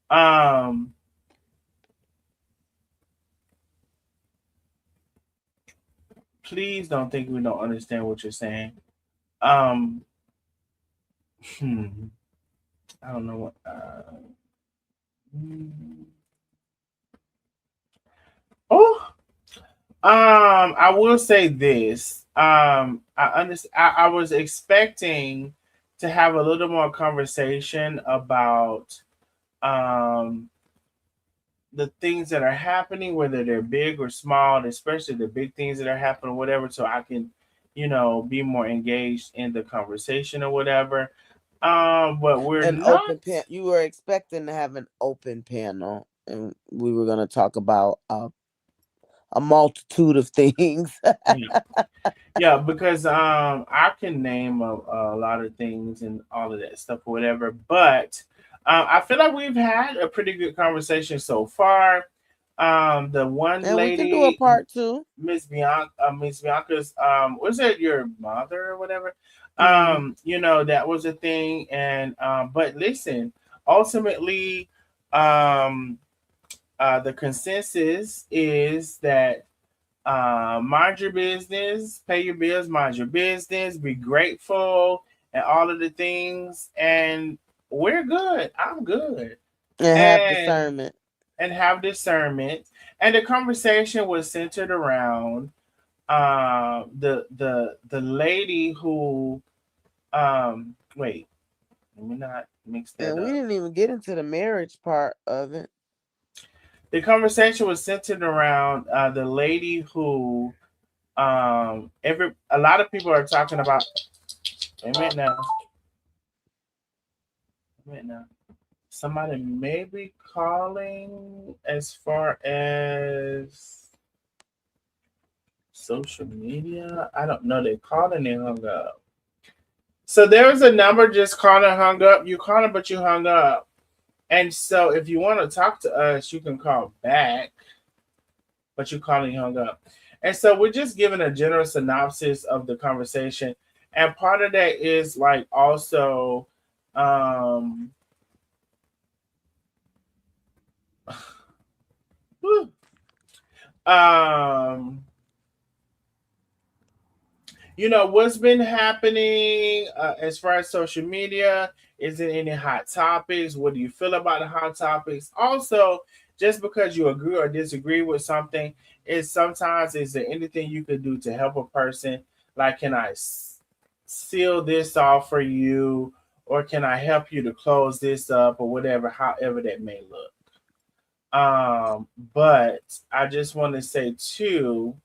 Um Please don't think we don't understand what you're saying. Um hmm, I don't know what hmm. Oh, I will say this. I was expecting to have a little more conversation about um the things that are happening, whether they're big or small, especially the big things that are happening, whatever, so I can, be more engaged in the conversation or whatever. But we're An not. open panel. You were expecting to have an open panel, and we were going to talk about a multitude of things. Yeah. Yeah, because I can name a lot of things and all of that stuff or whatever, but I feel like we've had a pretty good conversation so far. The one And we can do a lady, part 2. Miss Bianca's, was it your mother or whatever? Mm-hmm. That was a thing, and but listen, ultimately, um, the consensus is that mind your business, pay your bills, mind your business, be grateful, and all of the things. And we're good. I'm good. And have And discernment. have discernment. And the conversation was centered around the lady who wait, let me not mix that And we up. didn't even get into the marriage part of it. The conversation was centered around the lady who a lot of people are talking about. Wait a minute now. Wait a minute now. Somebody may be calling as far as social media. I don't know. They called and they hung up. So there was a number just called and hung up. You called it, but you hung up. And so if you want to talk to us, you can call back, but you called and you hung up. And so we're just giving a general synopsis of the conversation. And part of that is like also um um what's been happening as far as social media. Is there any hot topics? What do you feel about the hot topics? Also, just because you agree or disagree with something, is there anything you could do to help a person? Like, can I seal this off for you, or can I help you to close this up, or whatever, however that may look. But I just want to say too,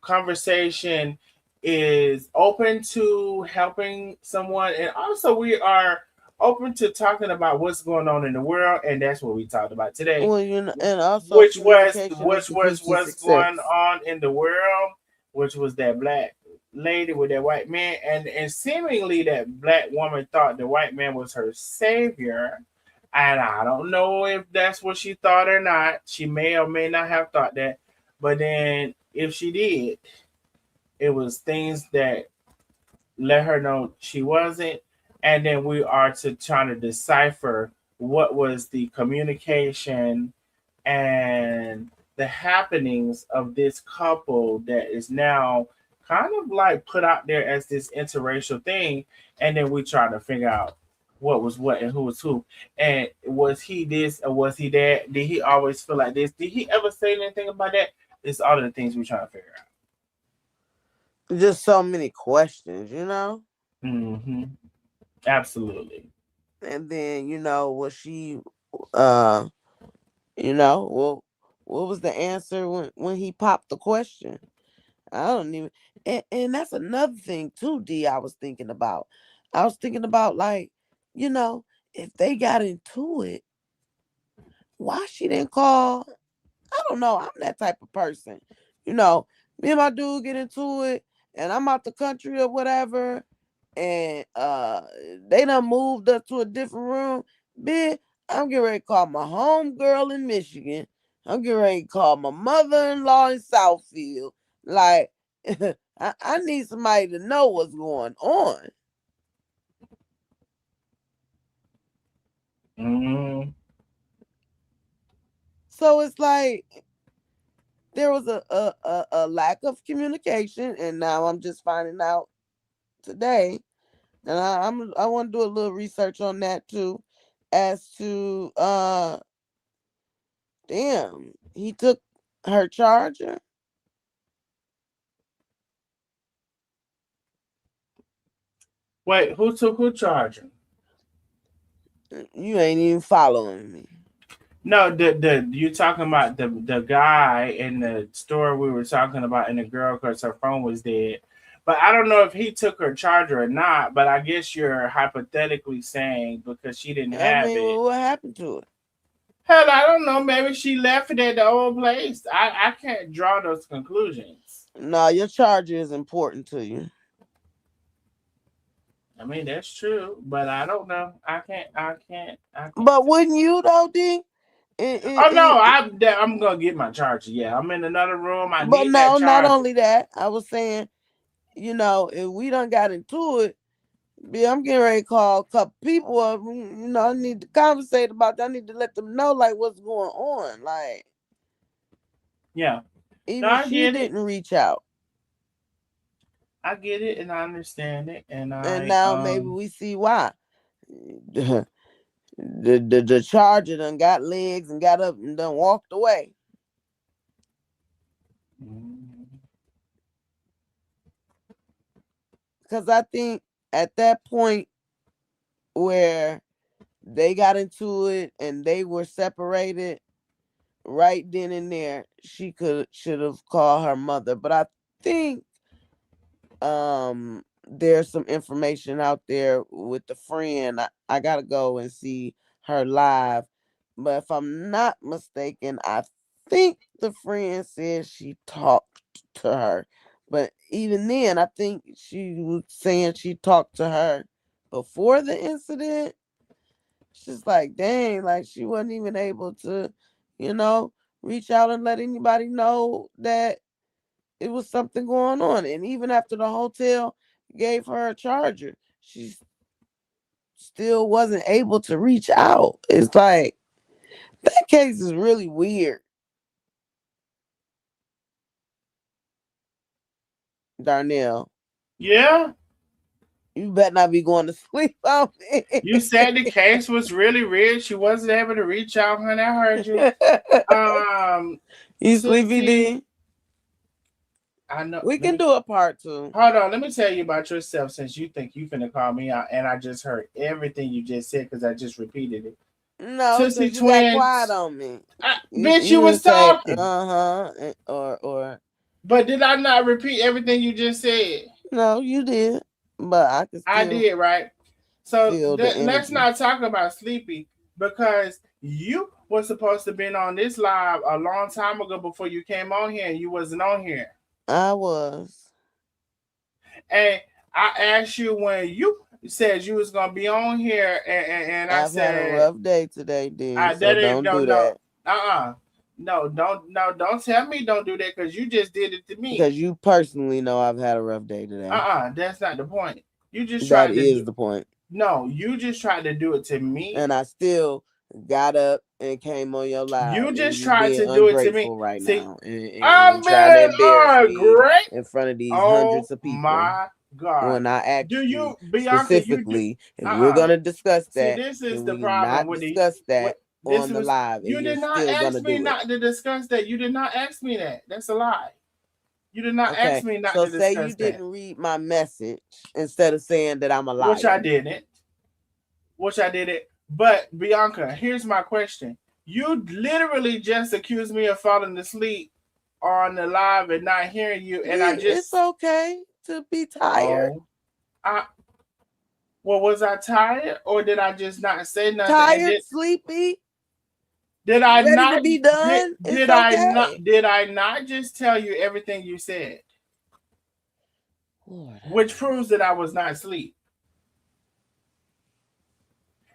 conversation is open to helping someone, and also we are open to talking about what's going on in the world, and that's what we talked about today. Well, and also communication is Which the key was to what's going success. on in the world, which was that black lady with that white man, and seemingly that black woman thought the white man was her savior. And I don't know if that's what she thought or not. She may or may not have thought that. But then if she did, it was things that let her know she wasn't. And then we are to trying to decipher what was the communication and the happenings of this couple that is now kind of like put out there as this interracial thing. And then we try to figure out what was what and who was who. And was he this or was he that? Did he always feel like this? Did he ever say anything about that? It's all of the things we're trying to figure out. Just so many questions. Mm-hmm. Absolutely. And then, was she, well, what was the answer when he popped the question? I don't even, and that's another thing too, D. I was thinking about. Like, if they got into it, why she didn't call? I don't know. I'm that type of person. Me and my dude get into it, and I'm out the country or whatever, and they done moved us to a different room. Bitch, I'm getting ready to call my home girl in Michigan. I'm getting ready to call my mother-in-law in Southfield. Like, I need somebody to know what's going on. Mm-hmm. So it's like there was a lack of communication, and now I'm just finding out today, and I want to do a little research on that too, as to damn, he took her charger. Wait, who took who charger? You ain't even following me. No, you talking about the guy in the store we were talking about, and the girl, because her phone was dead. But I don't know if he took her charger or not. But I guess you're hypothetically saying because she didn't have it. Well, what happened to it? Hell, I don't know. Maybe she left it at the old place. I can't draw those conclusions. No, your charger is important to you. I mean, that's true, but I don't know. I can't. But wouldn't you though, D? Oh no, I'm gonna get my charger. Yeah, I'm in another room. I But need no, that charger. not only that. I was saying, if we done got into it, I'm getting ready to call a couple people up. I need to conversate about that. I need to let them know like what's going on. Like, yeah, even she didn't reach out. I get it and I understand it, and now maybe we see why. The charger done got legs and got up and done walked away. Because I think at that point where they got into it and they were separated, right then and there, she should have called her mother. But I think there's some information out there with the friend. I gotta go and see her live. But if I'm not mistaken, I think the friend said she talked to her. But even then, I think she was saying she talked to her before the incident. She's like, dang, like she wasn't even able to, reach out and let anybody know that it was something going on. And even after the hotel gave her a charger, she still wasn't able to reach out. It's like, that case is really weird. Darnell. Yeah? You better not be going to sleep on me. You said the case was really weird. She wasn't able to reach out, honey. I heard you. You sleepy, D? I know. We can do a part 2. Hold on. Let me tell you about yourself, since you think you finna call me out, and I just heard everything you just said because I just repeated it. No, because you got quiet on me. Bitch, you was talking. Or. But did I not repeat everything you just said? No, you did. But I can still. I did, right? So let's not talk about sleepy, because you were supposed to have been on this live a long time ago before you came on here, and you wasn't on here. I was. And I asked you when you said you was gonna be on here, and I said I've had a rough day today, D. So don't do that. No, don't tell me don't do that, because you just did it to me. Because you personally know I've had a rough day today. That's not the point. You just tried to. That is the point. No, you just tried to do it to me. And I still got up and came on your live. You just tried to do it to me right See, now. I'm being great in front of these hundreds of people. My God. When I asked you Bianca, specifically, if we're going to discuss that, this is the we problem not discuss that on the live. You did not ask me not to discuss that. You did not ask me that. That's a lie. You did not ask me not to discuss that. So say you didn't read my message instead of saying that I'm a liar. Which I didn't. But Bianca, here's my question. You literally just accused me of falling asleep on the live and not hearing you, and I just. It's okay to be tired. Well, was I tired, or did I just not say nothing? Tired, sleepy. Did I ready not to be done? Did I not just tell you everything you said? Lord. Which proves that I was not asleep.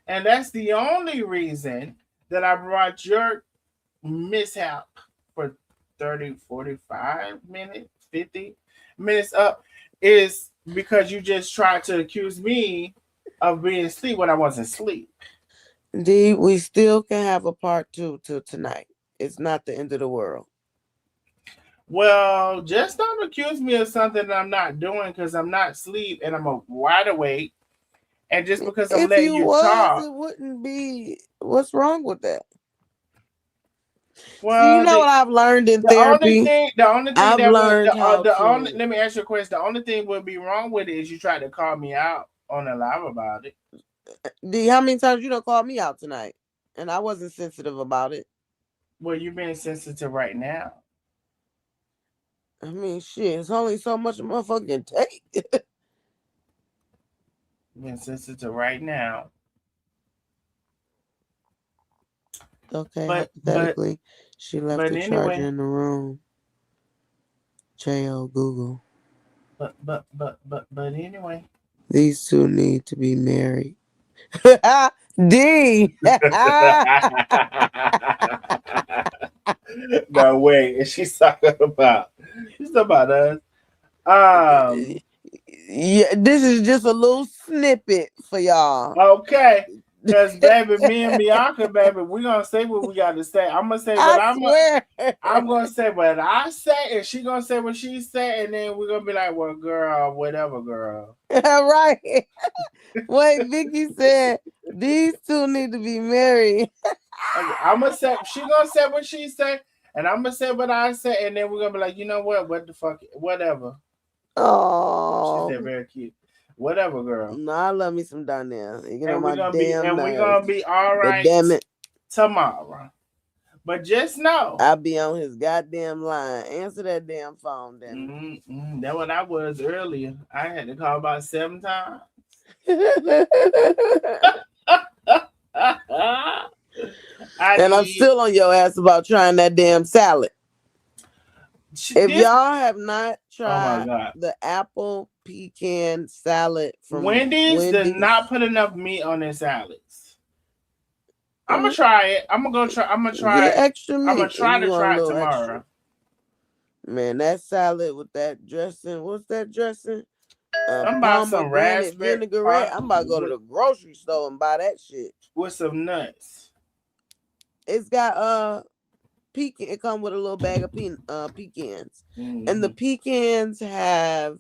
And that's the only reason that I brought your mishap for 30, 45 minutes, 50 minutes up is because you just tried to accuse me of being asleep when I wasn't asleep. D, we still can have a part 2 till tonight. It's not the end of the world. Well, just don't accuse me of something that I'm not doing because I'm not asleep and I'm wide awake. And just because I'm letting you talk, it wouldn't be. What's wrong with that? Well, so you know what I've learned in therapy. The only thing I've that learned let me ask you a question. The only thing would be wrong with it is you tried to call me out on a live about it. D, how many times you done called me out tonight, and I wasn't sensitive about it? Well, you're being sensitive right now. I mean, shit, it's only so much a motherfucker can take. Being sensitive right now. Okay, hypothetically, she left the charger in the room. J.O. Google. But anyway. These two need to be married. D. No way. She's talking about us. Yeah, this is just a little snippet for y'all. Okay. Because, baby, me and Bianca, baby, we're going to say what we got to say. I'm going to say what I'm going to say what I say, and she going to say what she said, and then we're going to be like, well, girl, whatever, girl. Right. Wait, Vicky said, these two need to be married. I'm going to say, she going to say what she said, and I'm going to say what I said, and then we're going to be like, you know what the fuck, whatever. Oh. She said very cute. Whatever, girl. No, I love me some Donnell. And we're gonna be all right. But damn it, tomorrow. But just know, I'll be on his goddamn line. Answer that damn phone, damn it. That's what I was earlier. I had to call about 7 times. And I'm still on your ass about trying that damn salad. If y'all have not tried the apple pecan salad from Wendy's does not put enough meat on their salads. I'm gonna try it. I'm gonna try it. Extra meat. I'm gonna try it tomorrow. Extra. Man, that salad with that dressing. What's that dressing? I'm about some raspberry vinaigrette. I'm about to go to the grocery store and buy that shit with some nuts. It's got pecan. It comes with a little bag of pecans, and the pecans have,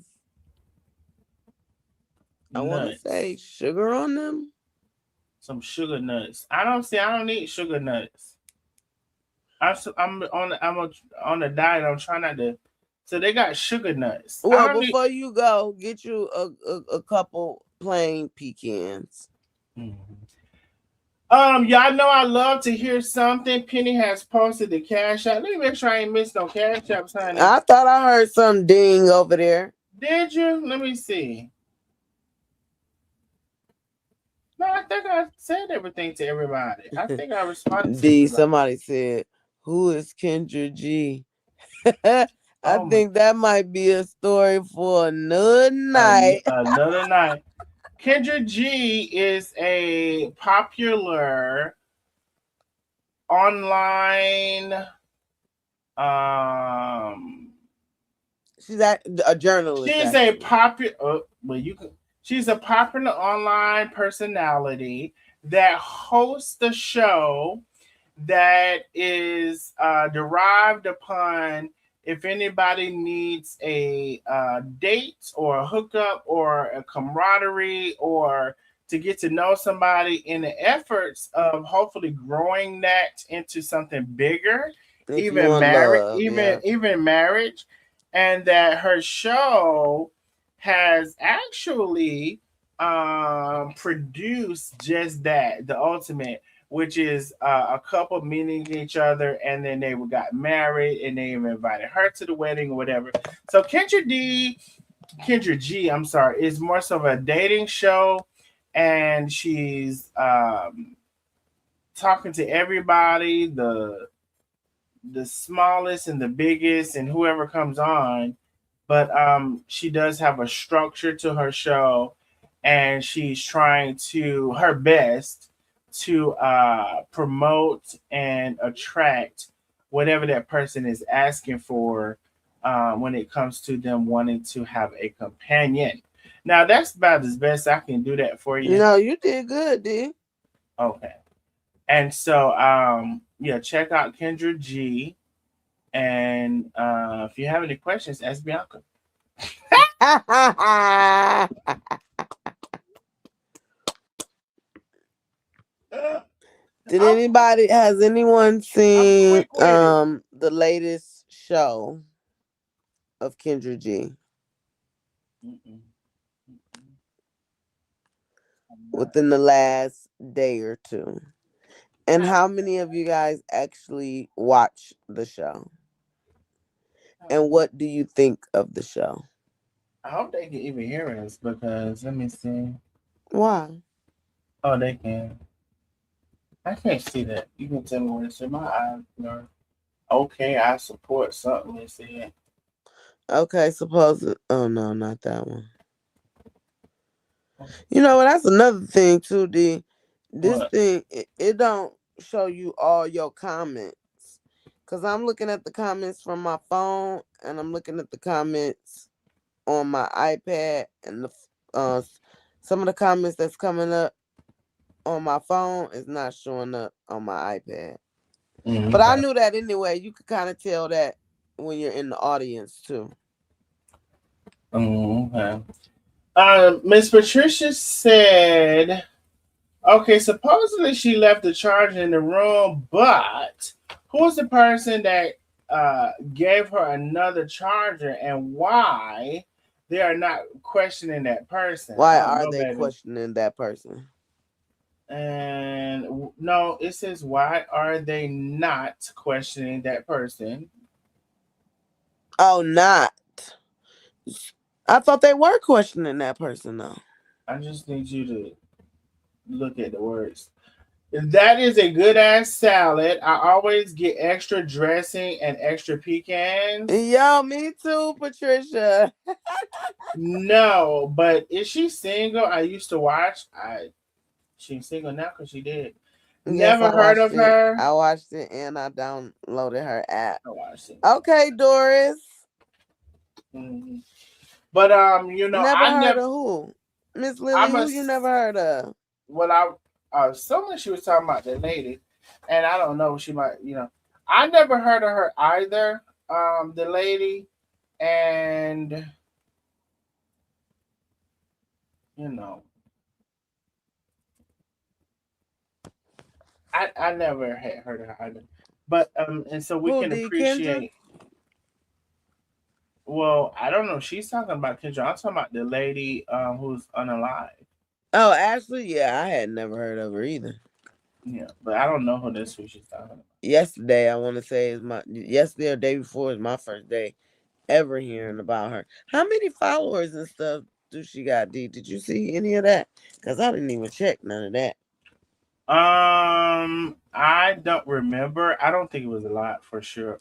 I want to say, sugar on them. Some sugar nuts. I don't need sugar nuts. I'm on a diet. I'm trying not to. So they got sugar nuts. Well, before you go, get you a couple plain pecans. Y'all know I love to hear something. Penny has posted the Cash App. Let me make sure I ain't missed no Cash App, honey. I thought I heard some ding over there. Did you? Let me see. No, I think I said everything to everybody. I think I responded to somebody said, who is Kendra G? I think that might be a story for another night. Another night. Kendra G is a popular online she's a journalist. She's a popular she's a popular online personality that hosts a show that is derived upon if anybody needs a date or a hookup or a camaraderie or to get to know somebody in the efforts of hopefully growing that into something bigger, even marriage, and that her show has actually produced just that, the ultimate. which is a couple meeting each other, and then they got married, and they even invited her to the wedding or whatever. So Kendra G, I'm sorry, is more so of a dating show, and she's talking to everybody, the smallest and the biggest, and whoever comes on. But she does have a structure to her show, and she's trying to her best to promote and attract whatever that person is asking for when it comes to them wanting to have a companion. Now that's about as best I can do that for you. No, you did good, D. Okay. And so yeah, check out Kendra G. And if you have any questions, ask Bianca. Has anyone seen the latest show of Kendra G? Within the last day or two? And how many of you guys actually watch the show? And what do you think of the show? I hope they can even hear us, because let me see. Why? Oh, they can. I can't see that. You can tell me what it's in my eyes. Okay, I support something. Let's see it. Okay, oh no, not that one. You know what? That's another thing too, D. This thing, it don't show you all your comments. Because I'm looking at the comments from my phone, and I'm looking at the comments on my iPad, and some of the comments that's coming up on my phone is not showing up on my iPad. Mm-hmm. But I knew that anyway. You could kind of tell that when you're in the audience too. Okay. Miss Patricia said, okay, supposedly she left the charger in the room, but who's the person that gave her another charger, and why they are not questioning that person? Why are they questioning that person? And no, it says, why are they not questioning that person? Oh, not. I thought they were questioning that person, though. I just need you to look at the words. That is a good ass salad. I always get extra dressing and extra pecans. Yo, me too, Patricia. No, but is she single? I used to watch. She's single now because she did. Yes, Never heard of her. I watched it, and I downloaded her app. I watched it. Okay, Doris. Mm-hmm. But never heard of who? Miss Lily, who you never heard of? Well, someone she was talking about that lady, and I don't know. She might, I never heard of her either. The lady, and I never had heard of her either. But and so we can appreciate. Kendra? Well, I don't know. She's talking about Kendra. I'm talking about the lady who's unalive. Oh, Ashlee, yeah, I had never heard of her either. Yeah, but I don't know who this was she's talking about. Yesterday, I want to say yesterday or day before is my first day ever hearing about her. How many followers and stuff do she got, D? Did you see any of that? Because I didn't even check none of that. I don't remember. I don't think it was a lot for sure.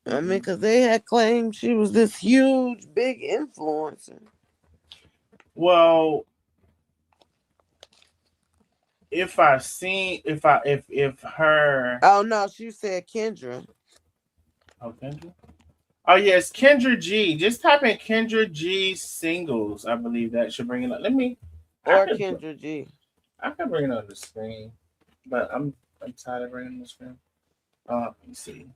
I mean, because they had claimed she was this huge, big influencer. Well, if her. Oh no, she said Kendra. Oh, Kendra. Oh yes, Kendra G. Just type in Kendra G singles. I believe that should bring it up. Kendra G. I can bring it on the screen, but I'm tired of bringing the screen. Let me see.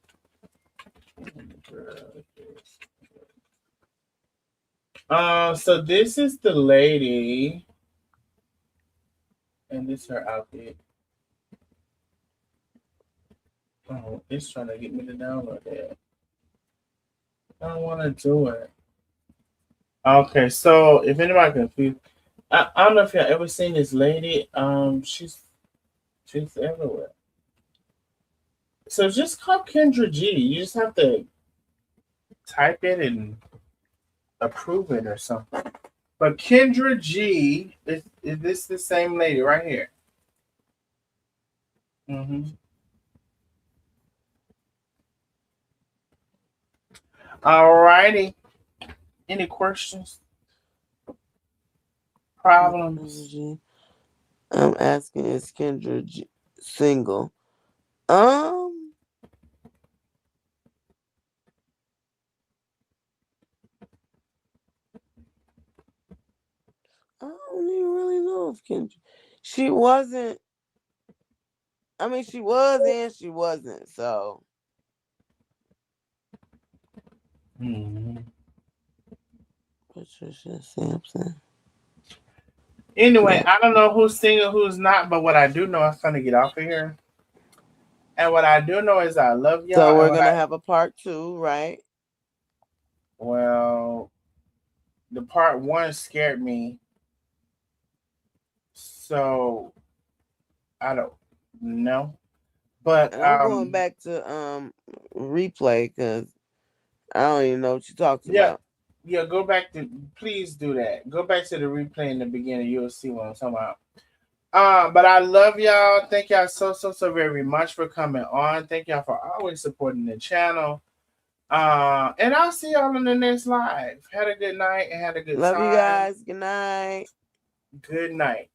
So this is the lady, and this is her outfit. Oh, it's trying to get me to download that. I don't want to do it. Okay, so if anybody confused, I don't know if y'all ever seen this lady. She's everywhere. So just call Kendra G. You just have to type it and approve it or something. But Kendra G is this the same lady right here? All righty. Any questions? Problems? I'm asking, is Kendra G single? I don't even really know if Kendra. She wasn't. I mean, she was and she wasn't. So. Patricia Sampson. Anyway, I don't know who's single, who's not, but what I do know, I'm gonna get off of here. And what I do know is I love y'all. So we're gonna have a part 2, right? Well, the part 1 scared me. So I don't know. But I'm going back to replay because I don't even know what you talked about. Yeah, go back to, please do that. Go back to the replay in the beginning. You'll see what I'm talking about. But I love y'all. Thank y'all so very much for coming on. Thank y'all for always supporting the channel. And I'll see y'all in the next live. Had a good night and had a good time. Love you guys. Good night. Good night.